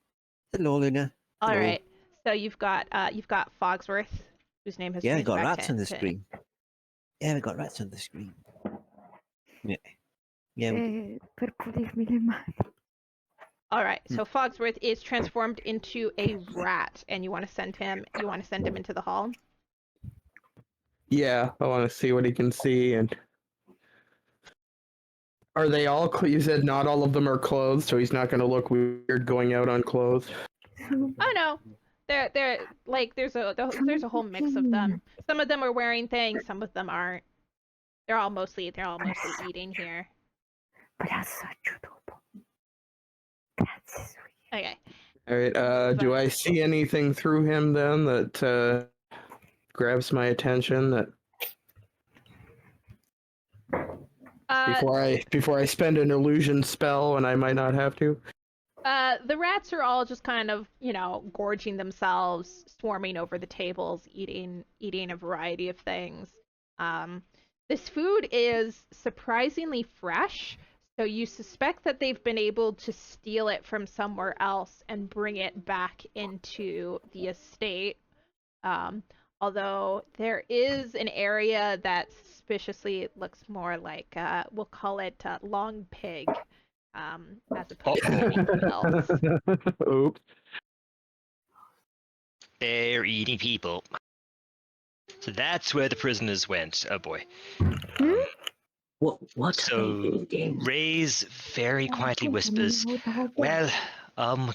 Hello, Luna. All Hello. right. So you've got Fogsworth, whose name has Yeah, changed got back rats to, on the to- screen. Yeah, we got rats on the screen. Yeah. Yeah, we do. Per potermi le mani. All right. So Fogsworth is transformed into a rat, and you want to send him into the hall. Yeah, I want to see what he can see. And are they all? You said not all of them are clothed, so he's not going to look weird going out unclothed. Oh no, they're like there's a whole mix of them. Some of them are wearing things, some of them aren't. They're all mostly eating here. Okay. All right. Do I see anything through him then that grabs my attention? That before I spend an illusion spell and I might not have to. The rats are all just kind of, gorging themselves, swarming over the tables, eating a variety of things. This food is surprisingly fresh, so you suspect that they've been able to steal it from somewhere else and bring it back into the estate. Although there is an area that suspiciously looks more like, we'll call it Long Pig, as opposed to anything else. Oops. They're eating people. So that's where the prisoners went. Oh boy. What are So they eating? Ray's very quietly whispers, "Well,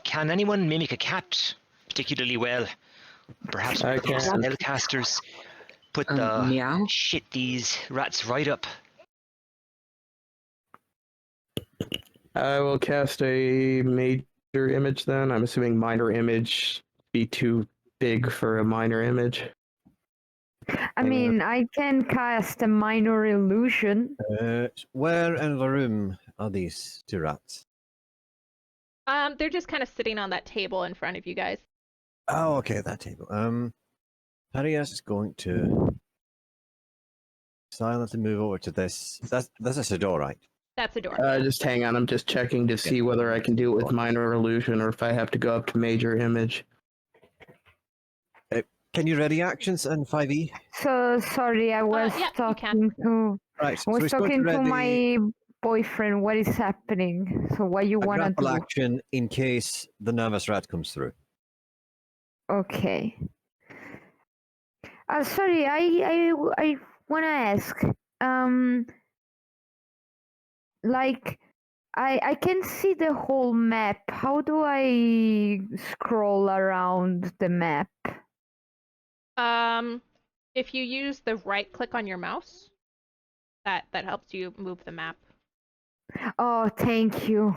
can anyone mimic a cat particularly well? Perhaps I one of those can. spellcasters put the Meow? shit these rats right up." I will cast a major image then. I'm assuming minor image be too big for a minor image. I mean, I can cast a minor illusion. Where in the room are these two rats? They're just kind of sitting on that table in front of you guys. Oh, okay, that table. Harias is going to silently move over to this. That's a door, right? That's a door. Just hang on. I'm just checking to see whether I can do it with minor illusion or if I have to go up to major image. Can you ready actions in 5e? So sorry, I was yeah, you can. talking to Right. I was he's going talking to ready my boyfriend. What is happening? So what you a wanna grapple do? action in case the nervous rat comes through. Okay. Sorry, I wanna ask. Like I can see the whole map. How do I scroll around the map? If you use the right click on your mouse, that helps you move the map. Oh, thank you.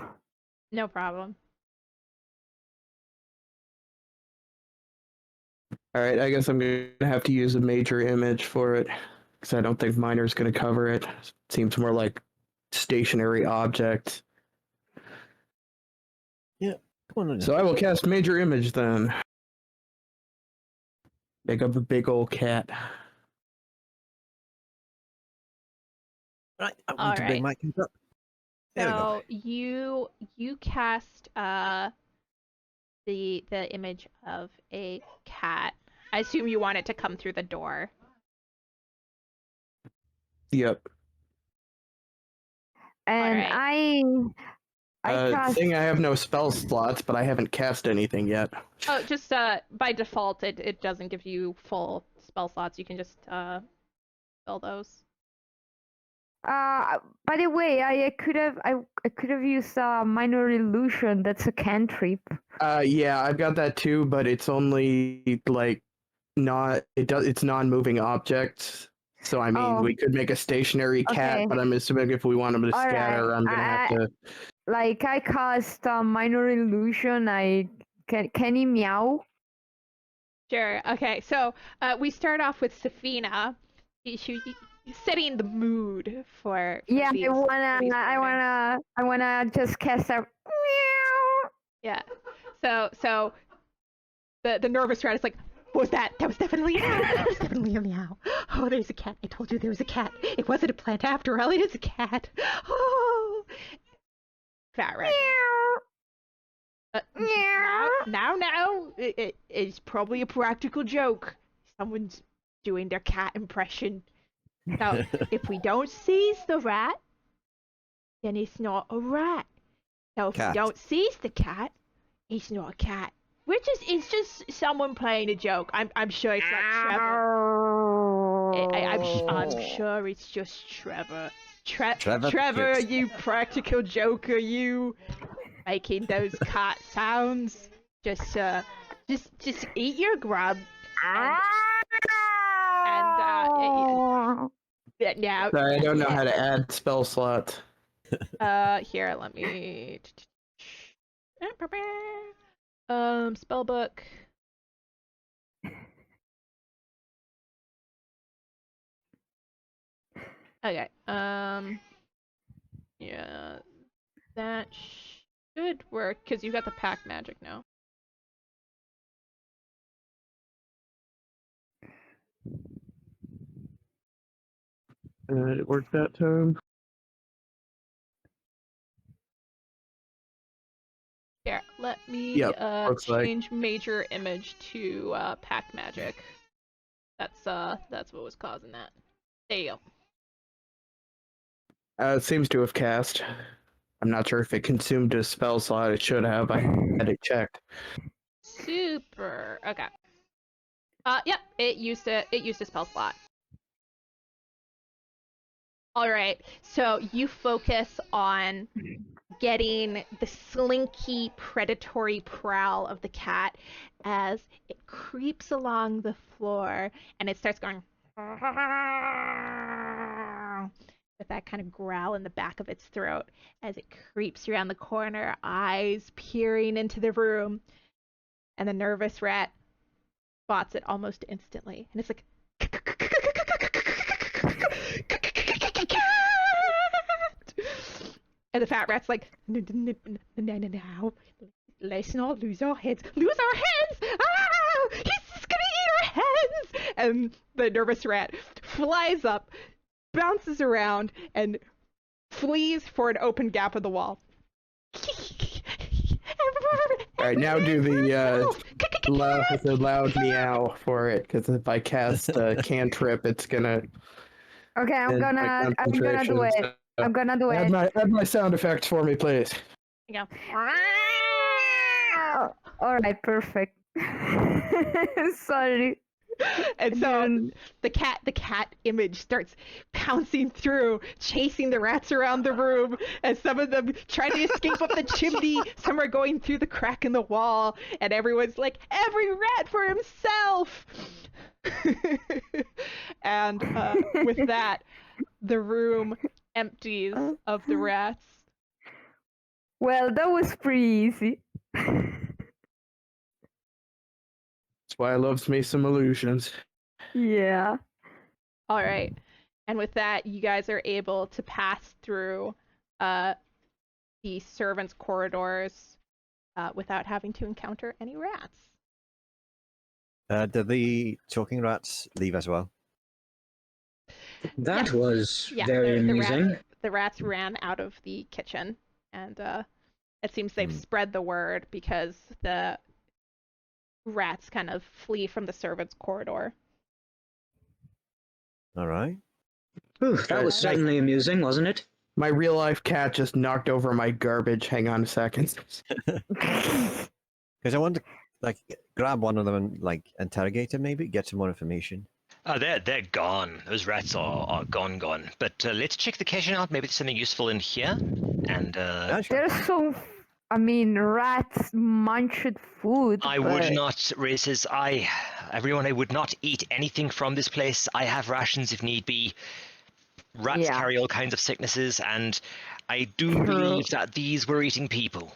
No problem. All right, I guess I'm gonna have to use a major image for it because I don't think minor's gonna cover it. Seems more like stationary object. Yeah. Come on. So I will cast major image then. Make up a big old cat. Right. I'm All going to bring right. my cat up. There we go. So you cast the image of a cat. I assume you want it to come through the door. Yep. And Alright. I cast Thing I have no spell slots, but I haven't cast anything yet. Oh, just by default it doesn't give you full spell slots. You can just fill those. by the way, I could have used minor illusion. That's a cantrip. Yeah, I've got that too, but it's only like it's non-moving objects. So I mean, Oh. we could make a stationary cat, Okay. but I'm assuming if we want them to All scatter, right. I'm gonna have to. Like I cast minor illusion. Can he meow? Sure. Okay. So we start off with Safina. She setting the mood for Yeah, these, I wanna just cast a meow. Yeah. So the nervous rat is like, what was that? That was definitely a meow. That was definitely a meow. Oh, there's a cat. I told you there was a cat. It wasn't a plant after all. It is a cat. Oh. Fat rat. Now, it's probably a practical joke. Someone's doing their cat impression. So, if we don't seize the rat, then it's not a rat. So, if Cat. we don't seize the cat, it's not a cat. It's just someone playing a joke. I'm sure it's like Trevor. I'm sure it's just Trevor. Trevor, you practical joker, you making those cat sounds. Just eat your grub. And now. Sorry, I don't know how to add spell slots. Here, let me. Spellbook. Okay. Yeah, that should work because you got the pack magic now. It worked that time. Here, let me Yep, looks like. change major image to pack magic. That's what was causing that. There you go. It seems to have cast. I'm not sure if it consumed a spell slot. It should have. I had it checked. Super. Okay. Yep. It used a spell slot. All right. So you focus on getting the slinky, predatory prowl of the cat as it creeps along the floor and it starts going with that kind of growl in the back of its throat as it creeps around the corner, eyes peering into the room. And the nervous rat spots it almost instantly. And it's like, and the fat rat's like, now, let's not lose our heads. Lose our heads! Ah! He's gonna eat our heads! And the nervous rat flies up, bounces around, and flees for an open gap in the wall. All right, now do the loud meow for it, because if I cast a cantrip, it's gonna. Okay, I'm end my gonna do concentration, it. so I'm gonna do Add it. my sound effects for me, please. You go. All right, perfect. Sorry. And so the cat image starts pouncing through, chasing the rats around the room, and some of them try to escape up the chimney. Some are going through the crack in the wall, and everyone's like, every rat for himself. And with that, the room empties of the rats. Well, that was pretty easy. That's why I loves me some illusions. Yeah. All right. And with that, you guys are able to pass through the servants' corridors without having to encounter any rats. Did the talking rats leave as well? That was Yeah, very amusing. The rats ran out of the kitchen, and it seems they've spread the word because the rats kind of flee from the servants' corridor. All right. Ooh, that was certainly amusing, wasn't it? My real life cat just knocked over my garbage. Hang on a second. Because I want to grab one of them and interrogate him, maybe get some more information. They're gone. Those rats are gone. But let's check the kitchen out. Maybe there's something useful in here. And Yeah, sure. There's so. I mean, rats munched food. I would not, races. I would not eat anything from this place. I have rations if need be. Rats carry all kinds of sicknesses, and I do believe that these were eating people.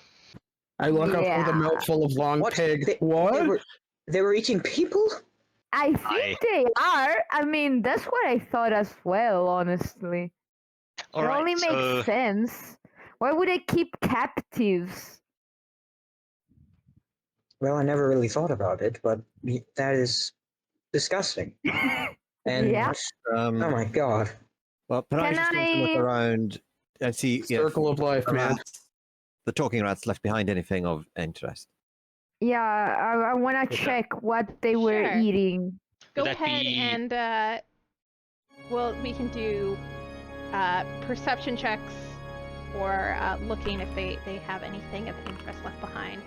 I look up with a mouthful of long pig. What? They were eating people? I think they are. I mean, that's what I thought as well, honestly. It only makes sense. Why would they keep captives? Well, I never really thought about it, but that is disgusting. And oh my god. Well, perhaps just want to look around and see Circle of life, man. The talking rats left behind anything of interest. Yeah, I want to check what they were eating. Go ahead and we can do perception checks or looking if they have anything of interest left behind.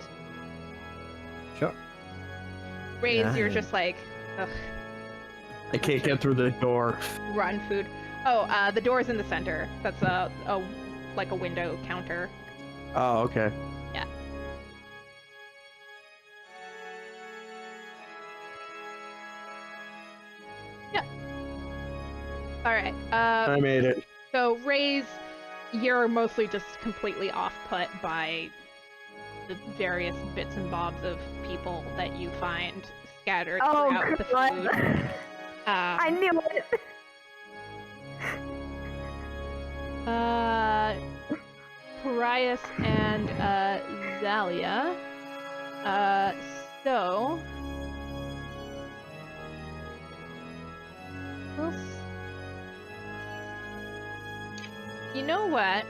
Sure. Raise, you're just like, ugh. I can't get through the door. Rotten food. Oh, the door's in the center. That's a window counter. Oh, okay. Yeah. Yeah. All right. I made it. So, Raise, you're mostly just completely off-put by the various bits and bobs of people that you find scattered throughout the food. I knew it. Parias and Zalia. So you know what?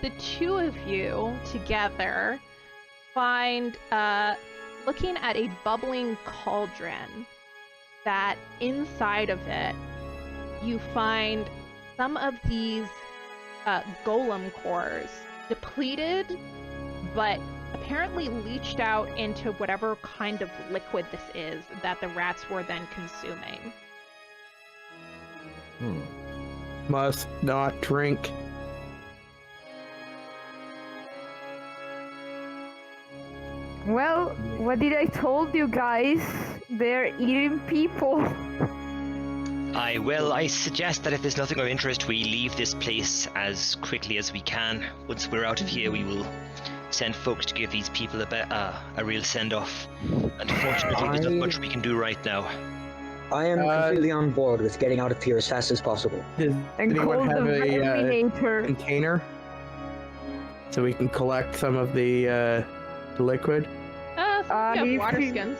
The two of you together find looking at a bubbling cauldron that inside of it you find some of these golem cores depleted, but apparently leached out into whatever kind of liquid this is that the rats were then consuming. Must not drink. Well, what did I told you guys? They're eating people. I suggest that if there's nothing of interest, we leave this place as quickly as we can. Once we're out of here, we will send folks to give these people a real send-off. Unfortunately, there's not much we can do right now. I am completely on board with getting out of here as fast as possible. Does And anyone call have the a Verminator. container so we can collect some of the liquid? So we have water if you- skins.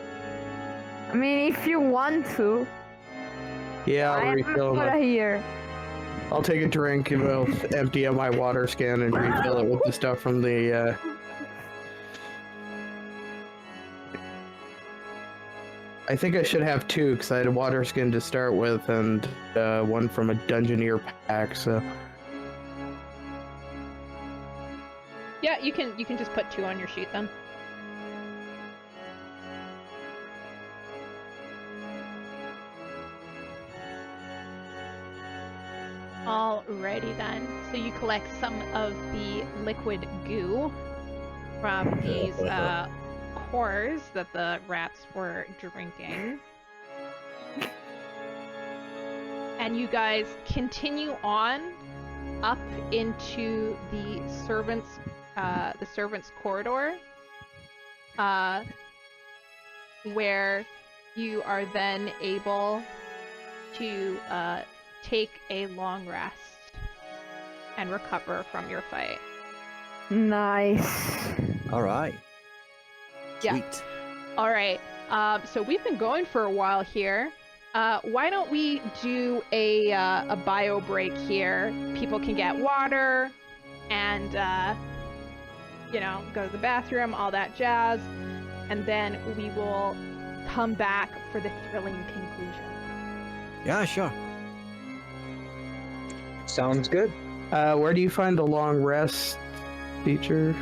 I mean, if you want to. Yeah, I'll I am refill out of them. here. I'll take a drink and we'll empty out my water skin and refill it with the stuff from the. I think I should have two because I had a water skin to start with and one from a Dungeoneer pack. So Yeah, you can just put 2 on your sheet then. Alrighty then. So you collect some of the liquid goo from these cores that the rats were drinking. And you guys continue on up into the servants' corridor, where you are then able to take a long rest and recover from your fight. Nice. All right. Yeah. Sweet. All right. So we've been going for a while here. Why don't we do a bio break here? People can get water and go to the bathroom, all that jazz, and then we will come back for the thrilling conclusion. Yeah, sure. Sounds good. where do you find the long rest feature?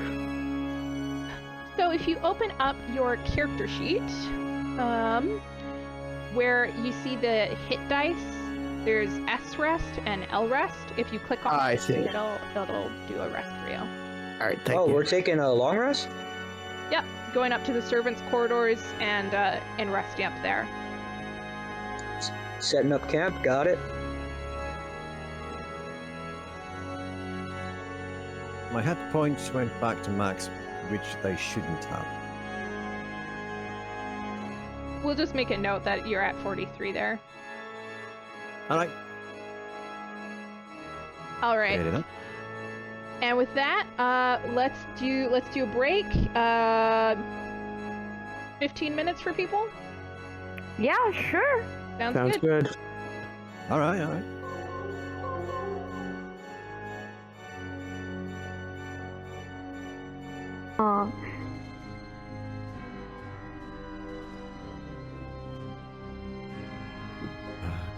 So if you open up your character sheet, where you see the hit dice, there's S rest and L rest. If you click on I it, see. it'll do a rest for you. All right, thank you. We're taking a long rest? Yep, going up to the servants' corridors and resting up there. Setting up camp, got it. My hit points went back to max, which they shouldn't have. We'll just make a note that you're at 43 there. All right. All right. Fair enough. And with that, let's do a break. 15 minutes for people. Yeah, sure. Sounds good. good. All right. All right.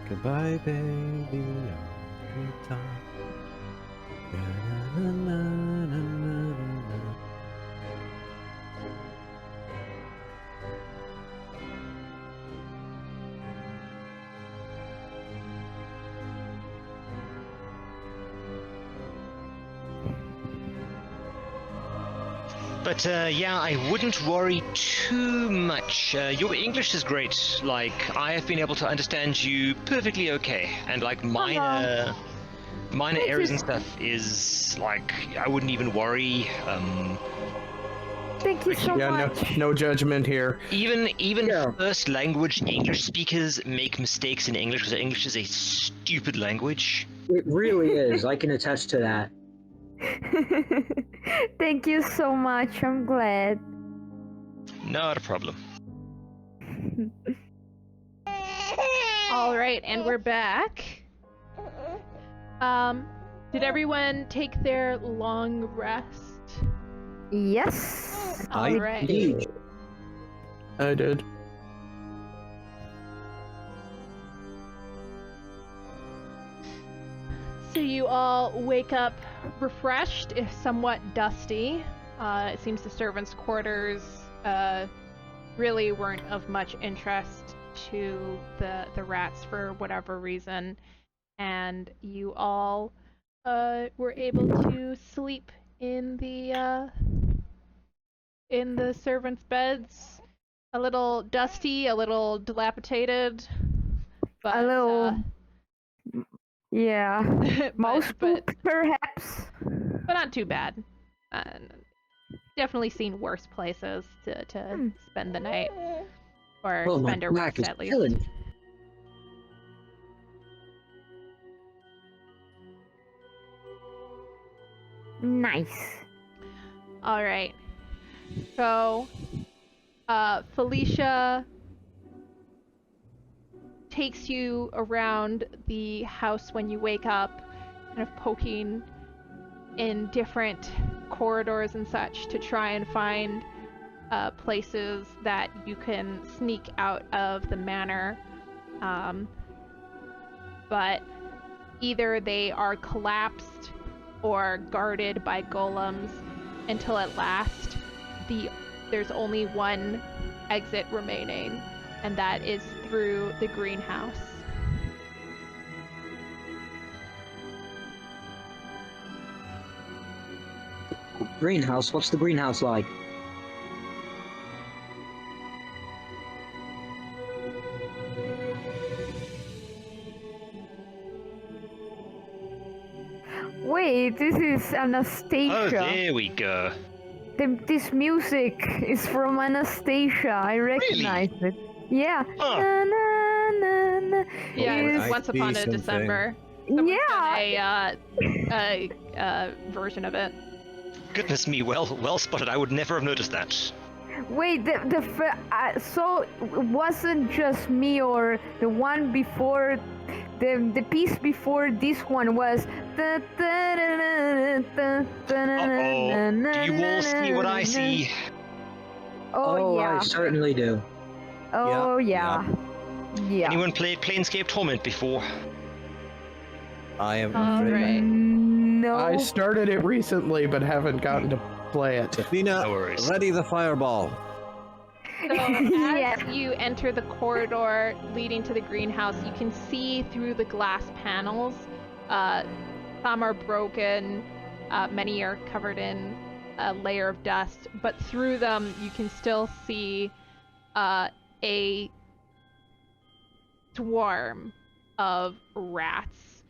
Goodbye, baby. Every time. Na-na-na-na-na-na-na. But yeah, I wouldn't worry too much. Your English is great. Like, I have been able to understand you perfectly okay. And like minor errors and stuff is like, I wouldn't even worry. Thank you so Yeah, much. no judgment here. Even Yeah. first language English speakers make mistakes in English because English is a stupid language. It really is. I can attest to that. Thank you so much. I'm glad. Not a problem. All right, and we're back. Did everyone take their long rest? Yes. All right. Indeed. I did. So you all wake up refreshed, if somewhat dusty. It seems the servants' quarters really weren't of much interest to the rats for whatever reason, and you all were able to sleep in the servants' beds. A little dusty, a little dilapidated, but A little, yeah, mouse but poop, perhaps. not too bad. Definitely seen worse places to spend the night, or Oh, my spend a back rest is at least. killing. Nice. All right. So, Felicia takes you around the house when you wake up, kind of poking in different corridors and such to try and find places that you can sneak out of the manor. But either they are collapsed or guarded by golems until at last there's only one exit remaining, and that is through the greenhouse. Greenhouse? What's the greenhouse like? Wait, this is Anastasia. Oh, there we go. This music is from Anastasia. I recognize it. Yeah. Huh. Na, na, na, na. Yeah, Is- it's I Once Upon see a something. December. Someone's Yeah. done a version of it. Goodness me, well spotted. I would never have noticed that. Wait, so it wasn't just me or the one before, the piece before this one was. Uh-oh. Do you all see what I see? Oh yeah. I certainly do. Oh yeah. Yeah. Anyone played Planescape Torment before? I am All afraid. right. No. I started it recently, but haven't gotten to play it. Athena, No worries. ready the fireball. So Yeah. as you enter the corridor leading to the greenhouse, you can see through the glass panels. Some are broken, many are covered in a layer of dust, but through them you can still see a swarm of rats.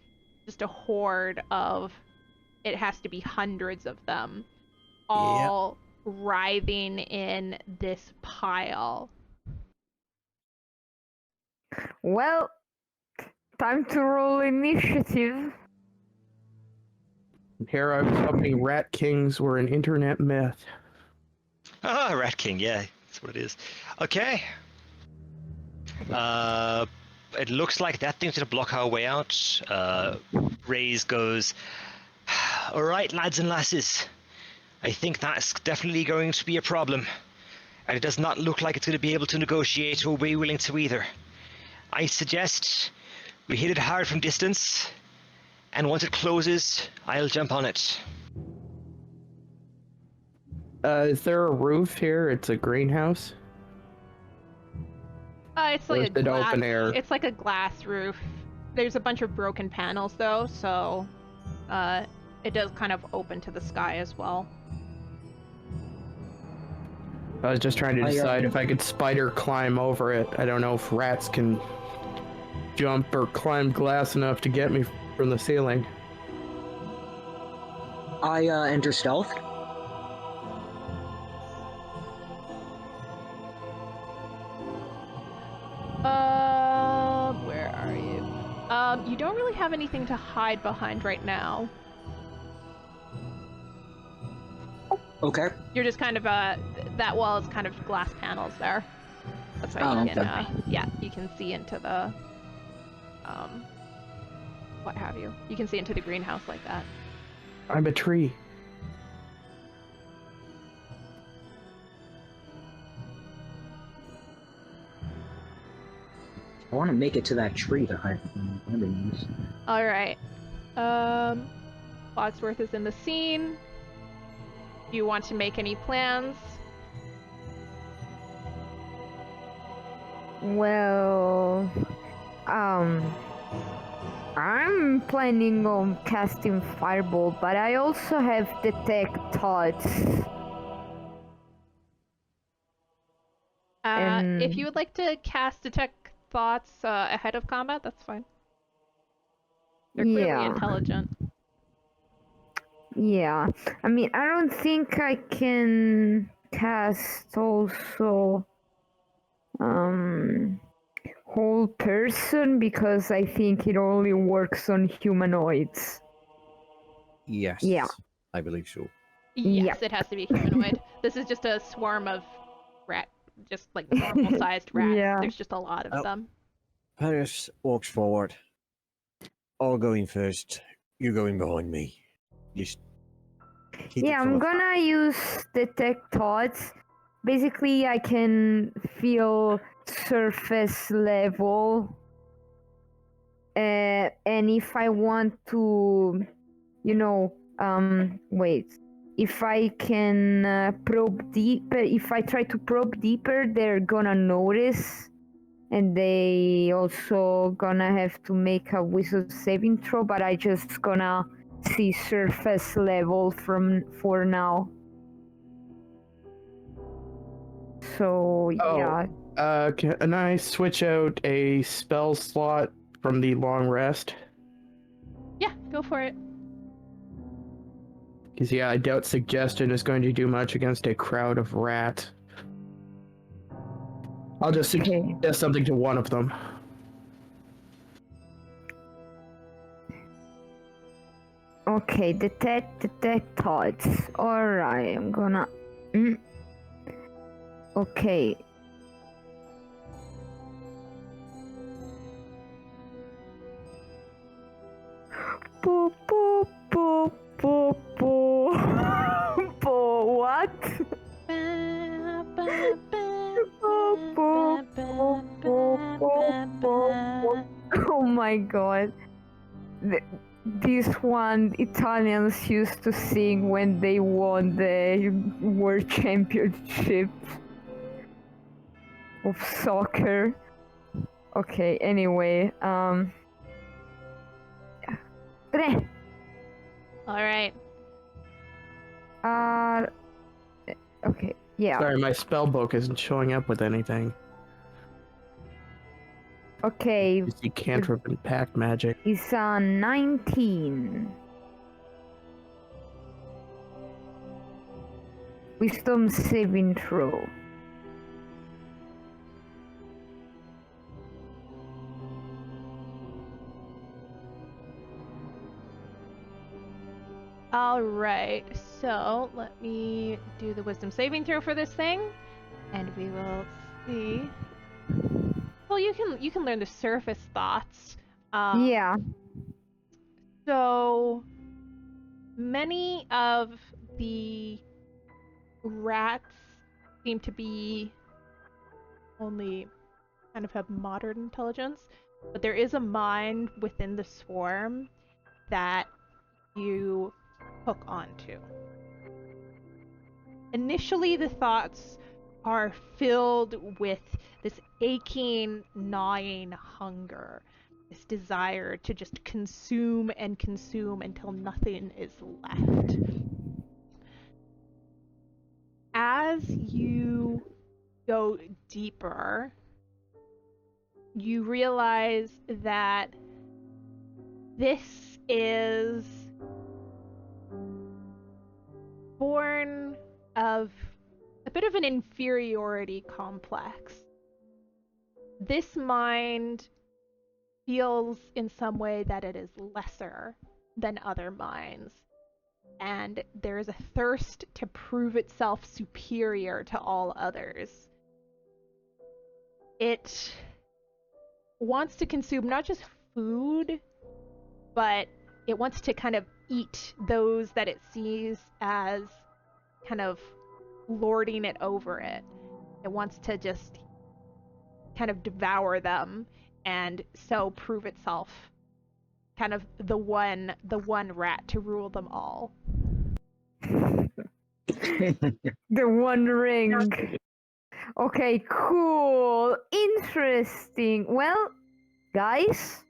Just a horde of, it has to be hundreds of them, all writhing in this pile. Well, time to roll initiative. Here I was hoping Rat Kings were an internet myth. Ah, Rat King, yeah, that's what it is. Okay. It looks like that thing's gonna block our way out. Raze goes, alright, lads and lasses. I think that's definitely going to be a problem. And it does not look like it's going to be able to negotiate or be willing to either. I suggest we hit it hard from distance, and once it closes, I'll jump on it. Is there a roof here? It's a greenhouse? It's Or like is it open air? It's like a glass roof. There's a bunch of broken panels though, so it does kind of open to the sky as well. I was just trying to decide if I could spider climb over it. I don't know if rats can jump or climb glass enough to get me from the ceiling. I enter stealth. Where are you? You don't really have anything to hide behind right now. Okay. You're just kind of that wall is kind of glass panels there. That's why Oh, you can okay. yeah, you can see into the what have you. You can see into the greenhouse like that. I'm a tree. I want to make it to that tree to hide from enemies. All right. Foxworth is in the scene. Do you want to make any plans? Well, I'm planning on casting Firebolt, but I also have Detect Thoughts. If you would like to cast Detect Thoughts ahead of combat, that's fine. They're clearly intelligent. Yeah. I mean, I don't think I can cast also whole person because I think it only works on humanoids. Yes. Yeah. I believe so. Yes, it has to be humanoid. This is just a swarm of rat, just like normal-sized rats. Yeah. There's just a lot of them. Paris walks forward. I'll go in first. You go in behind me. Just keep it from I'm afar. gonna use Detect Thoughts. Basically, I can feel surface level. And if I want to, wait. If I can probe deeper, if I try to probe deeper, they're gonna notice. And they also gonna have to make a wisdom saving throw, but I just gonna see surface level for now. So yeah. Can I switch out a spell slot from the long rest? Yeah, go for it. Because I doubt Suggestion is going to do much against a crowd of rats. I'll just suggest something to one of them. Okay, detect thoughts. Alright, I'm gonna... Okay. Boo, boo, boo, boo, boo. Boo, what? Oh my god. This one Italians used to sing when they won the World Championship of soccer. Okay, anyway, Alright. Okay, yeah. Sorry, my spell book isn't showing up with anything. Okay. You see cantrip and pact magic. It's 19. Wisdom saving throw. Alright, so let me do the wisdom saving throw for this thing, and we will see. Well, you can learn the surface thoughts. Yeah. So many of the rats seem to be only kind of have modern intelligence, but there is a mind within the swarm that you hook onto. Initially, the thoughts are filled with this aching, gnawing hunger, this desire to just consume and consume until nothing is left. As you go deeper, you realize that this is born of a bit of an inferiority complex. This mind feels in some way that it is lesser than other minds, and there is a thirst to prove itself superior to all others. It wants to consume not just food, but it wants to kind of eat those that it sees as kind of lording it over it. It wants to just kind of devour them and so prove itself kind of the one rat to rule them all. The One Ring. Okay, cool. Interesting. Well, guys,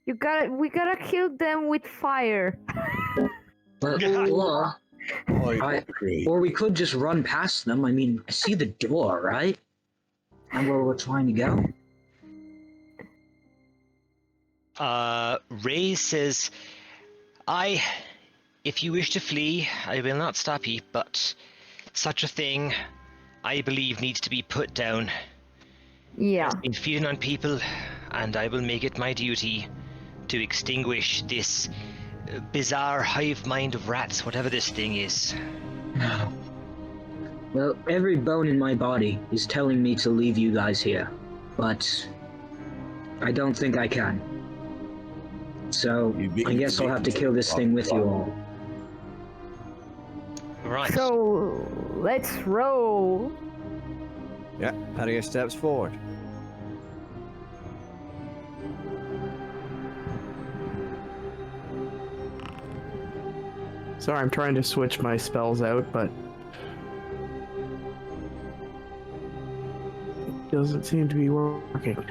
we gotta kill them with fire. But, or we could just run past them. I mean, I see the door, right? And where we're trying to go. Ray says, if you wish to flee, I will not stop you, but such a thing, I believe, needs to be put down. Yeah. It's been feeding on people, and I will make it my duty to extinguish this bizarre hive mind of rats, whatever this thing is. Well, every bone in my body is telling me to leave you guys here, but I don't think I can. So, I guess I'll have to kill this thing with you all. Right. So, let's roll. Yeah, Harriet steps forward. Sorry, I'm trying to switch my spells out, but it doesn't seem to be working.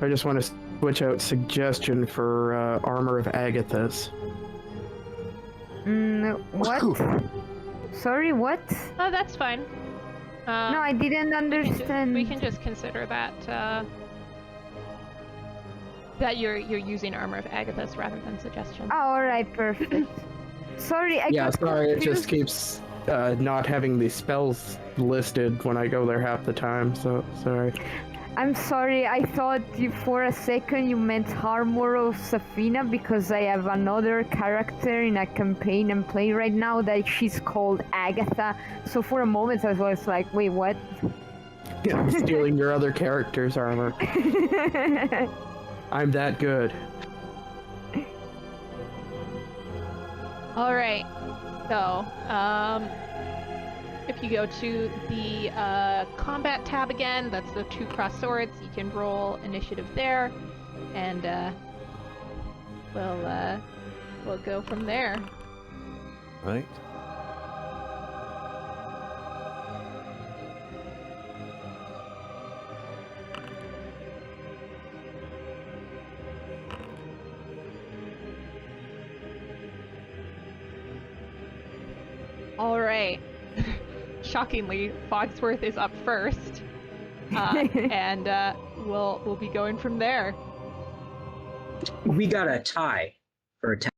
I just want to switch out suggestion for Armor of Agathas. What? Sorry, what? Oh, that's fine. No, I didn't understand. We can just consider that that you're using Armor of Agathis rather than suggestion. Oh, all right, perfect. Sorry, I got sorry, it just confused. keeps not having the spells listed when I go there half the time, so sorry. I'm sorry, I thought for a second you meant Armor of Safina because I have another character in a campaign and play right now that she's called Agatha. So for a moment I was like, wait, what? Yeah, I'm stealing your other character's armor. I'm that good. All right. So, if you go to the combat tab again, that's the 2 crossed swords. You can roll initiative there, and we'll go from there. Right. All right. Shockingly, Fogsworth is up first, and we'll be going from there. We got a tie for a 10.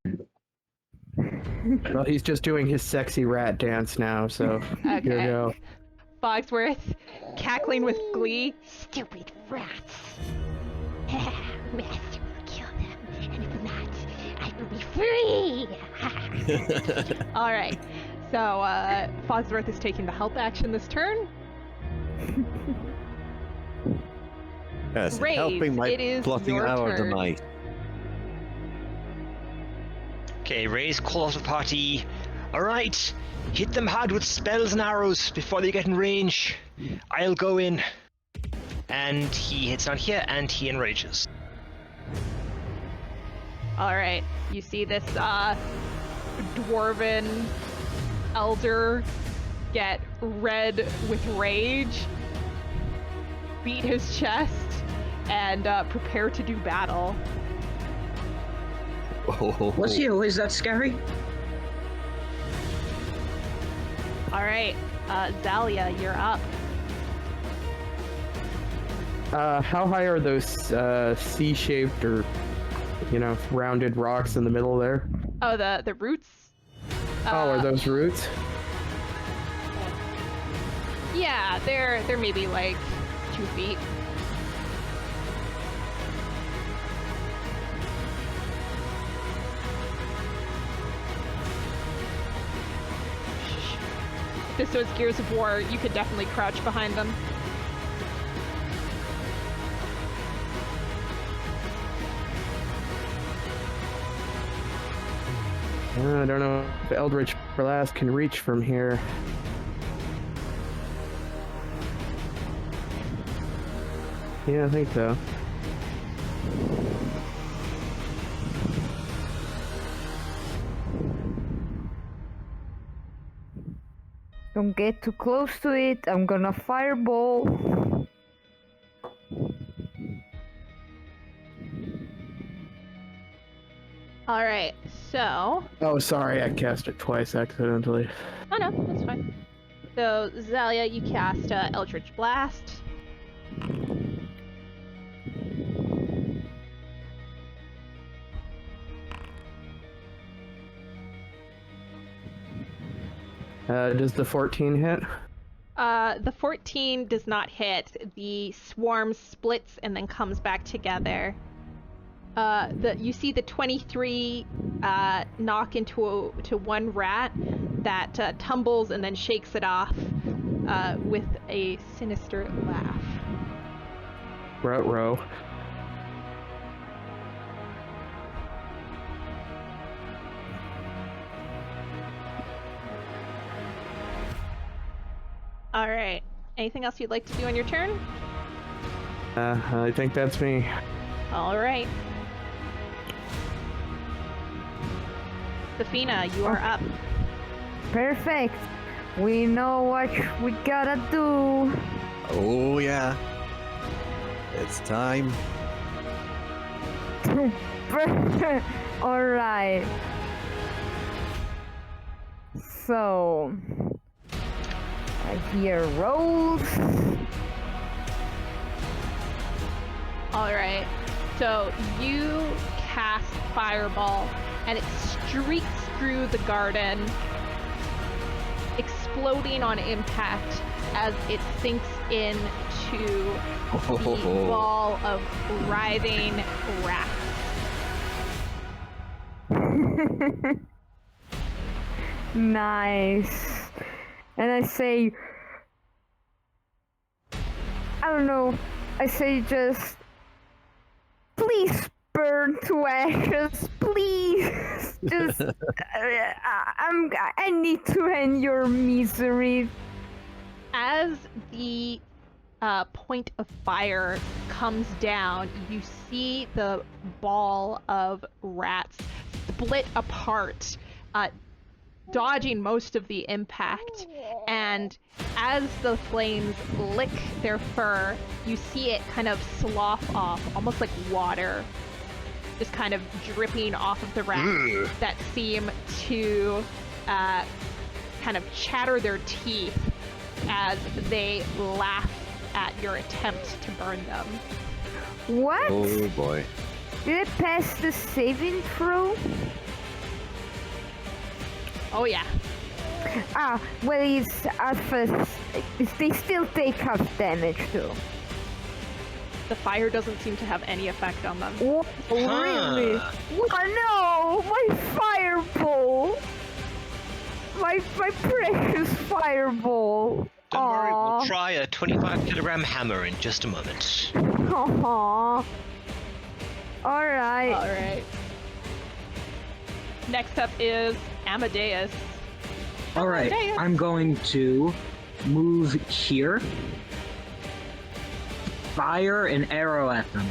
Well, he's just doing his sexy rat dance now, so here we go. Fogsworth, cackling with glee. Stupid rats. Master will kill them, and if not, I will be free. All right. So, Fogsworth is taking the help action this turn. Yes, Raise, helping my it is plotting your our turn. demise. Okay, Ray's call out of party. Alright, hit them hard with spells and arrows before they get in range. I'll go in. And he hits on here, and he enrages. All right. You see this dwarven elder get red with rage, beat his chest, and prepare to do battle. What's you? Is that scary? All right, Zalia, you're up. How high are those C-shaped or, rounded rocks in the middle there? Oh, the roots. Are those roots? Yeah, they're maybe like 2 feet. If this was Gears of War, you could definitely crouch behind them. I don't know if Eldritch Blast can reach from here. Yeah, I think so. Don't get too close to it. I'm gonna fireball. All right, so Oh, sorry, I cast it twice accidentally. oh no, that's fine. So Zalia, you cast Eldritch Blast. Does the 14 hit? The 14 does not hit. The swarm splits and then comes back together. You see the 23 knock into to one rat that tumbles and then shakes it off with a sinister laugh. Row. All right. Anything else you'd like to do on your turn? I think that's me. All right. Safina, you are up. Perfect. We know what we gotta do. Oh yeah. It's time. Alright. So I hear rolls. All right. So you cast Fireball, and it streaks through the garden, exploding on impact as it sinks into the ball of writhing rats. Nice. And I say, I don't know, I say just, please burn to ashes, please. Just, I need to end your misery. As the point of fire comes down, you see the ball of rats split apart, dodging most of the impact. And as the flames lick their fur, you see it kind of slough off, almost like water, just kind of dripping off of the rats that seem to kind of chatter their teeth as they laugh at your attempt to burn them. What? Oh boy. Did it pass the saving throw? Oh yeah. Ah, well, it's at first. They still take half damage though. The fire doesn't seem to have any effect on them. What? Really? Oh no! My fireball! My precious fireball! Don't worry, we'll Aw. try a 25-kilogram hammer in just a moment. Aww. Alright. Alright. Next up is Amadeus. Alright, Amadeus. I'm going to move here, fire an arrow at them.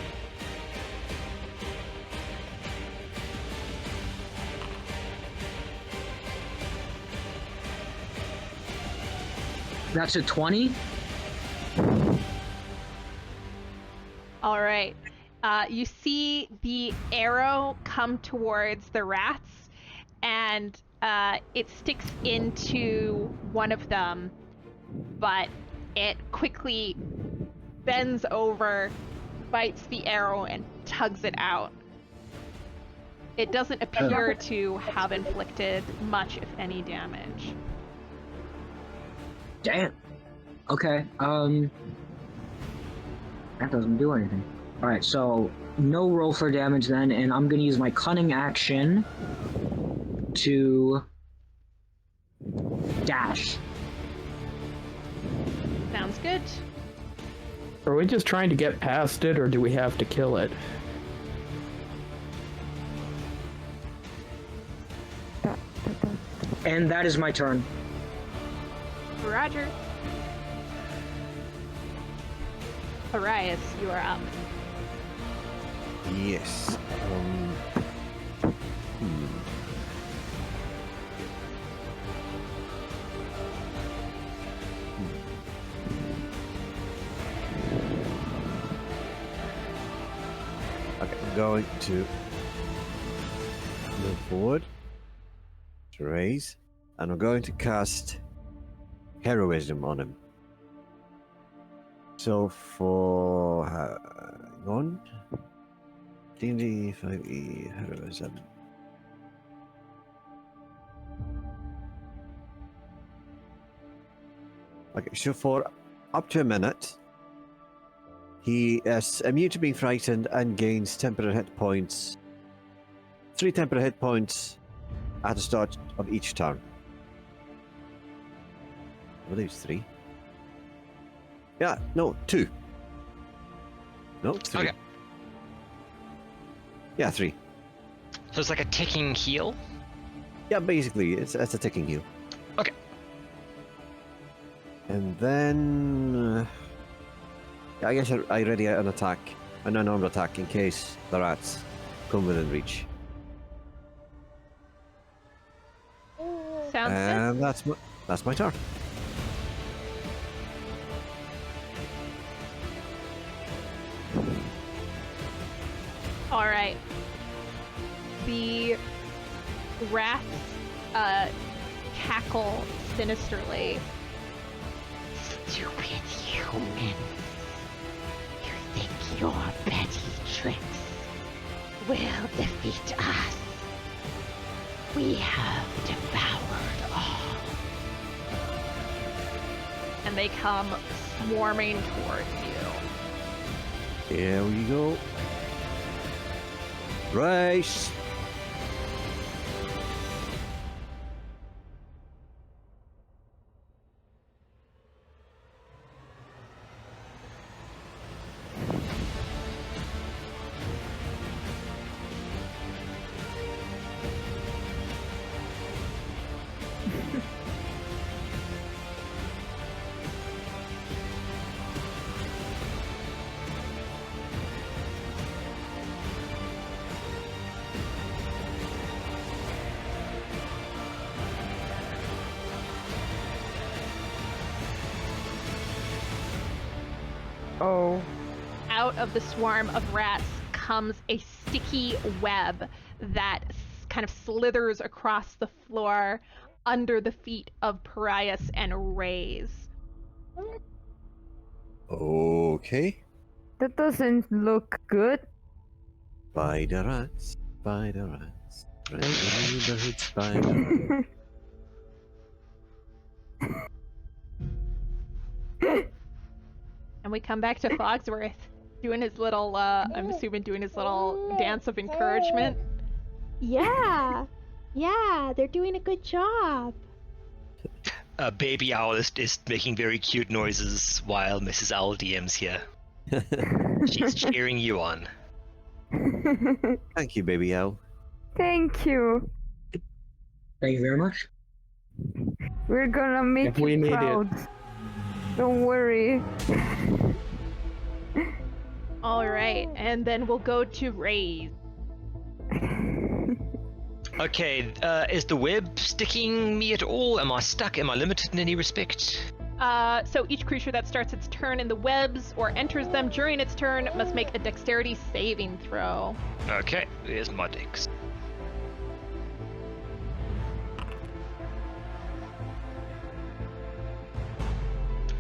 That's a 20. Alright. You see the arrow come towards the rats, and it sticks into one of them, but it quickly bends over, bites the arrow, and tugs it out. It doesn't appear to have inflicted much, if any, damage. Damn. Okay, that doesn't do anything. Alright, so no roll for damage then, and I'm gonna use my cunning action to dash. Sounds good. Are we just trying to get past it, or do we have to kill it? And that is my turn. Roger. Arias, you are up. Yes. Okay, I'm going to move forward to raise, and I'm going to cast Heroism on him. So for hang on, D&D 5e Heroism. Okay, so for up to a minute, he is immune to being frightened and gains temporary hit points. 3 temporary hit points at the start of each turn. I believe it's 3. Yeah, no, 2. No, 3. Okay. Yeah, 3. So it's like a ticking heal? Yeah, basically, it's a ticking heal. Okay. And then... I guess I ready an attack, an unarmed attack, in case the rats come within reach. Sounds And that's my turn. good. All right. The rats cackle sinisterly. Stupid human. You think your petty tricks will defeat us? We have devoured all. And they come swarming towards you. Here we go. Race! Oh. Out of the swarm of rats comes a sticky web that kind of slithers across the floor under the feet of Parias and Rays. Okay. That doesn't look good. Spider rats, spider rats. Neighborhood spider. And we come back to Fogsworth doing his little, I'm assuming doing his little dance of encouragement. Yeah, yeah, they're doing a good job. Baby Owl is making very cute noises while Mrs. Owl DM's here. She's cheering you on. Thank you, baby owl. Thank you. Thank you very much. We're gonna make If we you need it. proud. Don't worry. All right, and then we'll go to Rays. Okay, is the web sticking me at all? Am I stuck? Am I limited in any respect? So each creature that starts its turn in the webs or enters them during its turn must make a dexterity saving throw. Okay, there's my dex.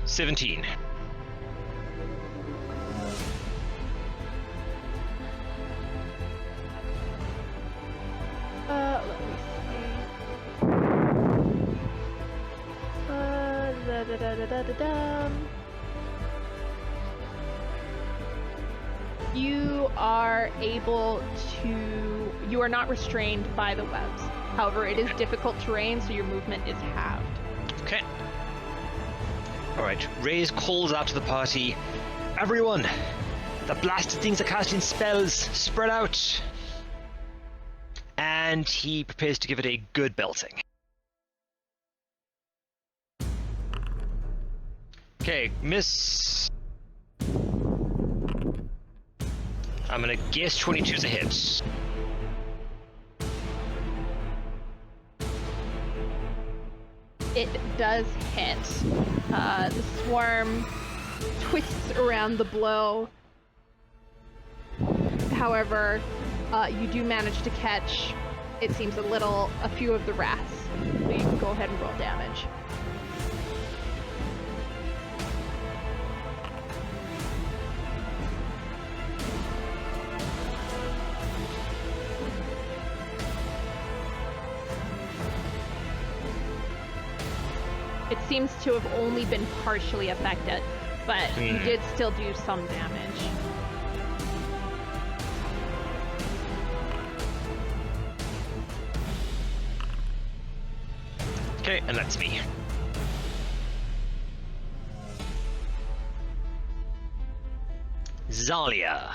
$17. Let me see. You are able to. You are not restrained by the webs. However, it is difficult terrain, so your movement is halved. Okay. Alright, Raze calls out to the party. Everyone! The blasted things are casting spells! Spread out! And he prepares to give it a good belting. Okay, miss. I'm gonna guess 22's a hit. It does hit. The swarm twists around the blow. However, you do manage to catch, it seems, a few of the rats. So you can go ahead and roll damage. It seems to have only been partially affected, but you did still do some damage. Okay, and that's me. Zalia.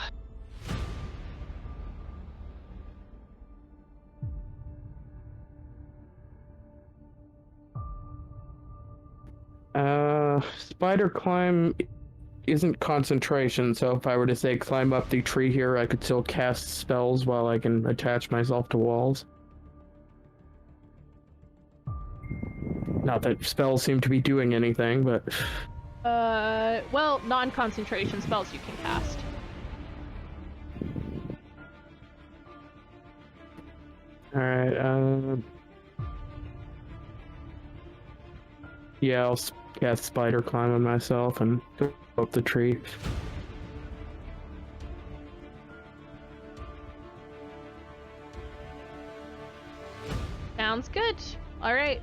Spider climb isn't concentration, so if I were to say climb up the tree here, I could still cast spells while I can attach myself to walls. Not that spells seem to be doing anything, but... Well, non-concentration spells you can cast. Alright, yeah, I'll cast spider climb on myself and go up the tree. Sounds good. Alright.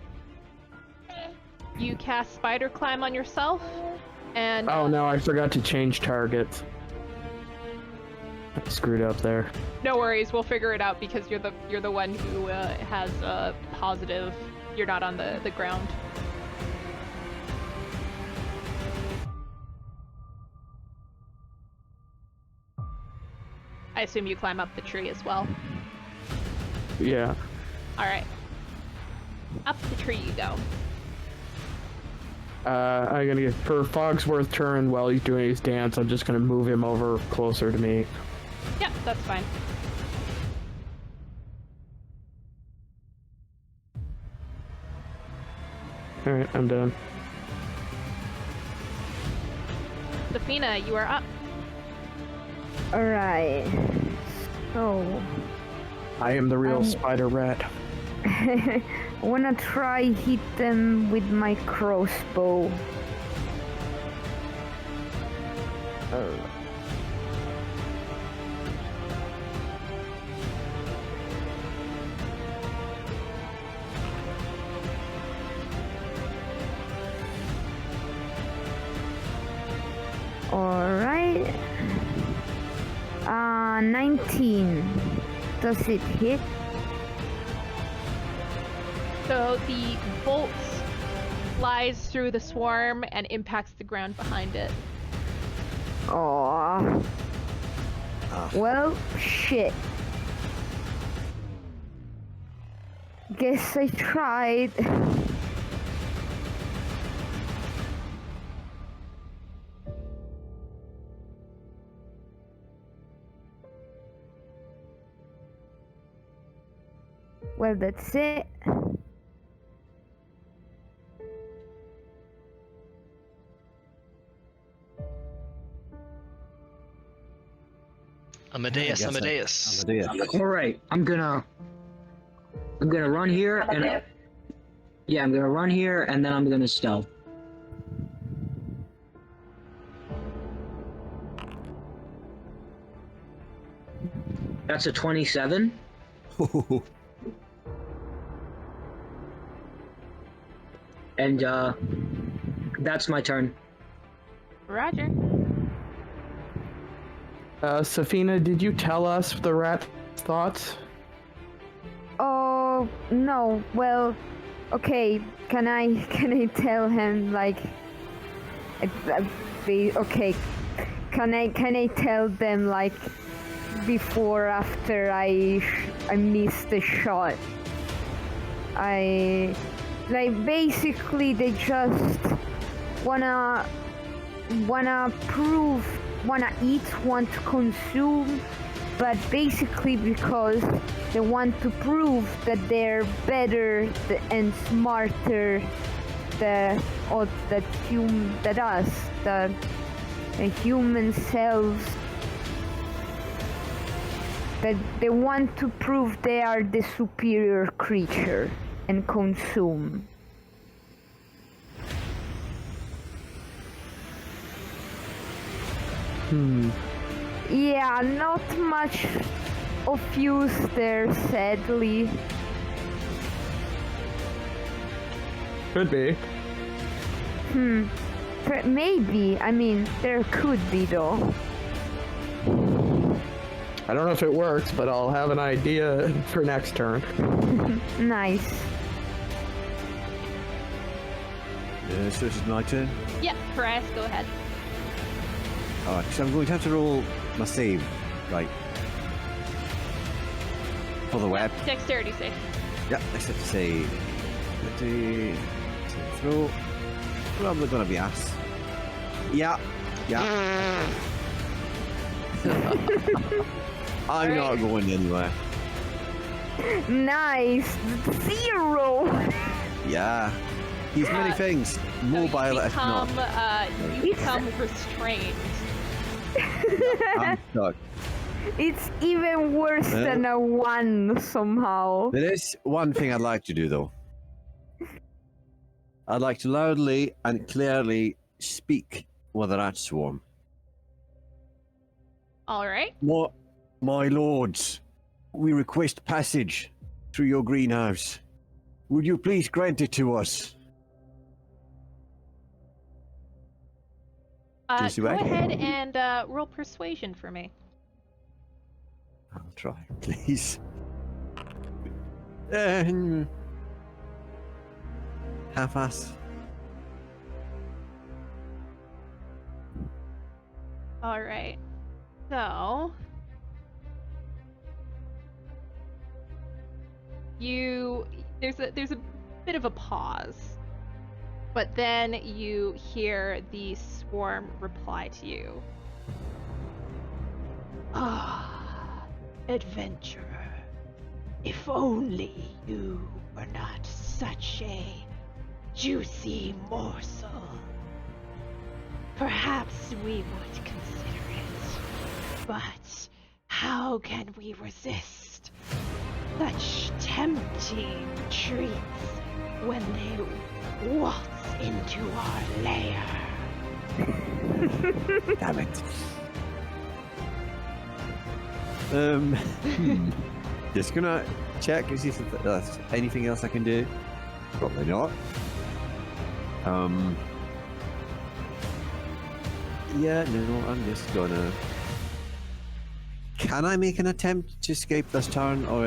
You cast spider climb on yourself, and... Oh no, I forgot to change targets. I screwed up there. No worries, we'll figure it out because you're the one who has a positive. You're not on the ground. I assume you climb up the tree as well. Yeah. Alright. Up the tree you go. I'm gonna get, for Fogsworth turn while he's doing his dance, I'm just gonna move him over closer to me. Yeah, that's fine. Alright, I'm done. Safina, you are up. Alright. So... I am the real spider rat. I wanna try hit them with my crossbow. Alright. 19. Does it hit? So the bolt flies through the swarm and impacts the ground behind it. Aww. Well, shit. Guess I tried. Well, that's it. Amadeus. All right, I'm gonna run here and yeah, I'm gonna run here and then I'm gonna stealth. That's a 27. And that's my turn. Roger. Safina, did you tell us the rat's thoughts? Oh no. Well, okay. Can I tell him like? Okay. Can I tell them like before after I missed the shot? Like basically they just wanna wanna prove, wanna eat, want to consume, but basically because they want to prove that they're better and smarter than us, the human selves. That they want to prove they are the superior creature and consume. Yeah, not much of use there, sadly. Could be. Maybe. I mean, there could be though. I don't know if it works, but I'll have an idea for next turn. Nice. So this is my turn. Yep, Parias, go ahead. Alright, so I'm going to have to roll my save, right? For the web. Dexterity save. Yeah, let's have to say. Throw. Probably gonna be ass. Yeah. I'm not going anywhere. Nice. 0. Yeah. He's many things. Mobile, if not. You become restrained. I'm stuck. It's even worse than a 1 somehow. There is one thing I'd like to do, though. I'd like to loudly and clearly speak with the rat swarm. All right. My lords, we request passage through your greenhouse. Would you please grant it to us? Go ahead and roll persuasion for me. I'll try, please. Half-ass. All right. So there's a bit of a pause, but then you hear the swarm reply to you. Ah, adventurer, if only you were not such a juicy morsel. Perhaps we would consider it, but how can we resist such tempting treats when they waltz into our lair? Damn it. Just gonna check and see if there's anything else I can do. Probably not. Yeah, no, I'm just gonna... Can I make an attempt to escape this turn, or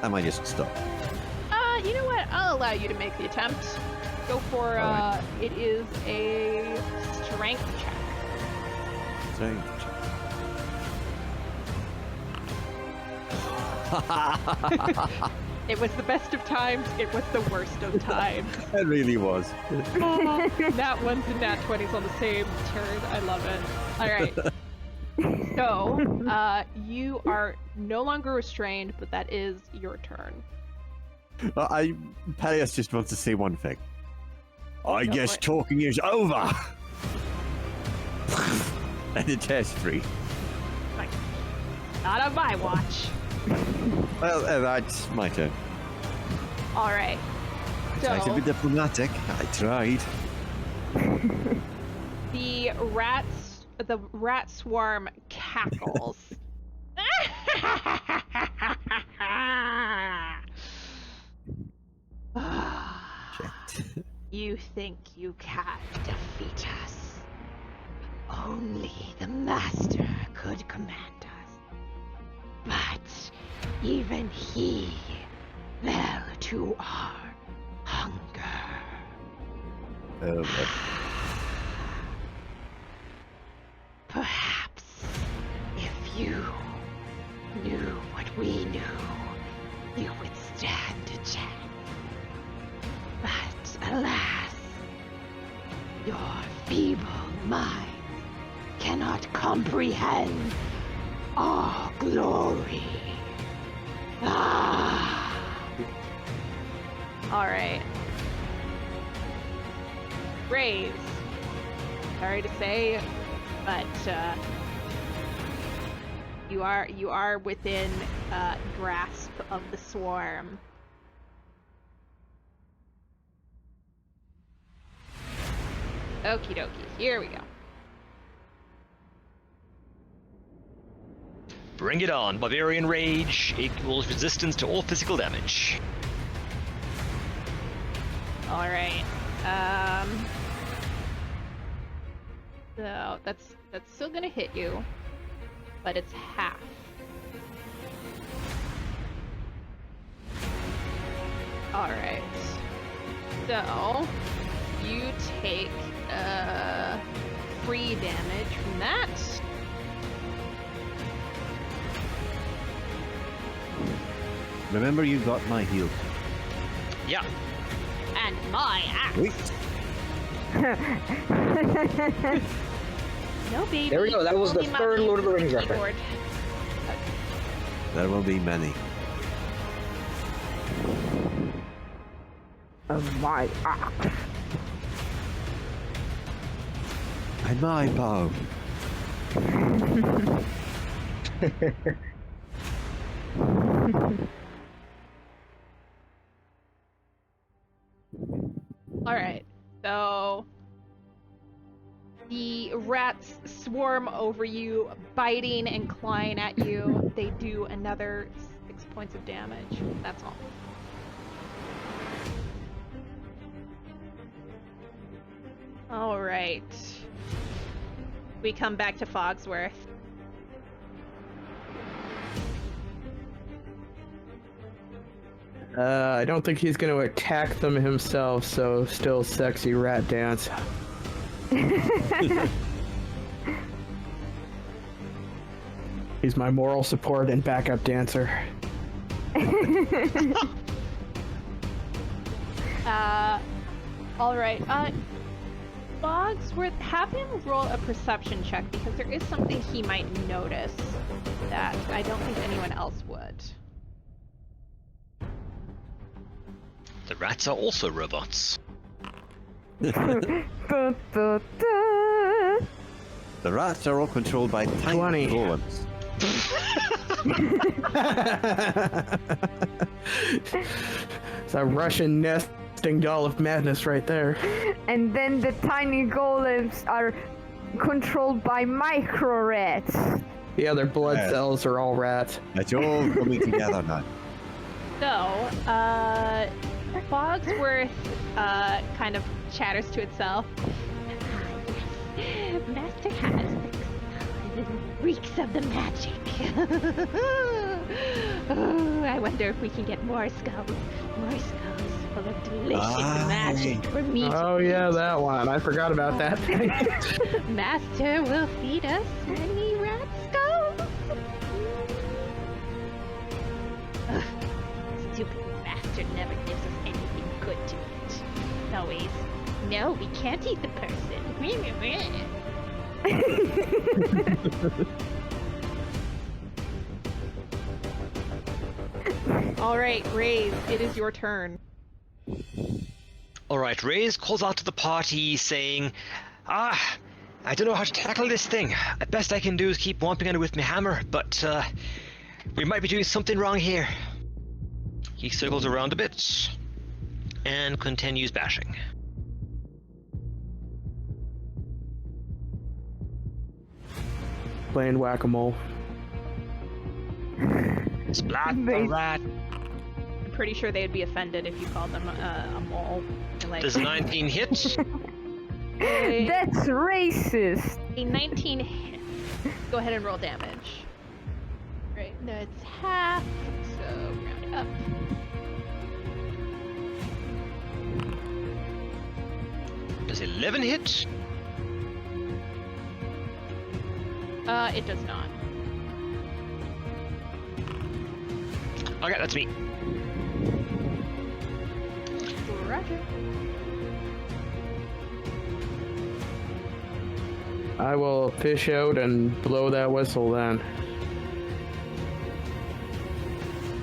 am I just stuck? You know what? I'll allow you to make the attempt. Go for, it is a strength check. Strength check. It was the best of times, it was the worst of times. It really was. Nat 1s and Nat 20s on the same turn. I love it. Alright. So, you are no longer restrained, but that is your turn. Peleus just wants to say one thing. I Go guess for it. talking is over! And the test free. Like, not on my watch. Well, that's my turn. Alright. I tried to be diplomatic. I tried. The rat swarm cackles. Shit. You think you can defeat us? Only the Master could command us. But even he fell to our hunger. Oh, Perhaps if you knew what we knew, you would stand a chance. But alas, your feeble minds cannot comprehend our glory. Ah! All right. Raise. Sorry to say, but you are within grasp of the swarm. Okie dokie. Here we go. Bring it on. Barbarian Rage equals resistance to all physical damage. All right. So that's still gonna hit you, but it's half. All right. So you take free damage from that. Remember, you got my heal. Yeah. And my axe. Wait. No, baby. There we go, that was the Only my third Lord of the Rings reference. keyboard. There will be many. My axe. And my bow. All right. So the rats swarm over you, biting and clawing at you. They do another 6 points of damage. That's all. All right. We come back to Fogsworth. I don't think he's going to attack them himself, so still sexy rat dance. He's my moral support and backup dancer. All right. Fogsworth, have him roll a perception check because there is something he might notice that I don't think anyone else would. The rats are also robots. Da, da, da. The rats are all controlled by tiny 20. golems. It's a Russian nesting doll of madness right there. And then the tiny golems are controlled by micro rats. The other blood Yes. cells are all rats. It's all coming together now. So, Fogsworth kind of chatters to itself. Master has reeks of the magic. Oh, I wonder if we can get more skulls full of delicious magic for me. Oh yeah, that one. I forgot about that thing. Master will feed us many rat skulls. Ugh, stupid master never gives us anything good to eat. It's always, no, we can't eat the person. All right, Raze, it is your turn. Alright, Reyes calls out to the party saying, I don't know how to tackle this thing. The best I can do is keep whomping on it with my hammer, but we might be doing something wrong here. He circles around a bit and continues bashing. Playing whack-a-mole. Splat the Nice. rat. I'm pretty sure they'd be offended if you called them a mole. Like, Does 19 hit? a, That's racist. a 19 hits. Go ahead and roll damage. Right, that's half, so round it up. Does 11 hit? It does not. Okay, that's me. Roger. I will fish out and blow that whistle then.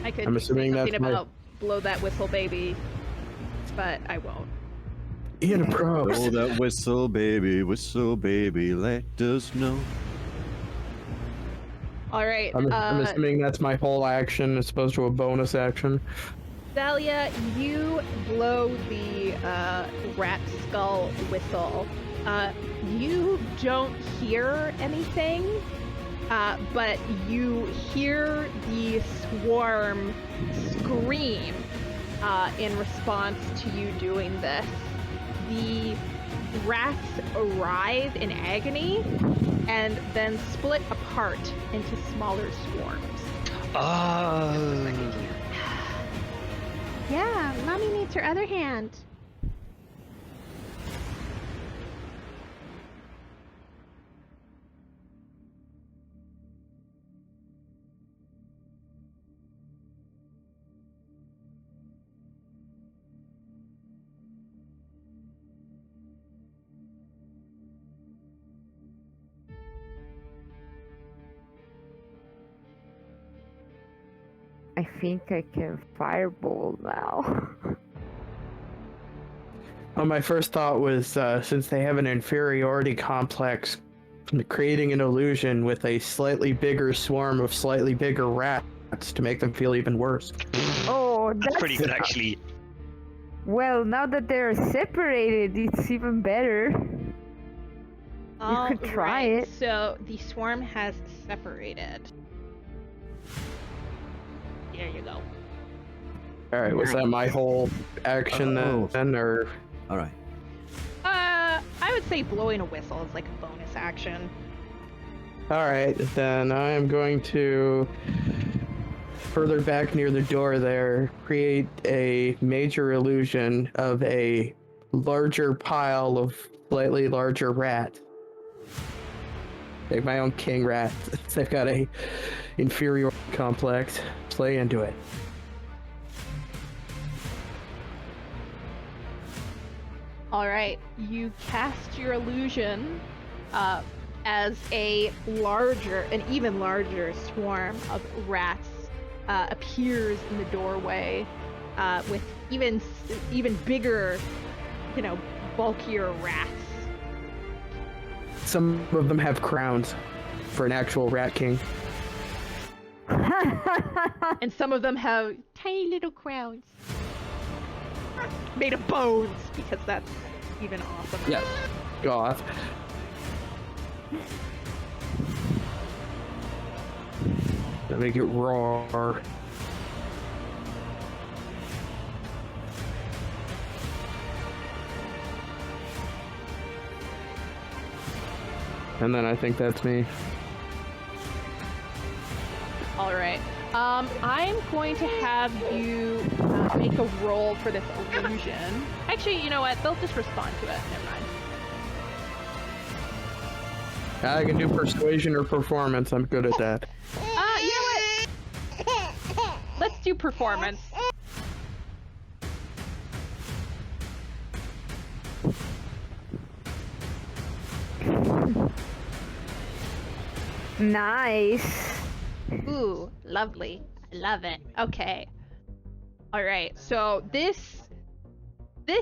I could I'm say assuming something that's my- about blow that whistle, baby, but I won't. Ian approves. Blow that whistle, baby, let us know. All right. I'm assuming that's my whole action as opposed to a bonus action. Dahlia, you blow the rat skull whistle. You don't hear anything, but you hear the swarm scream in response to you doing this. The rats arrive in agony and then split apart into smaller swarms. Oh. Yeah, mommy needs her other hand. I think I can fireball now. Well, my first thought was since they have an inferiority complex, creating an illusion with a slightly bigger swarm of slightly bigger rats to make them feel even worse. Oh, That's pretty good, actually. Well, now that they're separated, it's even better. You could try Alright, it. So the swarm has separated. There you go. All right, was that my whole action then, or? All right. I would say blowing a whistle is like a bonus action. All right, then I am going to further back near the door there, create a major illusion of a larger pile of slightly larger rats. Like my own king rat. They've got a inferior complex. Play into it. Alright, you cast your illusion as an even larger swarm of rats appears in the doorway with even bigger, bulkier rats. Some of them have crowns for an actual rat king. And some of them have tiny little crowns made of bones, because that's even awesome. Yes. Goth. That make it roar. And then I think that's me. All right. I'm going to have you make a roll for this illusion. Actually, you know what? They'll just respond to it. Never mind. I can do persuasion or performance. I'm good at that. You know what? Let's do performance. Nice. Ooh, lovely. I love it. Okay. All right. So this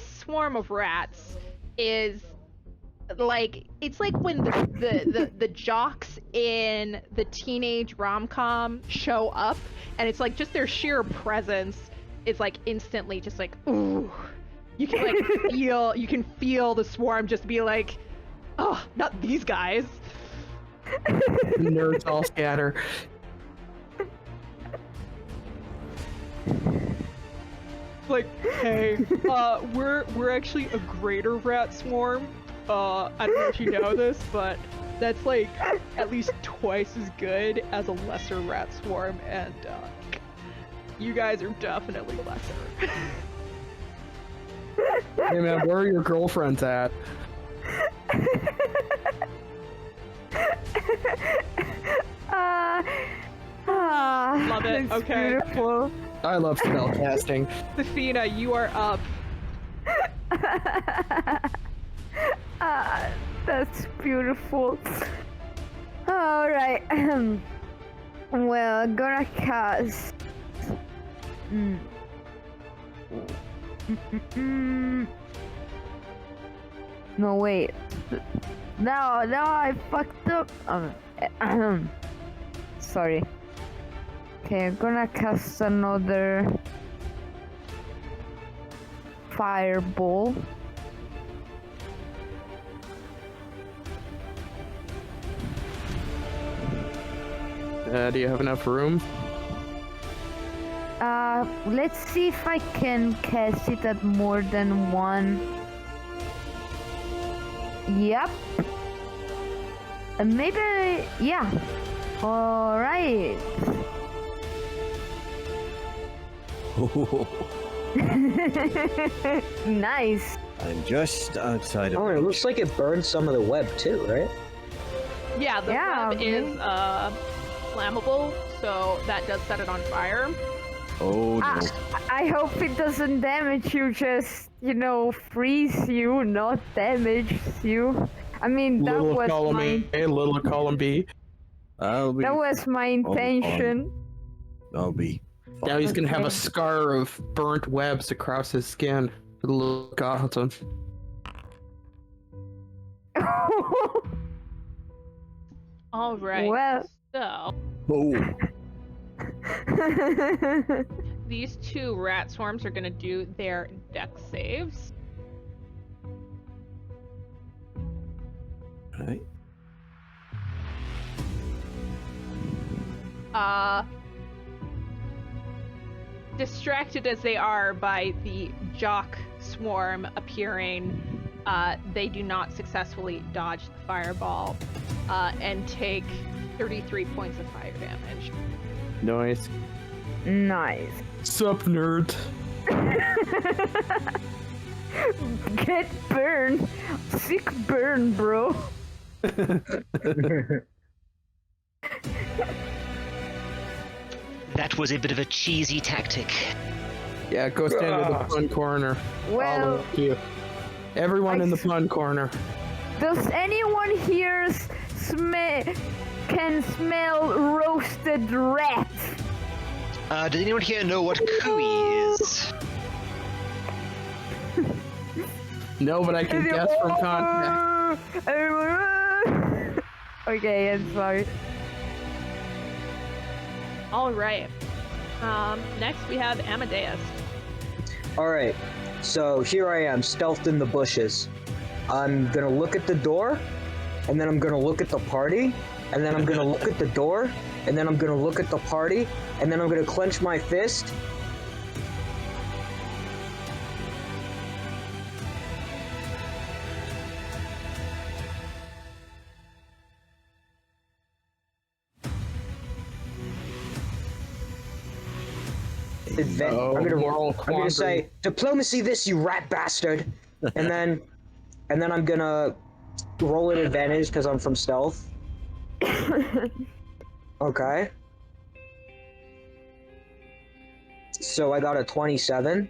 swarm of rats is like, it's like when the jocks in the teenage rom-com show up, and it's like just their sheer presence is like instantly just like, ooh. You can like feel the swarm just be like, oh, not these guys. Nerds all scatter. Like, hey, we're actually a greater rat swarm. I don't know if you know this, but that's like at least twice as good as a lesser rat swarm, and you guys are definitely lesser. Hey man, where are your girlfriends at? Love it. It's Okay. beautiful. I love spell casting. Safina, you are up. That's beautiful. Alright. Well, I'm gonna cast. No, wait. No, I fucked up. Sorry. Okay, I'm gonna cast another fireball. Do you have enough room? Let's see if I can cast it at more than one. Yep. Maybe, yeah. Alright. Nice. I'm just outside of. Oh, it looks like it burned some of the web too, right? Yeah, the Yeah, web okay. is flammable, so that does set it on fire. Oh no. I hope it doesn't damage you, just, freeze you, not damage you. I mean, that Little was column my A, little column B. I'll be. that was my intention. I'll be. Now he's gonna have a Okay. scar of burnt webs across his skin. It'll look awesome. All right. Well. So Oh. these two rat swarms are gonna do their dex saves. Right. Distracted as they are by the jock swarm appearing, they do not successfully dodge the fireball and take 33 points of fire damage. Nice. Nice. Sup, nerd? Get burned. Sick burn, bro. That was a bit of a cheesy tactic. Yeah, go stand in the fun corner. All Well, of you. Everyone in the fun corner. does anyone here can smell roasted rat? Does anyone here know what cooey is? No, but I can guess from contact. Okay, I'm sorry. All right. Next we have Amadeus. Alright, so here I am, stealthed in the bushes. I'm gonna look at the door, and then I'm gonna look at the party, and then I'm gonna look at the door, and then I'm gonna look at the party, and then I'm gonna clench my fist. Oh, moral I'm gonna say, quandary. diplomacy this, you rat bastard! And then I'm gonna roll an advantage because I'm from stealth. Okay. So I got a 27.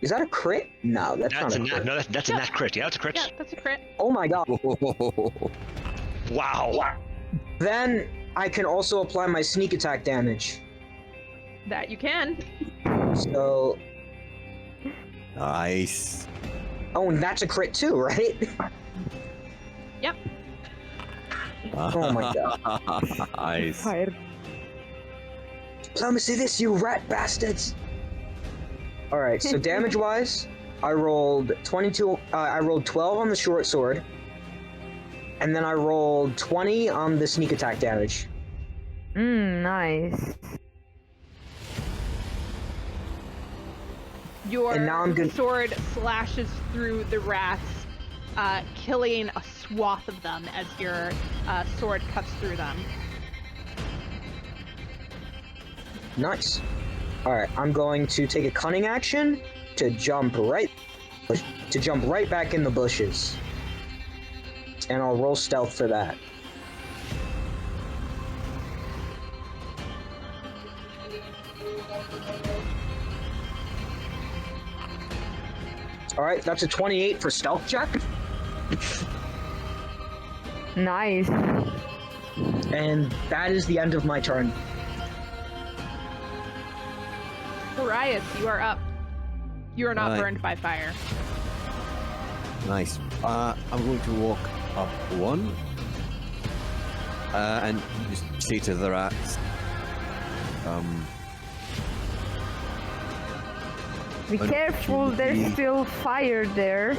Is that a crit? No, that's not a crit. That's a nat crit. Yeah, that's a crit. Yeah, that's a crit. Oh my god. Wow. Then I can also apply my sneak attack damage. That you can. So, Nice. oh, and that's a crit too, right? Yep. Oh my god. Nice. Fire. Diplomacy this, you rat bastards! Alright, so damage-wise, I rolled 22, I rolled 12 on the short sword, and then I rolled 20 on the sneak attack damage. Nice. Your And now I'm gonna- sword slashes through the rats, killing a swath of them as your sword cuts through them. Nice. Alright, I'm going to take a cunning action to jump right back in the bushes. And I'll roll stealth for that. Alright, that's a 28 for stealth check. Nice. And that is the end of my turn. Darius, you are up. You are not Right. burned by fire. Nice. I'm going to walk up one and just say to the rats, Be An careful, there's opportunity. still fire there.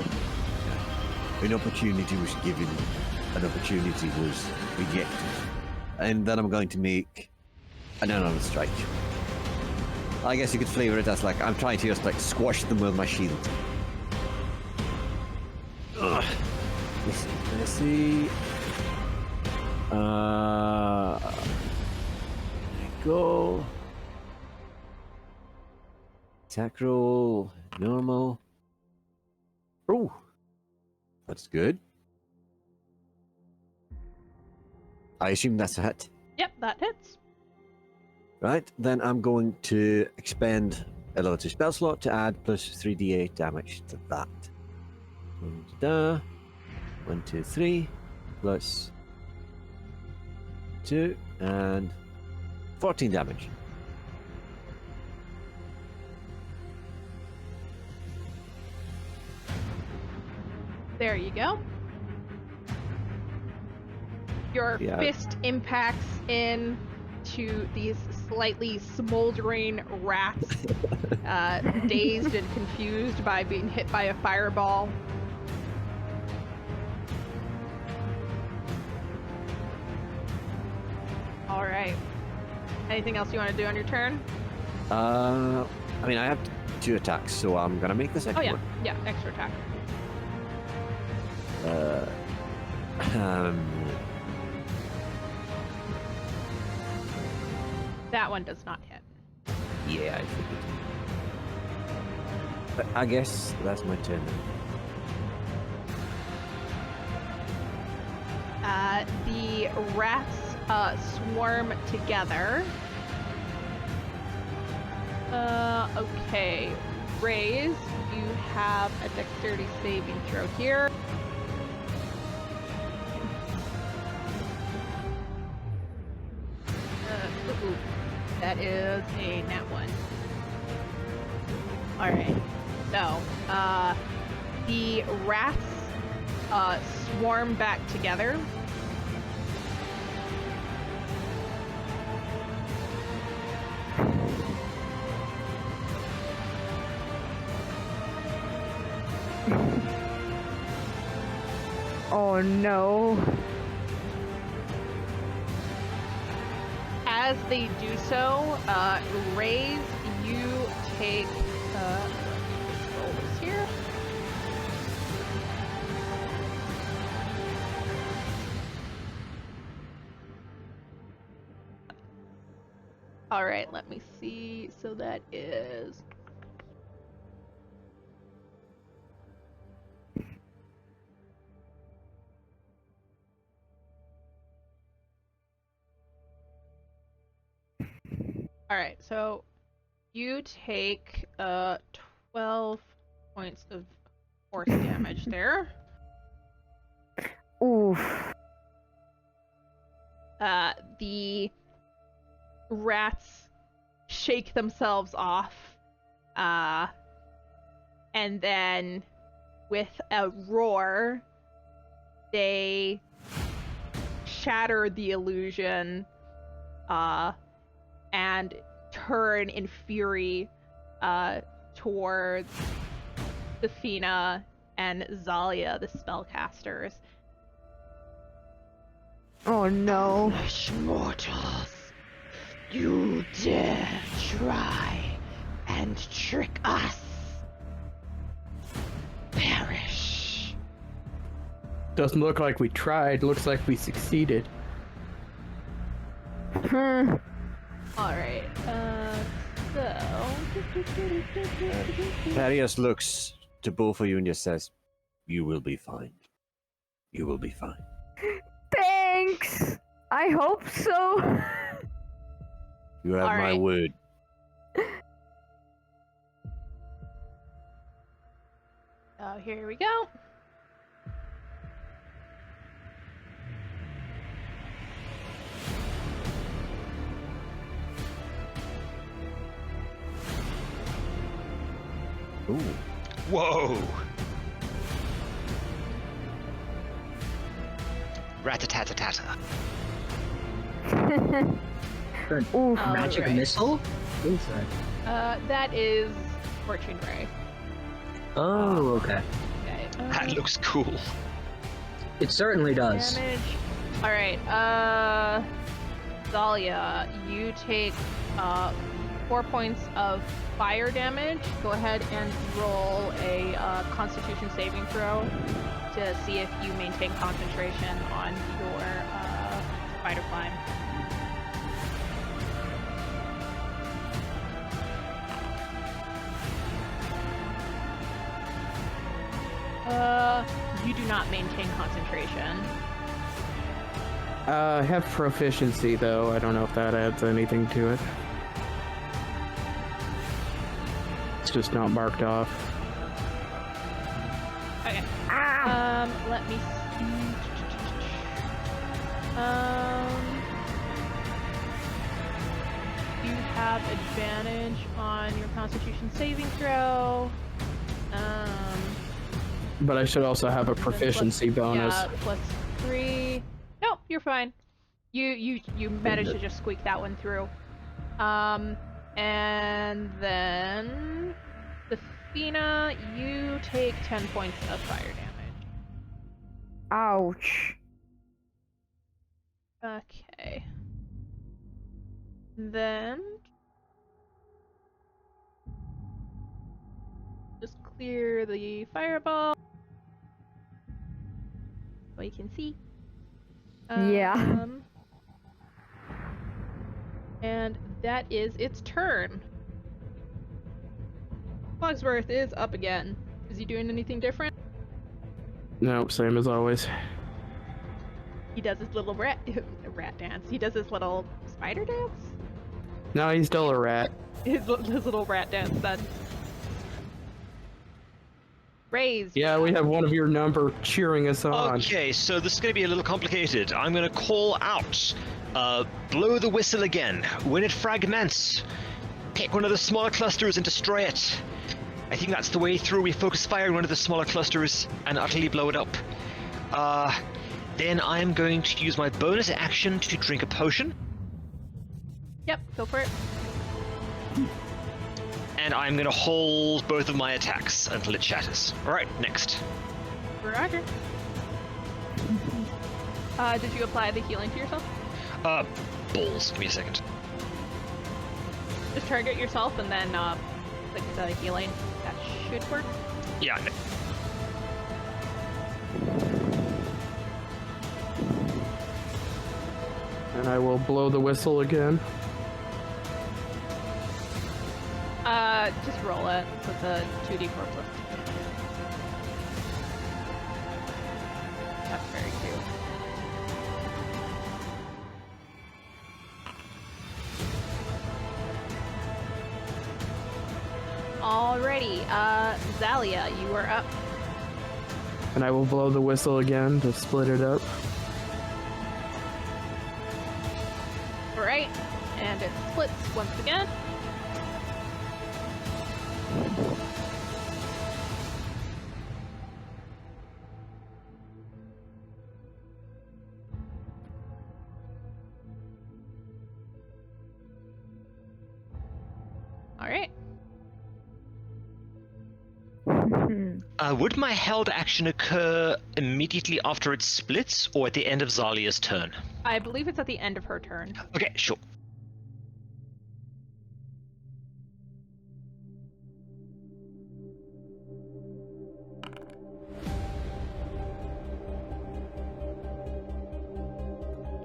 an opportunity was given, an opportunity was rejected. And then I'm going to make an unarmed strike. I guess you could flavor it as like, I'm trying to just like squash them with my shield. Ugh. Let's see. There you go. Attack roll, normal. Oh, that's good. I assume that's a hit. Yep, that hits. Right, then I'm going to expend a level 2 spell slot to add plus 3d8 damage to that. 1, 2, 3, plus 2, and 14 damage. There you go. Your Yeah. fist impacts in to these slightly smoldering rats, dazed and confused by being hit by a fireball. All right. Anything else you want to do on your turn? I mean, I have 2 attacks, so I'm gonna make the second Oh yeah, one. yeah, extra attack. Um, That one does not hit. yeah, I figured. But I guess that's my turn then. The rats swarm together. Okay. Raise, you have a dexterity saving throw here. Ooh, that is a nat 1. Alright. So, the rats swarm back together. Oh no. As they do so, Raise, you take roll this here. All right, let me see. So that is all right. So you take 12 points of force damage there. Oof. The rats shake themselves off, and then with a roar, they shatter the illusion, and turn in fury towards Safina and Zalia, the spellcasters. Oh no. Foolish mortals, you dare try and trick us. Perish. Doesn't look like we tried, looks like we succeeded. Hmm. Alright, so... Thaddeus looks to both of you and just says, "You will be fine. You will be fine." Thanks. I hope so. You have my Alright. word. Oh, here we go. Ooh. Whoa! Rat-a-tat-a-tata. Oof. Magic Alright. missile? What is that? That is Fortune Ray. Oh, okay. Okay. That looks cool. It certainly does. Damage. Alright, Zalia, you take 4 points of fire damage. Go ahead and roll a Constitution saving throw to see if you maintain concentration on your spider climb. You do not maintain concentration. I have proficiency though. I don't know if that adds anything to it. It's just not marked off. Okay. Let me see. You have advantage on your Constitution saving throw. But I should also have a proficiency bonus. Yeah, +3. Nope, you're fine. You managed to just squeak that one through. And then Safina, you take 10 points of fire damage. Ouch. Okay. Then just clear the fireball. So you can see. Yeah. And that is its turn. Fogsworth is up again. Is he doing anything different? No, same as always. He does his little rat dance. He does his little spider dance? No, he's still a rat. His little rat dance then. Raise. Yeah, we have one of your number cheering us on. Okay, so this is going to be a little complicated. I'm going to call out. Blow the whistle again. When it fragments, pick one of the smaller clusters and destroy it. I think that's the way through. We focus fire on one of the smaller clusters and utterly blow it up. Then I'm going to use my bonus action to drink a potion. Yep, go for it. And I'm going to hold both of my attacks until it shatters. Alright, next. Roger. Did you apply the healing to yourself? Balls. Give me a second. Just target yourself and then click the healing. That should work. Yeah. And I will blow the whistle again. Just roll it with a 2d4 plus. That's very cute. Alrighty, Zalia, you are up. And I will blow the whistle again to split it up. Alright, and it splits once again. Alright. Would my held action occur immediately after it splits, or at the end of Zalia's turn? I believe it's at the end of her turn. Okay, sure.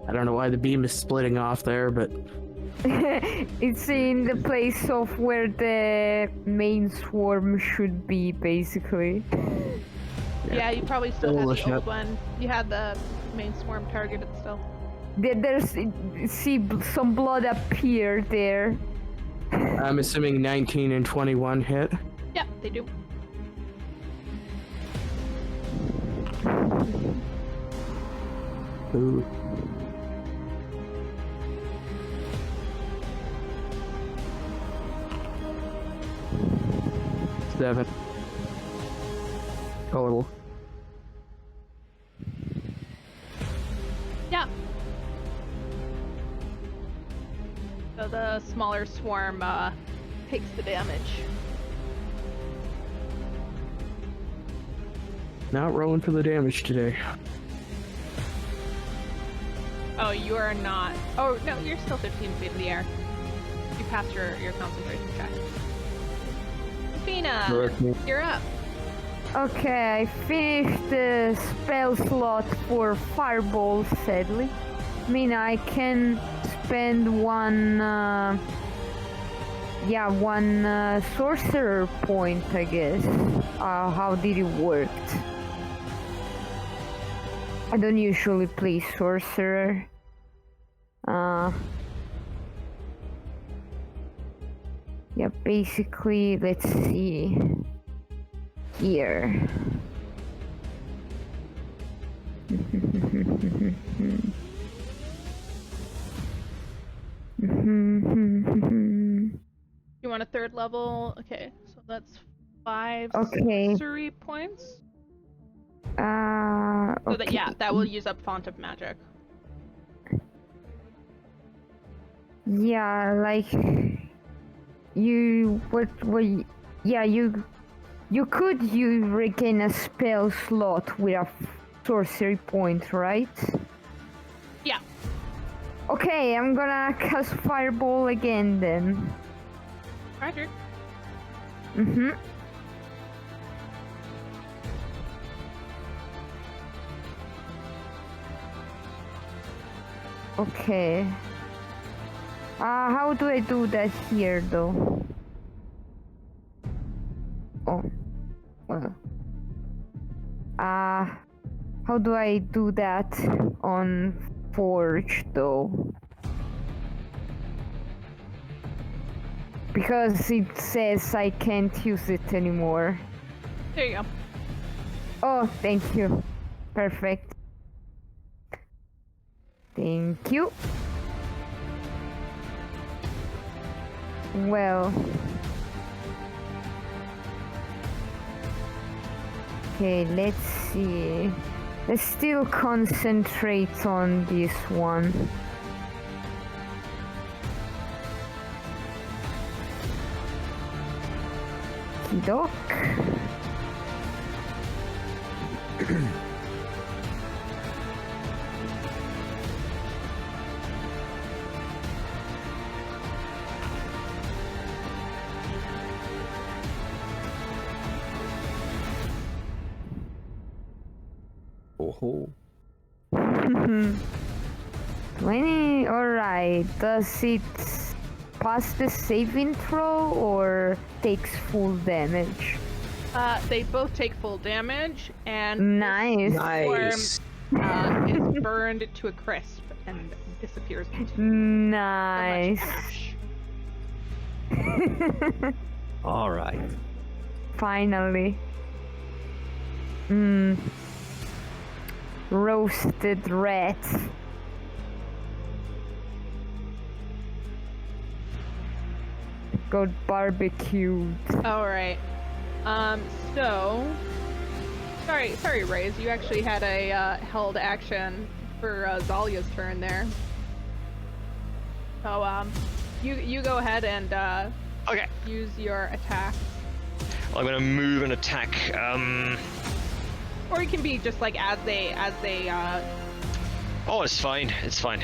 I don't know why the beam is splitting off there, but It's in the place of where the main swarm should be, basically. Yeah, you probably still had the Bullshit. old one. You had the main swarm targeted still. There's some blood appear there. I'm assuming 19 and 21 hit. Yep, they do. Ooh. 7 total. Yeah. So the smaller swarm takes the damage. Not rolling for the damage today. Oh, you are not. Oh, no, you're still 15 feet in the air. You passed your concentration check. Fina, Correct me. you're up. Okay, I finished the spell slot for Fireball, sadly. I mean, I can spend one sorcerer point, I guess. How did it work? I don't usually play sorcerer. Yeah, basically, let's see. Here. You want a third level? Okay, so that's 5 Okay. sorcery points. So Okay. that, yeah, that will use up Font of Magic. Yeah, like you could regain a spell slot with a sorcery point, right? Yeah. Okay, I'm gonna cast Fireball again then. Roger. Mm-hmm. Okay. How do I do that here though? Oh. Well. How do I do that on Forge though? Because it says I can't use it anymore. There you go. Oh, thank you. Perfect. Thank you. Well. Okay, let's see. Let's still concentrate on this one. Doc. Oh. 20, alright. Does it pass the saving throw or takes full damage? They both take full damage, and Nice. Nice. is burned to a crisp and disappears into so much Nice. ash. All right. Finally. Roasted rat. Got barbecued. All right. So, sorry, Raze. You actually had a held action for Zalia's turn there. So, you go ahead and Okay. use your attack, Well, I'm gonna move and attack. or it can be just like as they. Oh, it's fine. It's fine.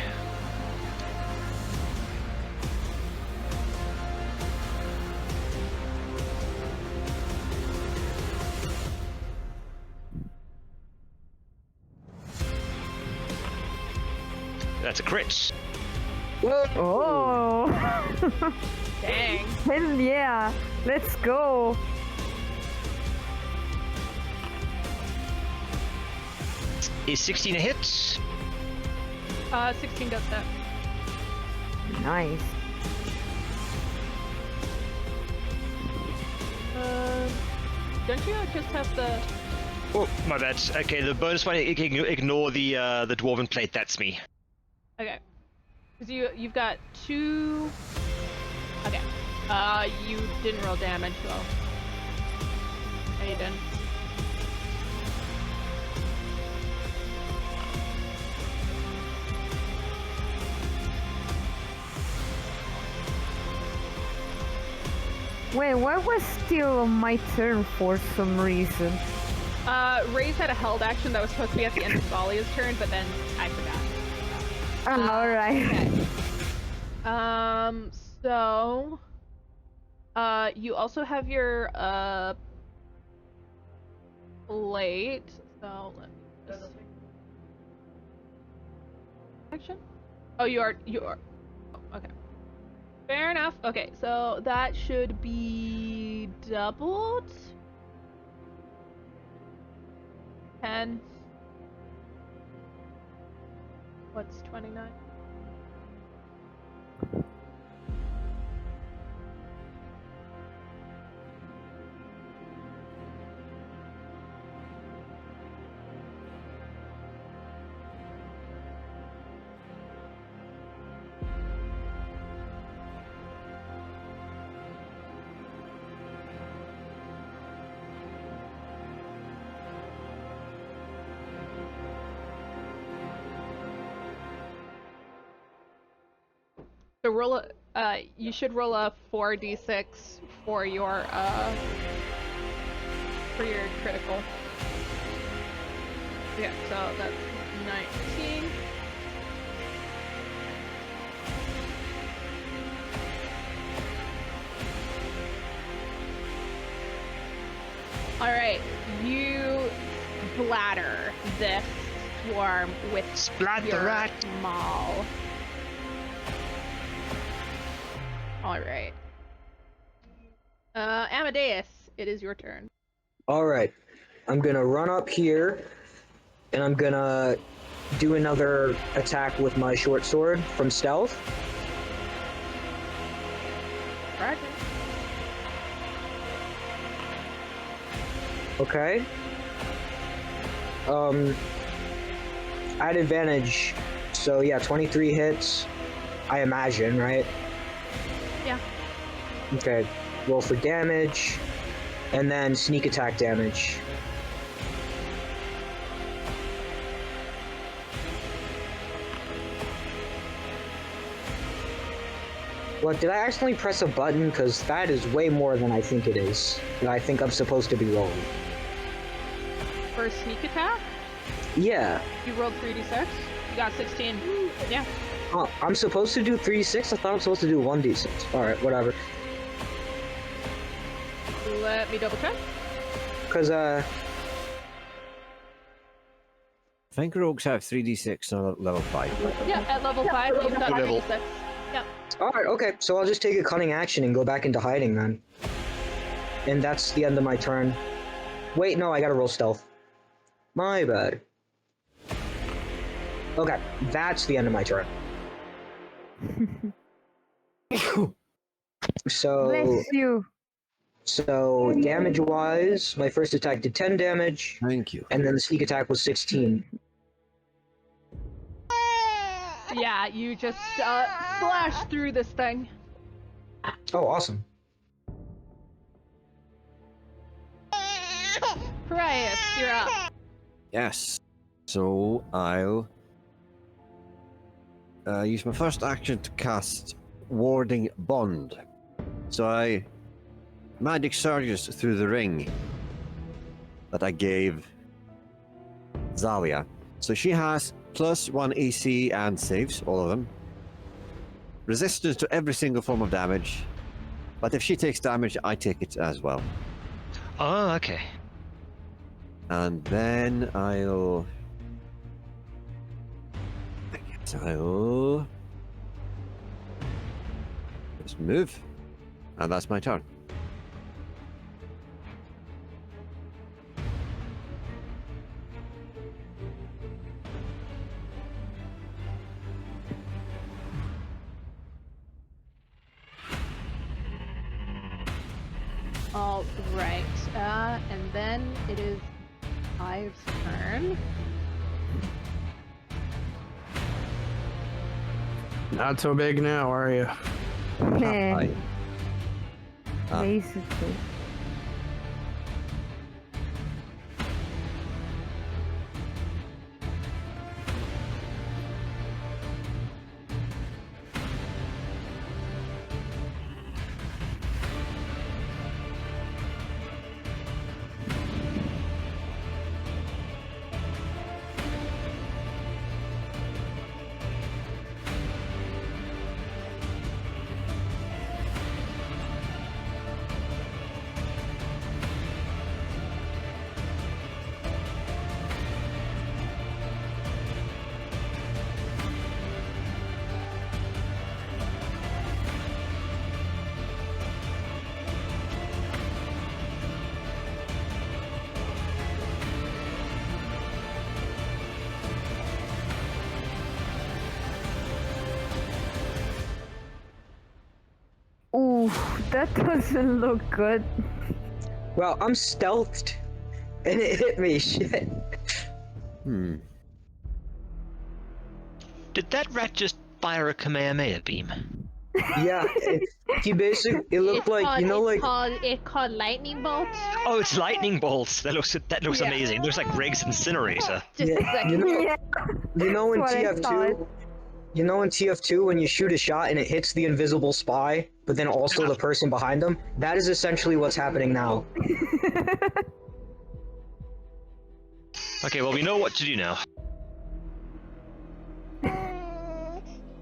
That's a crit. Oh. Dang. Hell yeah. Let's go. Is 16 a hit? 16 does that. Nice. Don't you just have the? Oh, my bad. Okay, the bonus one, ignore the dwarven plate. That's me. Okay. Because you've got 2. Okay. You didn't roll damage, so. you didn't. Wait, why was still on my turn for some reason? Ray's had a held action that was supposed to be at the end of Valia's turn, but then I forgot. Oh, alright. Okay. So, you also have your, plate, so let me just... Action? Oh, you are, oh, okay. Fair enough. Okay, so that should be doubled. 10. What's 29? So roll a, you should roll a 4d6 for your critical. Yeah, so that's 19. Alright, you splatter this swarm with your Splatterat. maul. Alright. Amadeus, it is your turn. Alright. I'm gonna run up here, and I'm gonna do another attack with my short sword from stealth. Roger. Okay. At advantage, so yeah, 23 hits, I imagine, right? Yeah. Okay, roll for damage, and then sneak attack damage. What, did I accidentally press a button? Because that is way more than I think it is. That I think I'm supposed to be rolling. For a sneak attack, Yeah. you rolled 3d6. You got 16. Yeah. Oh, I'm supposed to do 3d6? I thought I'm supposed to do 1d6. Alright, whatever. Let me double check. Because, I think rogues have 3d6 on level 5. Yeah, at level 5, you've got Level. 3d6. Yeah. alright, okay, so I'll just take a cunning action and go back into hiding then. And that's the end of my turn. Wait, no, I gotta roll stealth. My bad. Okay, that's the end of my turn. So, Bless you. so damage-wise, my first attack did 10 damage, Thank you. and then the sneak attack was 16. Yeah, you just slash through this thing. Oh, awesome. Prius, you're up. Yes. So I'll use my first action to cast Warding Bond. So I magic surges through the ring that I gave Zalia. So she has +1 AC and saves, all of them. Resistance to every single form of damage. But if she takes damage, I take it as well. Oh, okay. And then I'll just move. And that's my turn. All right, and then it is Ive's turn. Not so big now, are you? Yeah, I- basically. Ooh, that doesn't look good. Well, I'm stealthed, and it hit me. Shit. Did that rat just fire a Kamehameha beam? Yeah, he basically. It looked like, you know, like. It's called lightning bolt. Oh, it's lightning bolts. That looks Yeah. amazing. Looks like Greg's incinerator. Just a second. You know in That's what I thought. TF2. You know in TF2 when you shoot a shot and it hits the invisible spy, but then also the person behind them? That is essentially what's happening now. Okay, well we know what to do now.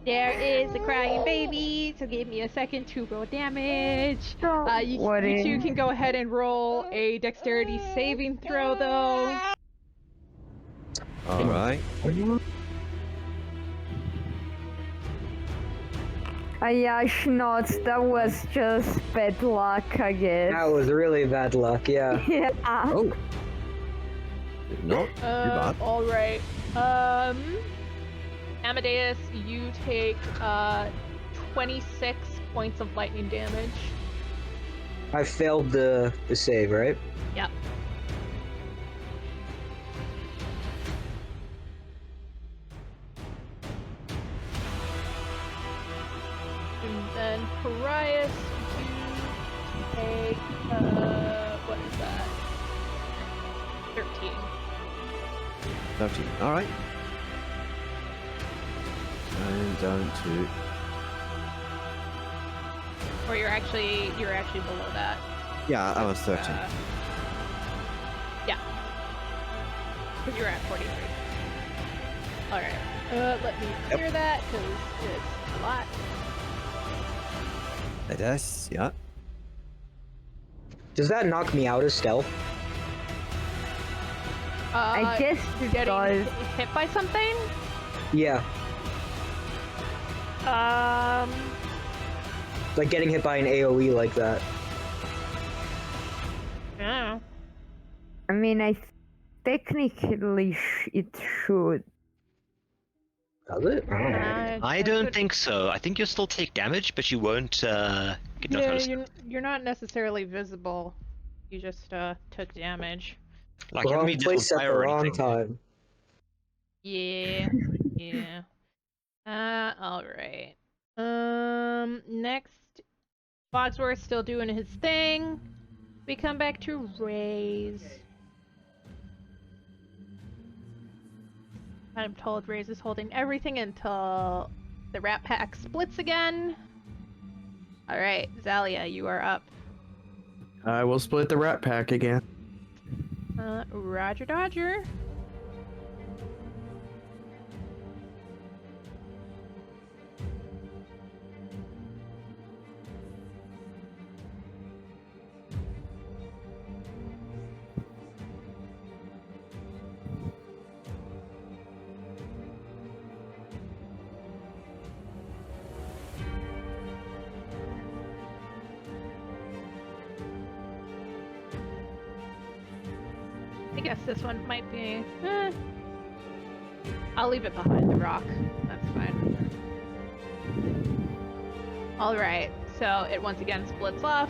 There is a crying baby, so give me a second to roll damage. You two can go ahead and roll a dexterity saving throw, though. All right. Yeah, Schnotz, that was just bad luck, I guess. That was really bad luck, yeah. Yeah. Oh. Not too bad. All right. Amadeus, you take 26 points of lightning damage. I failed the save, right? Yep. And then Parias, you take what is that? 13. 13. All right. And down to. Or you're actually below that. Yeah, I was 13. Yeah. Because you're at 43. Alright. Let me clear that, because it's a lot. It is, yeah. Does that knock me out of stealth? I guess it Getting does. hit by something? Yeah. Um, Like getting hit by an AoE like that. I don't know. I mean, technically it should. Does it? I don't think so. I think you'll still take damage, but you won't get knocked out Yeah, of you're not necessarily visible. You just took damage. like you Wrong haven't been place on at fire the or wrong anything. time. Yeah. Yeah. Alright. Next, Fogsworth's still doing his thing. We come back to Raze. I'm told Raze is holding everything until the Rat Pack splits again. Alright, Zalia, you are up. I will split the rat pack again. Roger Dodger. I guess this one might be. I'll leave it behind the rock. That's fine. Alright, so it once again splits off.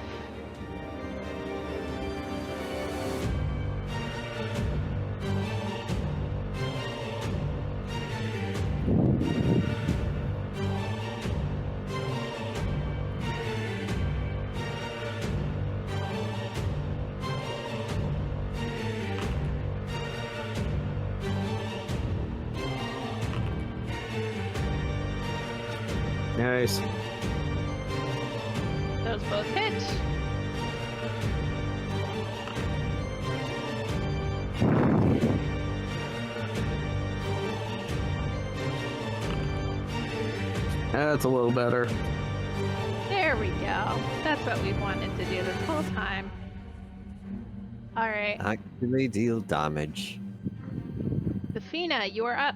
Nice. Those both hit. That's a little better. There we go. That's what we wanted to do this whole time. Alright, Actually deal damage. Safina, you are up.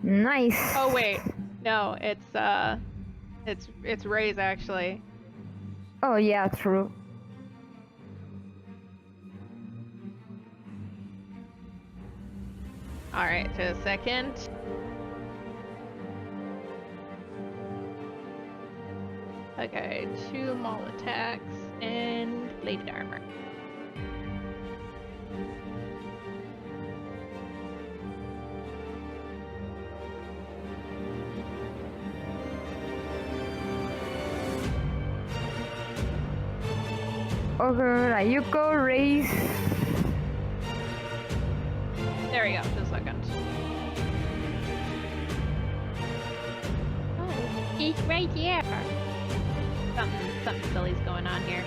Nice. Oh wait, no, it's Ray's actually. Oh yeah, true. Alright, so a second. Okay, 2 maul attacks and bladed armor. Okay, you go raise. There we go, just a second. Oh, he's right here. Something silly's going on here.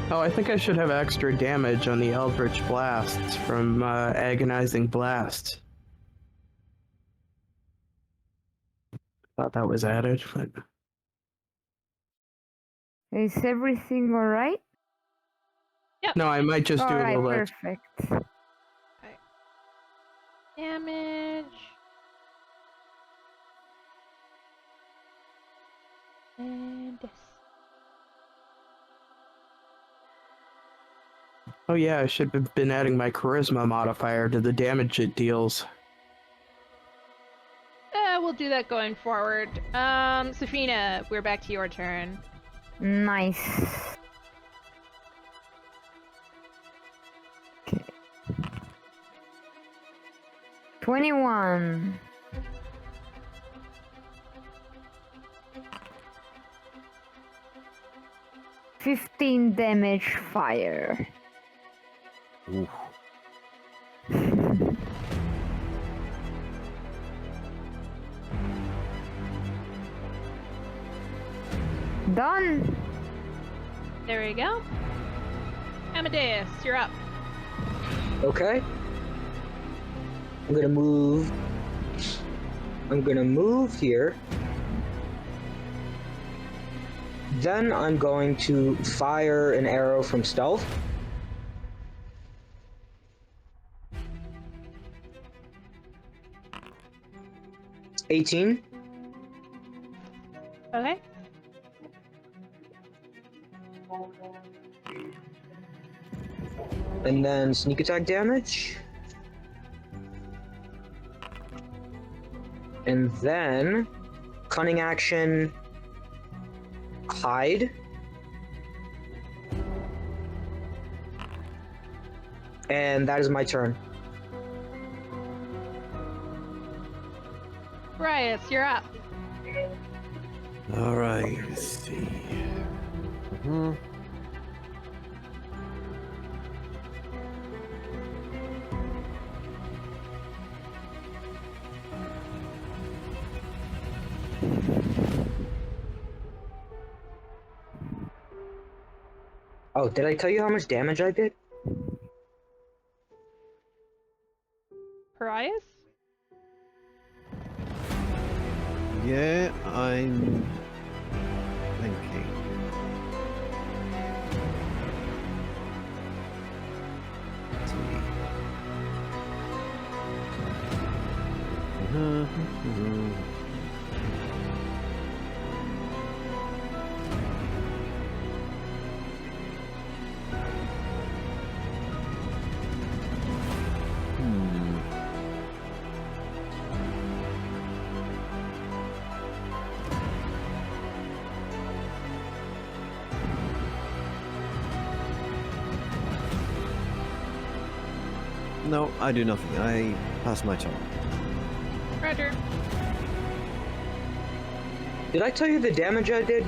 Oh, I think I should have extra damage on the Eldritch Blasts from Agonizing Blast. Thought that was added, but... Is everything alright? No, I might just do a Alright, little extra. perfect. Damage. And this. Oh yeah, I should have been adding my Charisma modifier to the damage it deals. We'll do that going forward. Safina, we're back to your turn. Nice. Okay. 21. $15 damage fire. Ooh. Done. There we go. Amadeus, you're up. Okay. I'm gonna move. I'm gonna move here. Then I'm going to fire an arrow from stealth. $18. Okay. And then sneak attack damage. And then cunning action, hide. And that is my turn. Rias, you're up. All right, let's see. Mm-hmm. Oh, did I tell you how much damage I did? Rias? Yeah, I'm thinking. Let's see. No, I do nothing. I pass my turn. Roger. Did I tell you the damage I did?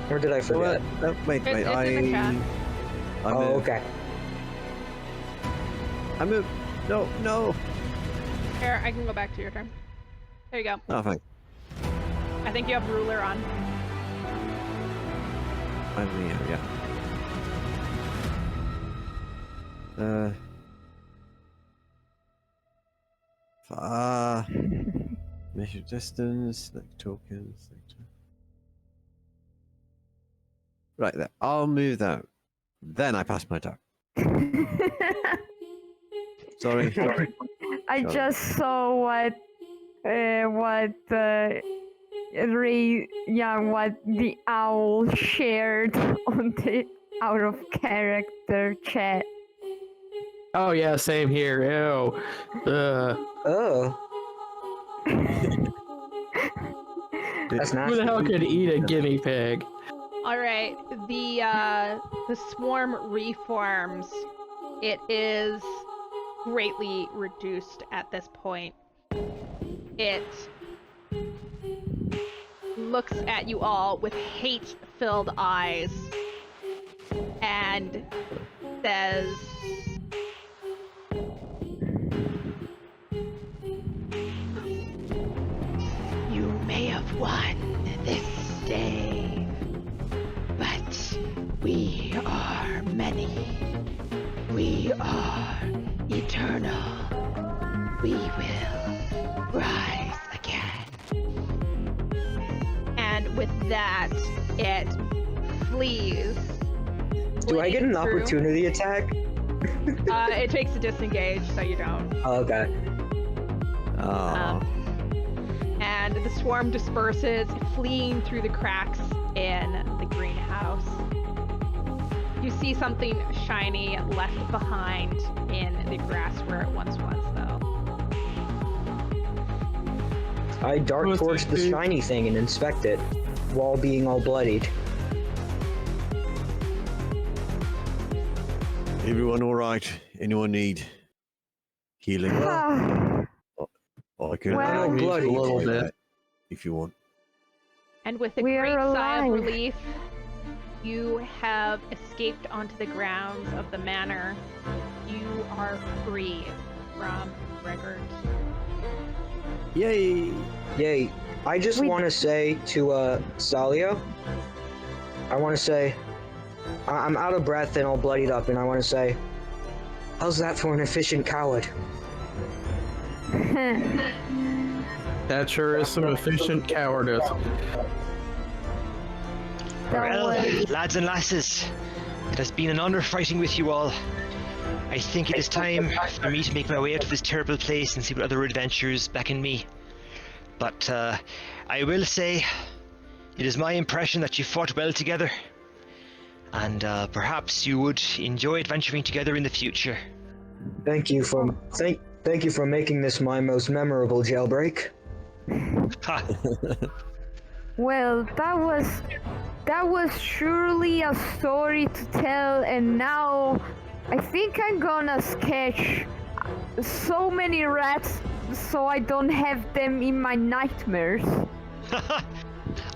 Or did I forget? Wait, It's in the chat. I Oh, move. okay. I move. No, no. Here, I can go back to your turn. There you go. Oh, thank. I think you have ruler on. I'm here, yeah. Measure distance, select tokens. Right there. I'll move that. Then I pass my turn. Sorry. I Sorry. just saw what what the owl shared on the out of character chat. Oh yeah, same here. Ew. Oh, that's Who nasty. the hell could eat a guinea pig? All right, the swarm reforms. It is greatly reduced at this point. It looks at you all with hate-filled eyes and says, "You may have won this day, but we are many. We are eternal. We will rise again." And with that, it flees. Do I get an fleeing through. opportunity attack? It takes a disengage, so you don't. Oh, okay. Ah, And the swarm disperses, fleeing through the cracks in the greenhouse. You see something shiny left behind in the grass where it once was, though. I dart What's towards this the do? shiny thing and inspect it, while being all bloodied. everyone all right? Anyone need healing? I can Well, use bloody. a Little like bit. that if you want. And with a We are great sigh of alive. relief, you have escaped onto the grounds of the manor. You are free from Gregor Keep. Yay! Yay. I just We- want to say to Salio, I want to say, I'm out of breath and all bloodied up, and I want to say, how's that for an efficient coward? That sure is some efficient cowardice. Well, lads and lasses, it has been an honor fighting with you all. I think it is time for me to make my way out of this terrible place and see what other adventures beckon me. But I will say, it is my impression that you fought well together, and perhaps you would enjoy adventuring together in the future. Thank you for making this my most memorable jailbreak. Ha! Well, that was surely a story to tell, and now I think I'm gonna sketch so many rats so I don't have them in my nightmares.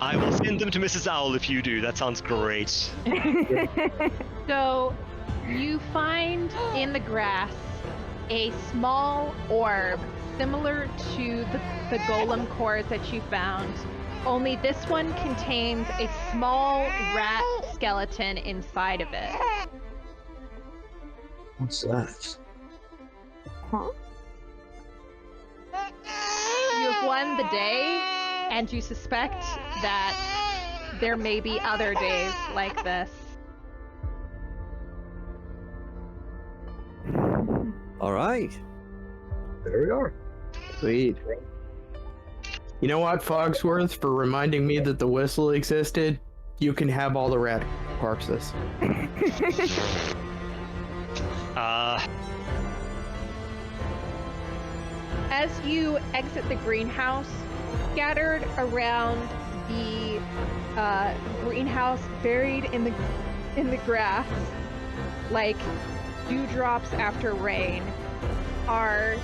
I will send them to Mrs. Owl if you do. That sounds great. So, you find in the grass a small orb similar to the golem cores that you found, only this one contains a small rat skeleton inside of it. What's that? Huh? You have won the day, and you suspect that there may be other days like this. All right. There we are. Sweet. You know what, Fogsworth, for reminding me that the whistle existed, you can have all the rat corpses. As you exit the greenhouse, scattered around the greenhouse, buried in the grass, like dewdrops after rain, are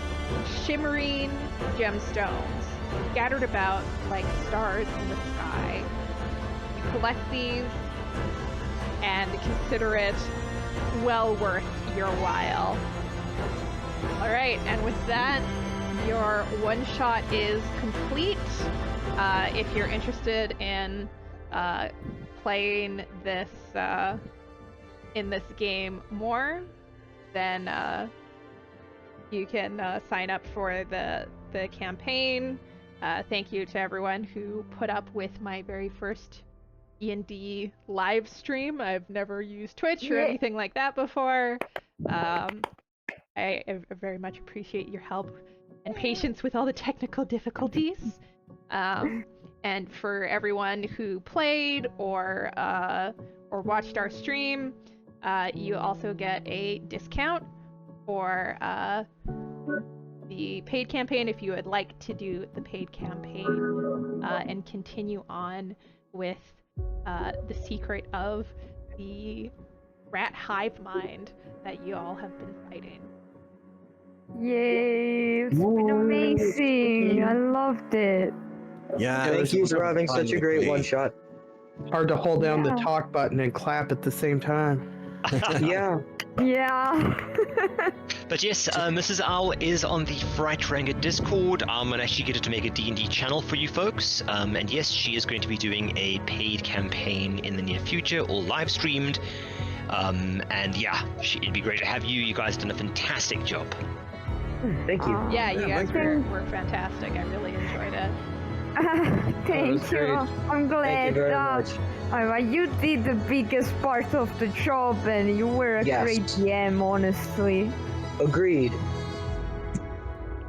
shimmering gemstones scattered about like stars in the sky. You collect these and consider it well worth your while. All right, and with that, your one shot is complete. If you're interested in playing this in this game more, then you can sign up for the campaign. Thank you to everyone who put up with my very first E&D live stream. I've never used Twitch or anything like that before. I very much appreciate your help and patience with all the technical difficulties. And for everyone who played or watched our stream, you also get a discount for the paid campaign if you would like to do the paid campaign and continue on with the secret of the rat hive mind that you all have been fighting. Yay! It's been amazing. I loved it. Yeah. Thank you for having such a great one shot. Hard to hold down the Yeah. talk button and clap at the same time. Yeah. Yeah. But yes, Mrs. Owl is on the Frightranger Discord. I'm gonna actually get her to make a D&D channel for you folks. And yes, she is going to be doing a paid campaign in the near future, all live streamed. And yeah, it'd be great to have you. You guys have done a fantastic job. Thank you. Yeah, you guys thank- were fantastic. I really enjoyed it. Thank was you. great. I'm glad. Thank you very much. You did the biggest part of the job, and you were a Yes. great GM, honestly. Agreed.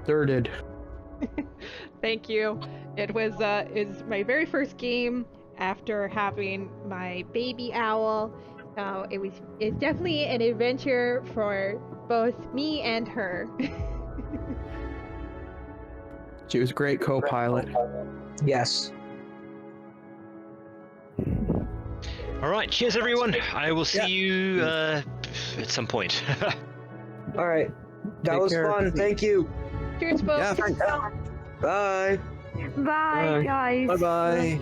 Thirded. Thank you. It was is my very first game after having my baby owl. So it's definitely an adventure for both me and her. She was a great co-pilot. Yes. All right, cheers everyone. I will see you at some point. All right. That Take was care. fun. Thank you. Cheers, folks. Yeah, thanks. Bye. Bye, Bye. guys. Bye-bye.